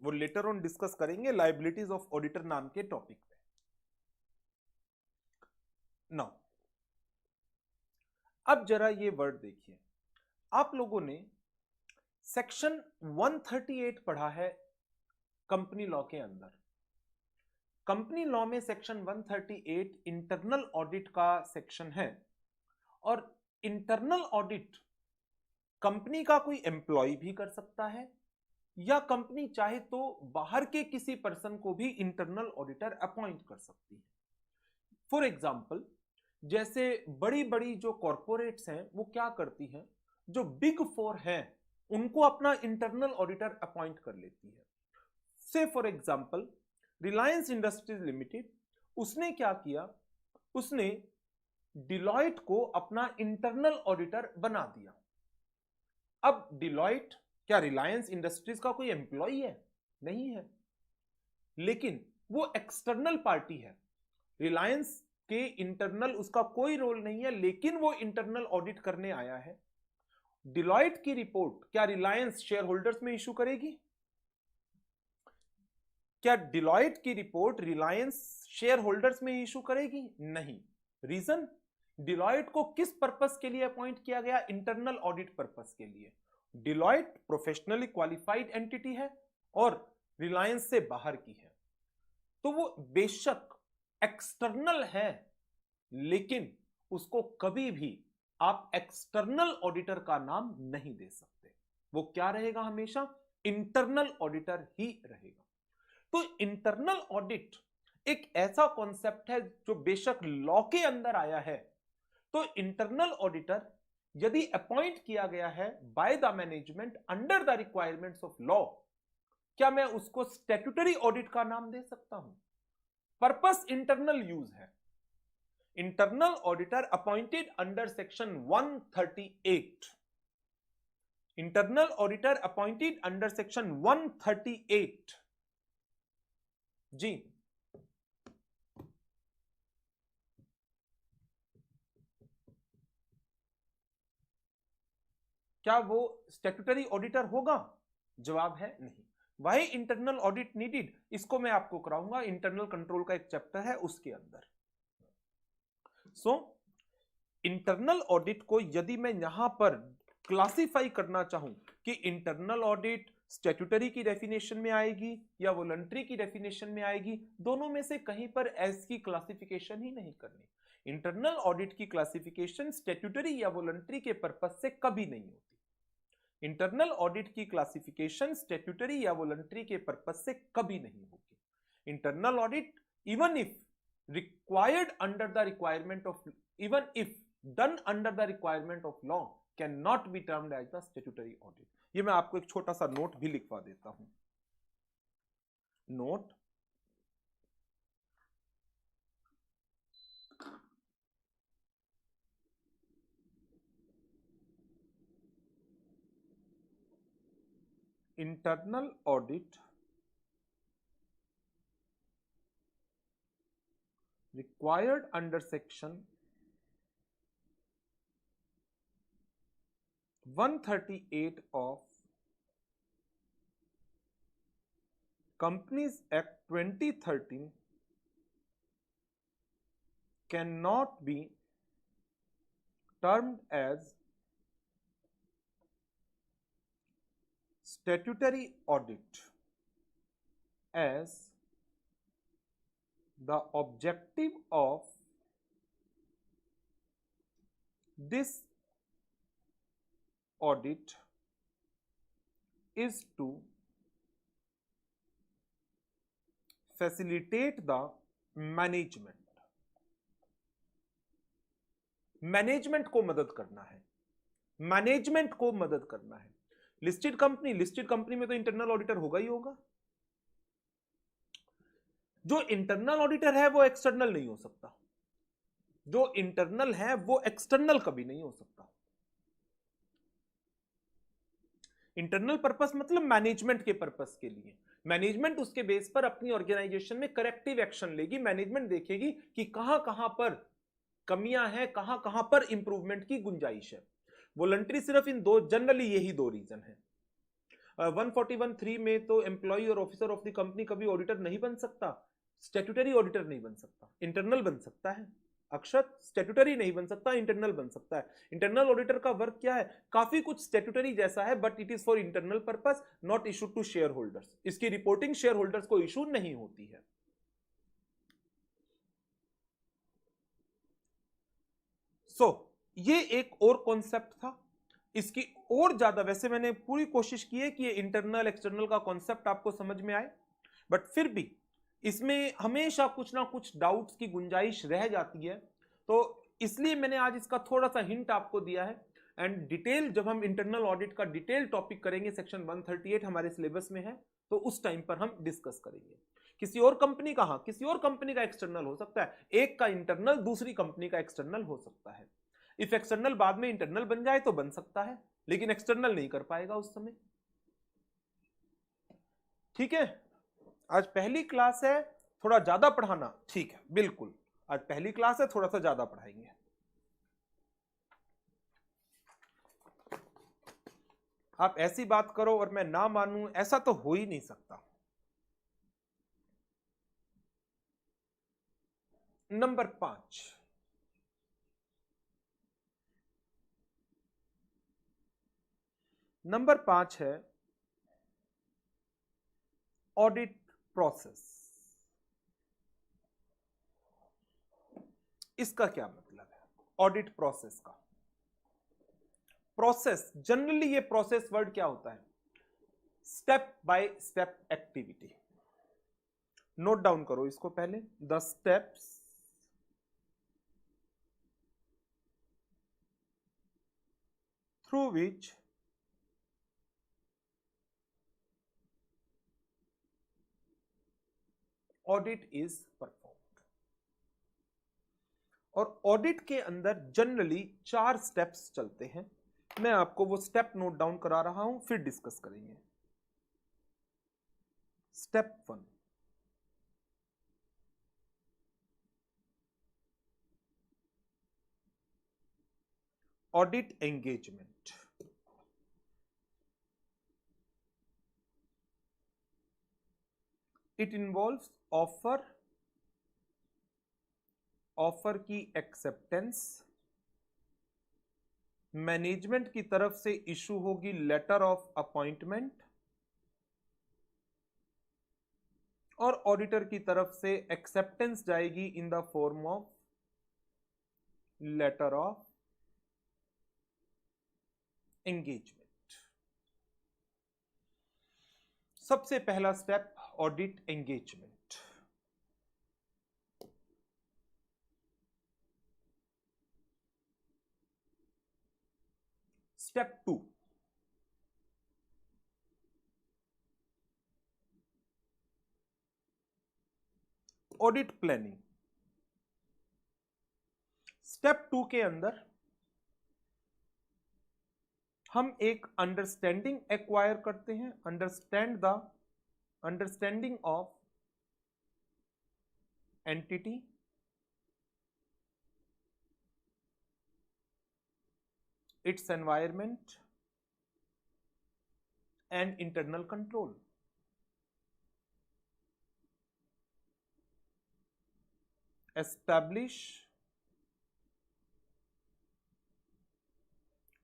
वो लेटर ऑन डिस्कस करेंगे लाइबिलिटीज ऑफ ऑडिटर नाम के टॉपिक पे। नाउ अब जरा ये वर्ड देखिए, आप लोगों ने सेक्शन 138 पढ़ा है कंपनी लॉ के अंदर। कंपनी लॉ में सेक्शन 138 इंटरनल ऑडिट का सेक्शन है, और इंटरनल ऑडिट कंपनी का कोई एम्प्लॉय भी कर सकता है, या कंपनी चाहे तो बाहर के किसी पर्सन को भी इंटरनल ऑडिटर अपॉइंट कर सकती है। फॉर एग्जाम्पल, जैसे बड़ी बड़ी जो कॉरपोरेट्स हैं वो क्या करती हैं, जो बिग फोर हैं उनको अपना इंटरनल ऑडिटर अपॉइंट कर लेती है। से for example Reliance industries limited, उसने क्या किया, उसने डिलॉयट को अपना इंटरनल ऑडिटर बना दिया। अब डिलॉयट क्या रिलायंस इंडस्ट्रीज का कोई एम्प्लॉय है? नहीं है, लेकिन वो एक्सटर्नल पार्टी है। रिलायंस के इंटरनल उसका कोई रोल नहीं है, लेकिन वो इंटरनल ऑडिट करने आया है। डिलॉयट की रिपोर्ट क्या रिलायंस शेयर होल्डर्स में इशू करेगी? क्या डिलॉयट की रिपोर्ट रिलायंस शेयर होल्डर्स में इशू करेगी? नहीं। रीजन, डिलॉयट को किस पर्पस के लिए अपॉइंट किया गया? इंटरनल ऑडिट पर्पस के लिए। डिलॉयट प्रोफेशनली क्वालिफाइड एंटिटी है और रिलायंस से बाहर की है, तो वो बेशक एक्सटर्नल है, लेकिन उसको कभी भी आप एक्सटर्नल ऑडिटर का नाम नहीं दे सकते। वो क्या रहेगा? हमेशा इंटरनल ऑडिटर ही रहेगा। तो इंटरनल ऑडिट एक ऐसा कॉन्सेप्ट है जो बेशक लॉ के अंदर आया है। तो इंटरनल ऑडिटर यदि अपॉइंट किया गया है by the management under the requirements of law, क्या मैं उसको स्टैट्यूटरी ऑडिट का नाम दे सकता हूं? पर्पस इंटरनल यूज है। Internal auditor appointed under section 138, internal auditor appointed under section 138 जी। क्या वो स्टैट्यूटरी ऑडिटर होगा? जवाब है नहीं। वाई इंटरनल ऑडिट नीडेड, इसको मैं आपको कराऊंगा, इंटरनल कंट्रोल का एक चैप्टर है उसके अंदर। सो इंटरनल ऑडिट को यदि मैं यहां पर क्लासिफाई करना चाहूं कि इंटरनल ऑडिट स्टैट्यूटरी की डेफिनेशन में आएगी या वॉलंटरी की डेफिनेशन में आएगी, दोनों में से कहीं पर एस की क्लासिफिकेशन ही नहीं करनी। इंटरनल ऑडिट की क्लासिफिकेशन स्टैट्यूटरी या वॉलंटरी के पर्पस से कभी नहीं होती। इंटरनल ऑडिट की क्लासिफिकेशन स्टैट्यूटरी या वॉलंटरी के पर्पस से कभी नहीं होगी। Internal audit even if required under the requirement of, even if done under the requirement of law, cannot be termed as the statutory audit। ये मैं आपको एक छोटा सा नोट भी लिखवा देता हूं। Note, internal audit required under section 138 of Companies Act 2013 cannot be termed as statutory audit as the objective of this audit is to facilitate the management. Management को मदद करना है, मैनेजमेंट को मदद करना है। लिस्टेड कंपनी में तो इंटरनल ऑडिटर होगा ही होगा। जो इंटरनल ऑडिटर है वो एक्सटर्नल नहीं हो सकता, जो इंटरनल है वो एक्सटर्नल कभी नहीं हो सकता। इंटरनल पर्पस मतलब मैनेजमेंट के पर्पस के लिए। मैनेजमेंट उसके बेस पर अपनी ऑर्गेनाइजेशन में करेक्टिव एक्शन लेगी। मैनेजमेंट देखेगी कि कहां कहां पर कमियां हैं, कहां कहां पर इंप्रूवमेंट की गुंजाइश है। वॉलंटरी सिर्फ इन दो, जनरली यही दो रीजन है। 141(3) में तो एम्प्लॉय और ऑफिसर ऑफ द कंपनी कभी ऑडिटर नहीं बन सकता, स्टैट्यूटरी ऑडिटर नहीं बन सकता, इंटरनल बन सकता है। अक्षत स्टैट्यूटरी नहीं बन सकता, इंटरनल बन सकता है। इंटरनल ऑडिटर का वर्क क्या है? काफी कुछ स्टैट्यूटरी जैसा है, but it is for internal purpose, not issued to shareholders. इसकी रिपोर्टिंग शेयर होल्डर्स को इशू नहीं होती है। ये एक और कॉन्सेप्ट था। इसकी और ज्यादा, वैसे मैंने पूरी कोशिश की है कि ये इंटरनल एक्सटर्नल का कॉन्सेप्ट आपको समझ में आए, बट फिर भी इसमें हमेशा कुछ ना कुछ डाउट्स की गुंजाइश रह जाती है, तो इसलिए मैंने आज इसका थोड़ा सा हिंट आपको दिया है। एंड डिटेल जब हम इंटरनल ऑडिट का डिटेल टॉपिक करेंगे, सेक्शन 138 हमारे सिलेबस में है, तो उस टाइम पर हम डिस्कस करेंगे। किसी और कंपनी का, हाँ, किसी और कंपनी का एक्सटर्नल हो सकता है, एक का इंटरनल दूसरी कंपनी का एक्सटर्नल हो सकता है। इफ एक्सटर्नल बाद में इंटरनल बन जाए तो बन सकता है, लेकिन एक्सटर्नल नहीं कर पाएगा उस समय। ठीक है, आज पहली क्लास है, थोड़ा ज्यादा पढ़ाना, ठीक है, बिल्कुल, आज पहली क्लास है, थोड़ा सा ज्यादा पढ़ाएंगे। आप ऐसी बात करो और मैं ना मानूं, ऐसा तो हो ही नहीं सकता। नंबर 5, नंबर 5 है ऑडिट प्रोसेस। इसका क्या मतलब है? ऑडिट प्रोसेस का प्रोसेस, जनरली ये प्रोसेस वर्ड क्या होता है? Step by step activity. Note down करो इसको पहले, the steps through which audit is performed. और ऑडिट के अंदर जनरली 4 स्टेप्स चलते हैं। मैं आपको वो स्टेप नोट डाउन करा रहा हूं, फिर डिस्कस करेंगे। Step 1, audit engagement. It involves offer की एक्सेप्टेंस, मैनेजमेंट की तरफ से इशू होगी लेटर ऑफ अपॉइंटमेंट, और ऑडिटर की तरफ से एक्सेप्टेंस जाएगी in the form of letter of engagement. सबसे पहला step audit engagement. Step 2, audit planning. Step 2 के अंदर हम एक अंडरस्टैंडिंग एक्वायर करते हैं, understanding of entity, its environment and internal control. Establish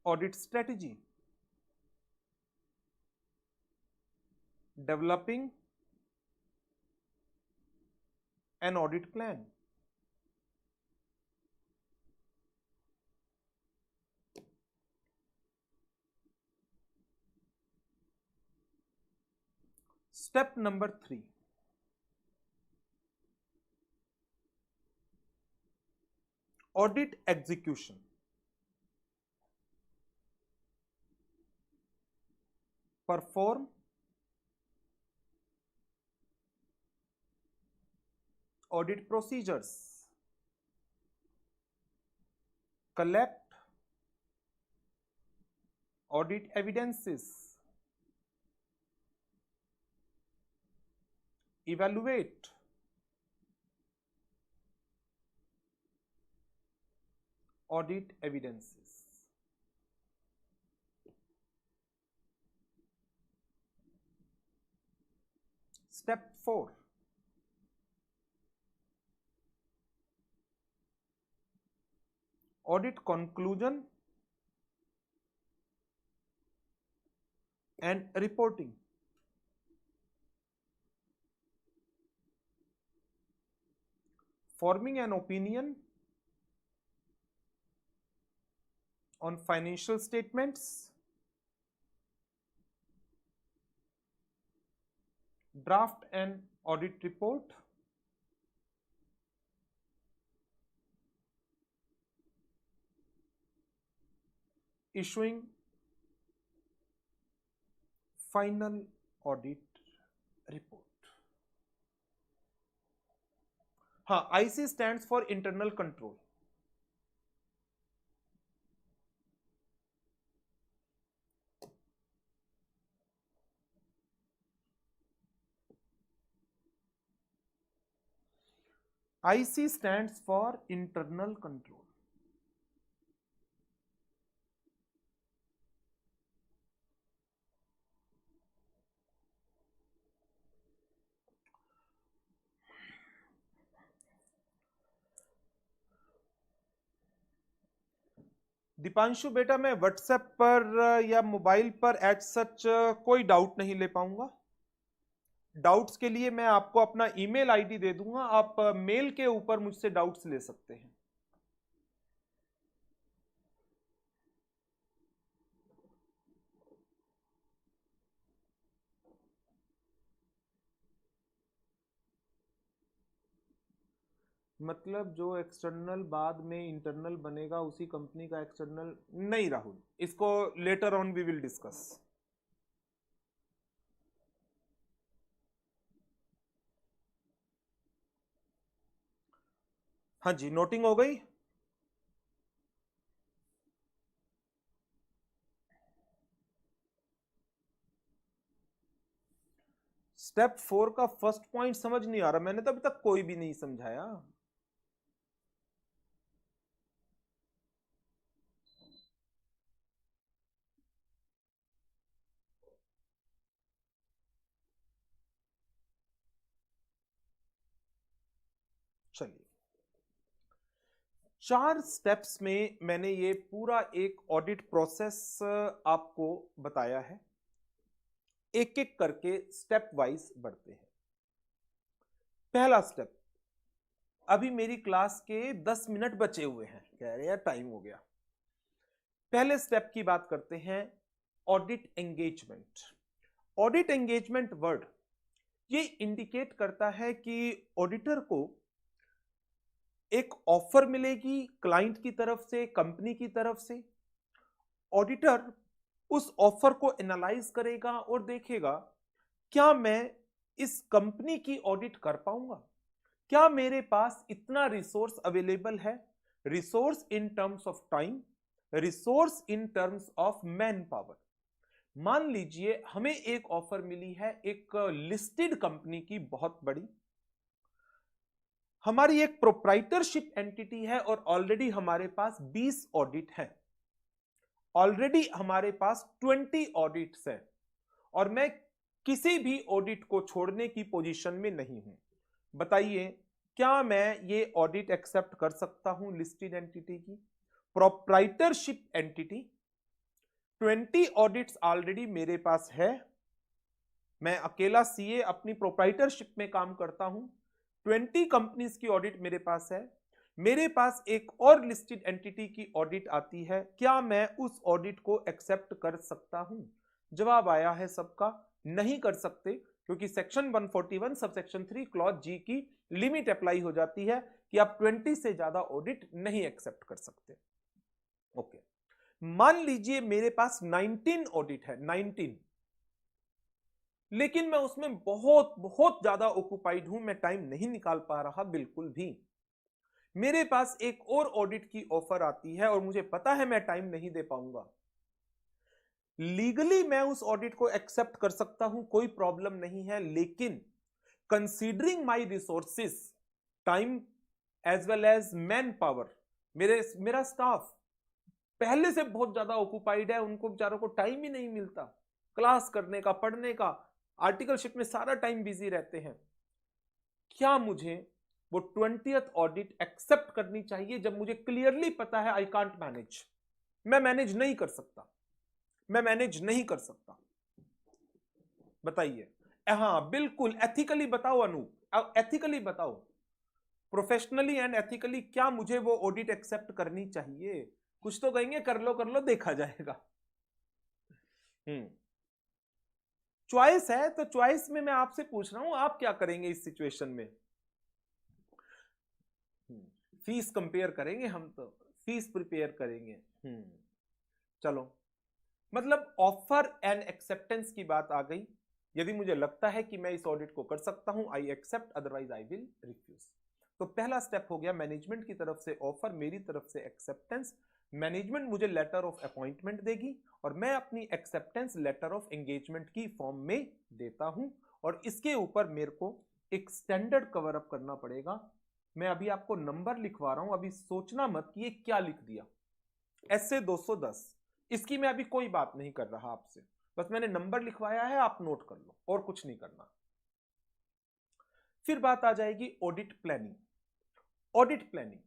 audit strategy, developing an audit plan, step number 3, audit execution. Perform audit procedures, collect audit evidences, evaluate audit evidences. Step 4, audit conclusion and reporting. Forming an opinion on financial statements, draft an audit report, issuing final audit report. हाँ, IC stands for internal control. IC stands for internal control. Deepanshu बेटा, मैं WhatsApp पर या mobile पर as such कोई doubt नहीं ले पाऊंगा। डाउट्स के लिए मैं आपको अपना ईमेल आईडी दे दूंगा, आप मेल के ऊपर मुझसे डाउट्स ले सकते हैं। मतलब जो एक्सटर्नल बाद में इंटरनल बनेगा उसी कंपनी का एक्सटर्नल नहीं राहुल, इसको later on we will discuss. हाँ जी, नोटिंग हो गई। स्टेप 4 का फर्स्ट पॉइंट समझ नहीं आ रहा, मैंने तो अभी तक कोई भी नहीं समझाया। चलिए, 4 स्टेप्स में मैंने ये पूरा एक ऑडिट प्रोसेस आपको बताया है। एक एक करके स्टेप वाइज बढ़ते हैं। पहला स्टेप, अभी मेरी क्लास के 10 मिनट बचे हुए हैं, कह रहे यार टाइम हो गया। पहले स्टेप की बात करते हैं, audit engagement. Audit engagement word ये इंडिकेट करता है कि ऑडिटर को एक ऑफर मिलेगी क्लाइंट की तरफ से, कंपनी की तरफ से। ऑडिटर उस ऑफर को एनालाइज करेगा और देखेगा क्या मैं इस कंपनी की ऑडिट कर पाऊंगा, क्या मेरे पास इतना रिसोर्स अवेलेबल है, resource in terms of time, resource in terms of man power. मान लीजिए हमें एक ऑफर मिली है एक लिस्टेड कंपनी की, बहुत बड़ी, हमारी एक प्रोप्राइटरशिप एंटिटी है और ऑलरेडी हमारे पास 20 ऑडिट है, ऑलरेडी हमारे पास 20 ऑडिट्स हैं और मैं किसी भी ऑडिट को छोड़ने की पोजीशन में नहीं हूं। बताइए क्या मैं ये ऑडिट एक्सेप्ट कर सकता हूं लिस्टेड एंटिटी की, प्रोप्राइटरशिप एंटिटी? 20 ऑडिट्स ऑलरेडी मेरे पास है। मैं अकेला सीए अपनी प्रोप्राइटरशिप में काम करता हूं। 20 कंपनीज की ऑडिट मेरे पास है। मेरे पास एक और लिस्टेड एंटिटी की ऑडिट आती है, क्या मैं उस ऑडिट को एक्सेप्ट कर सकता हूं? जवाब आया है सबका, नहीं कर सकते, क्योंकि सेक्शन 141 सब सेक्शन 3 क्लॉज जी की लिमिट अप्लाई हो जाती है कि आप 20 से ज्यादा ऑडिट नहीं एक्सेप्ट कर सकते। ओके, मान लीजिए मेरे पास 19 ऑडिट है, 19, लेकिन मैं उसमें बहुत बहुत ज्यादा ऑक्युपाइड हूं, मैं टाइम नहीं निकाल पा रहा बिल्कुल भी। मेरे पास एक और ऑडिट की ऑफर आती है और मुझे पता है मैं टाइम नहीं दे पाऊंगा। लीगली मैं उस ऑडिट को एक्सेप्ट कर सकता हूं, कोई प्रॉब्लम नहीं है, लेकिन considering my resources, time as well as manpower, मेरा स्टाफ पहले से बहुत ज्यादा ऑक्युपाइड है, उनको बेचारों को टाइम ही नहीं मिलता क्लास करने का, पढ़ने का, आर्टिकलशिप में सारा टाइम बिजी रहते हैं। क्या मुझे वो 20th ऑडिट एक्सेप्ट करनी चाहिए जब मुझे क्लियरली पता है आई कांट मैनेज, मैं मैनेज नहीं कर सकता, मैं मैनेज नहीं कर सकता? बताइए। हाँ बिल्कुल, एथिकली बताओ अनूप, एथिकली बताओ, प्रोफेशनली एंड एथिकली क्या मुझे वो ऑडिट एक्सेप्ट करनी चाहिए? कुछ तो कहेंगे कर लो देखा जाएगा। चॉइस है तो चॉइस में मैं आपसे पूछ रहा हूं, आप क्या करेंगे इस सिचुएशन में? फीस कंपेयर करेंगे हम, तो फीस प्रिपेयर करेंगे। चलो, मतलब ऑफर एंड एक्सेप्टेंस की बात आ गई। यदि मुझे लगता है कि मैं इस ऑडिट को कर सकता हूं, I accept, otherwise I will refuse. तो पहला स्टेप हो गया मैनेजमेंट की तरफ से ऑफर, मेरी तरफ से एक्सेप्टेंस। मैनेजमेंट मुझे लेटर ऑफ अपॉइंटमेंट देगी और मैं अपनी एक्सेप्टेंस लेटर ऑफ एंगेजमेंट की फॉर्म में देता हूं, और इसके ऊपर मेरे को एक स्टैंडर्ड कवर अप करना पड़ेगा। मैं अभी आपको नंबर लिखवा रहा हूं, अभी सोचना मत कि ये क्या लिख दिया। ऐसे 210, इसकी मैं अभी कोई बात नहीं कर रहा आपसे, बस मैंने नंबर लिखवाया है, आप नोट कर लो, और कुछ नहीं करना। फिर बात आ जाएगी ऑडिट प्लानिंग। ऑडिट प्लानिंग,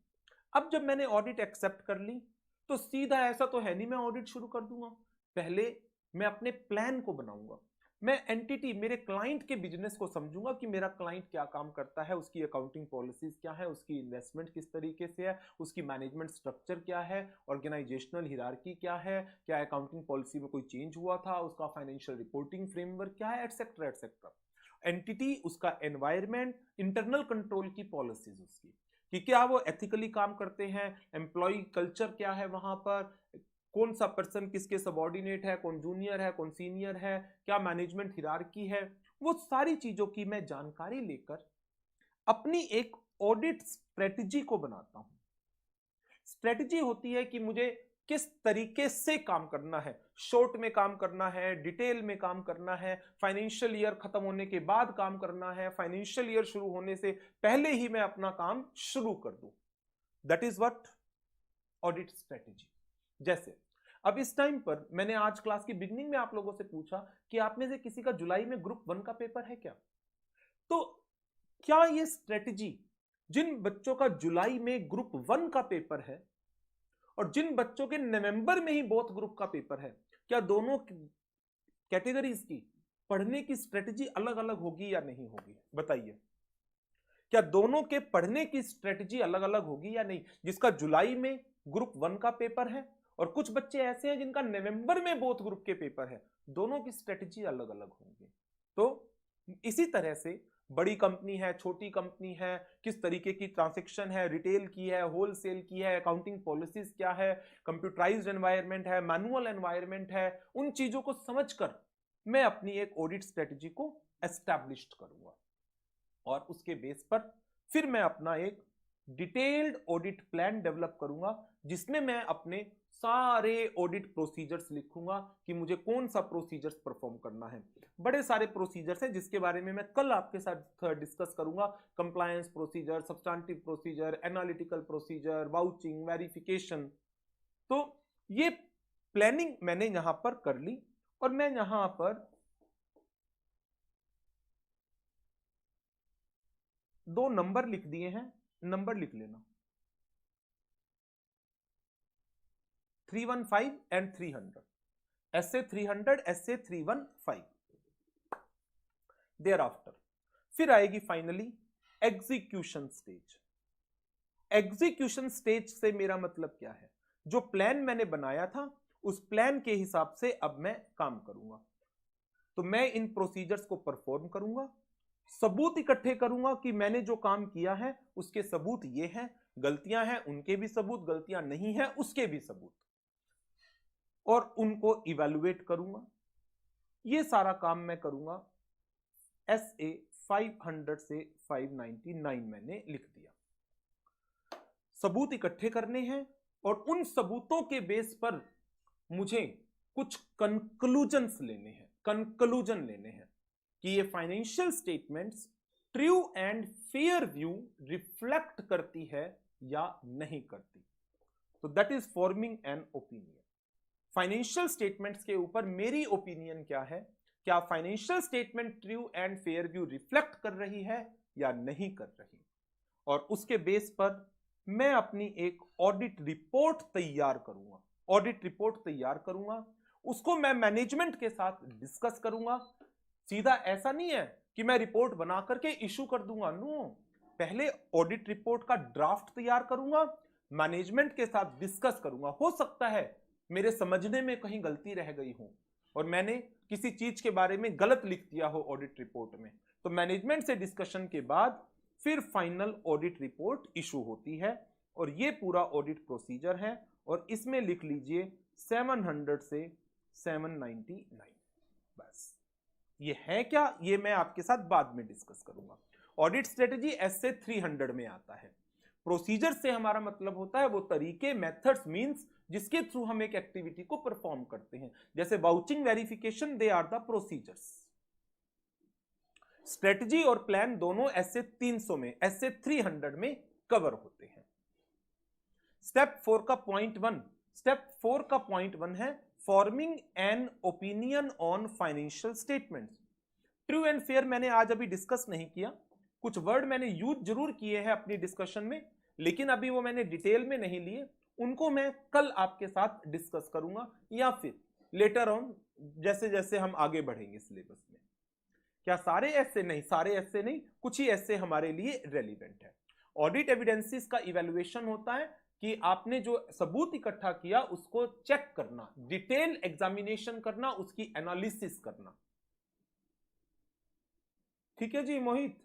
अब जब मैंने ऑडिट एक्सेप्ट कर ली तो सीधा ऐसा तो है नहीं मैं ऑडिट शुरू कर दूंगा, पहले मैं अपने प्लान को बनाऊंगा। मैं एंटिटी, मेरे क्लाइंट के बिजनेस को समझूंगा कि मेरा क्लाइंट क्या काम करता है, उसकी अकाउंटिंग पॉलिसीज क्या है, उसकी इन्वेस्टमेंट किस तरीके से है, उसकी मैनेजमेंट स्ट्रक्चर क्या है, ऑर्गेनाइजेशनल हिरार्की क्या है, क्या अकाउंटिंग पॉलिसी में कोई चेंज हुआ था, उसका फाइनेंशियल रिपोर्टिंग फ्रेमवर्क क्या है, एटसेट्रा एटसेट्रा। एंटिटी, उसका एनवायरमेंट, इंटरनल कंट्रोल की पॉलिसीज उसकी, कि क्या वो एथिकली काम करते हैं, एम्प्लॉय कल्चर क्या है वहां पर, कौन सा पर्सन किसके सबऑर्डिनेट है, कौन जूनियर है, कौन सीनियर है, क्या मैनेजमेंट हिरार्की है, वो सारी चीजों की मैं जानकारी लेकर अपनी एक ऑडिट स्ट्रेटजी को बनाता हूं। स्ट्रेटजी होती है कि मुझे किस तरीके से काम करना है, शॉर्ट में काम करना है, डिटेल में काम करना है, फाइनेंशियल ईयर खत्म होने के बाद काम करना है, फाइनेंशियल ईयर शुरू होने से पहले ही मैं अपना काम शुरू कर दूं। That is what audit strategy. जैसे अब इस टाइम पर मैंने आज क्लास की बिगनिंग में आप लोगों से पूछा कि आप में से किसी का जुलाई में ग्रुप 1 का पेपर है क्या? तो क्या ये स्ट्रेटजी, जिन बच्चों का जुलाई में ग्रुप 1 का पेपर है और जिन बच्चों के नवंबर में ही बोथ ग्रुप का पेपर है, क्या दोनों कैटेगरीज की पढ़ने की स्ट्रेटजी अलग अलग होगी या नहीं होगी? बताइए, क्या दोनों के पढ़ने की स्ट्रेटजी अलग अलग होगी या नहीं? जिसका जुलाई में ग्रुप 1 का पेपर है और कुछ बच्चे ऐसे हैं जिनका नवंबर में बोथ ग्रुप के पेपर है, दोनों की स्ट्रेटजी अलग अलग होंगी। तो इसी तरह से बड़ी कंपनी है, छोटी कंपनी है, किस तरीके की ट्रांजैक्शन है, रिटेल की है, होलसेल की है, अकाउंटिंग पॉलिसीज क्या है, कंप्यूटराइज्ड एनवायरनमेंट है, मैनुअल एनवायरनमेंट है, उन चीजों को समझकर मैं अपनी एक ऑडिट स्ट्रेटजी को एस्टैब्लिश करूंगा और उसके बेस पर फिर मैं अपना एक डिटेल्ड ऑडिट प्लान डेवलप करूंगा, जिसमें मैं अपने सारे ऑडिट प्रोसीजर्स लिखूंगा कि मुझे कौन सा प्रोसीजर्स परफॉर्म करना है। बड़े सारे प्रोसीजर्स हैं जिसके बारे में मैं कल आपके साथ डिस्कस करूंगा। Compliance procedure, substantive procedure, analytical procedure, vouching, verification. तो ये प्लानिंग मैंने यहां पर कर ली और मैं यहां पर दो नंबर लिख दिए हैं, नंबर लिख लेना, 315 and 300। SA 300, SA 315। Thereafter फिर आएगी finally execution stage. Execution stage से मेरा मतलब क्या है? जो प्लान मैंने बनाया था उस प्लान के हिसाब से अब मैं काम करूंगा। तो मैं इन प्रोसीजर्स को परफॉर्म करूंगा, सबूत इकट्ठे करूंगा कि मैंने जो काम किया है उसके सबूत ये हैं, गलतियां हैं उनके भी सबूत, गलतियां नहीं हैं उसके भी सबूत, और उनको इवैल्यूएट करूंगा। ये सारा काम मैं करूंगा। SA 500 से 599 मैंने लिख दिया। सबूत इकट्ठे करने हैं और उन सबूतों के बेस पर मुझे कुछ कंक्लूजन्स लेने हैं, कंक्लूजन लेने हैं कि ये financial statements true and fair view reflect करती है या नहीं करती। तो that is forming an opinion. Financial statements के ऊपर मेरी ओपिनियन क्या है? क्या financial statement true and fair view reflect कर रही है या नहीं कर रही? और उसके बेस पर मैं अपनी एक ऑडिट रिपोर्ट तैयार करूंगा। ऑडिट रिपोर्ट तैयार करूंगा, उसको मैं मैनेजमेंट के साथ डिस्कस करूंगा। सीधा ऐसा नहीं है कि मैं रिपोर्ट बना करके इशू कर दूंगा, नो। पहले ऑडिट रिपोर्ट का ड्राफ्ट तैयार करूंगा, मैनेजमेंट के साथ डिस्कस करूंगा। हो सकता है मेरे समझने में कहीं गलती रह गई हो और मैंने किसी चीज के बारे में गलत लिख दिया हो ऑडिट रिपोर्ट में, तो मैनेजमेंट से डिस्कशन के बाद फिर फाइनल ऑडिट रिपोर्ट इशू होती है। और ये पूरा ऑडिट प्रोसीजर है और इसमें लिख लीजिए 700 से 799। बस ये है क्या, ये मैं आपके साथ बाद में डिस्कस करूंगा। ऑडिट स्ट्रेटेजी SA 300 में आता है। प्रोसीजर से हमारा मतलब होता है वो तरीके, मेथड्स, मींस जिसके थ्रू हम एक एक्टिविटी को परफॉर्म करते हैं। जैसे vouching, verification, they are the procedures. Strategy और प्लान दोनों SA 300 में, SA 300 में कवर होते हैं। स्टेप 4 का पॉइंट 1, स्टेप 4 का पॉइंट 1 है forming an opinion on financial statements. True and fair मैंने आज अभी डिस्कस नहीं किया, कुछ वर्ड मैंने यूज जरूर किए हैं अपनी डिस्कशन में, लेकिन अभी वो मैंने डिटेल में नहीं लिए। उनको मैं कल आपके साथ डिस्कस करूंगा या फिर लेटर ऑन, जैसे जैसे हम आगे बढ़ेंगे सिलेबस में। क्या सारे ऐसे नहीं, सारे ऐसे नहीं, कुछ ही ऐसे हमारे लिए रेलिवेंट है। ऑडिट एविडेंसेस का इवैल्यूएशन होता है कि आपने जो सबूत इकट्ठा किया उसको चेक करना, डिटेल एग्जामिनेशन करना, उसकी एनालिसिस करना। ठीक है जी Mohit.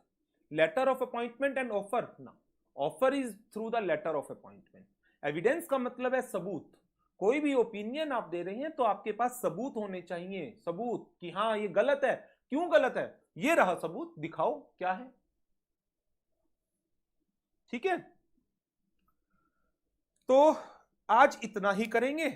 Letter of appointment and offer ना, offer is through the letter of appointment. Evidence का मतलब है सबूत। कोई भी ओपिनियन आप दे रहे हैं तो आपके पास सबूत होने चाहिए, सबूत कि हाँ ये गलत है, क्यों गलत है, ये रहा सबूत, दिखाओ क्या है। ठीक है, तो आज इतना ही करेंगे।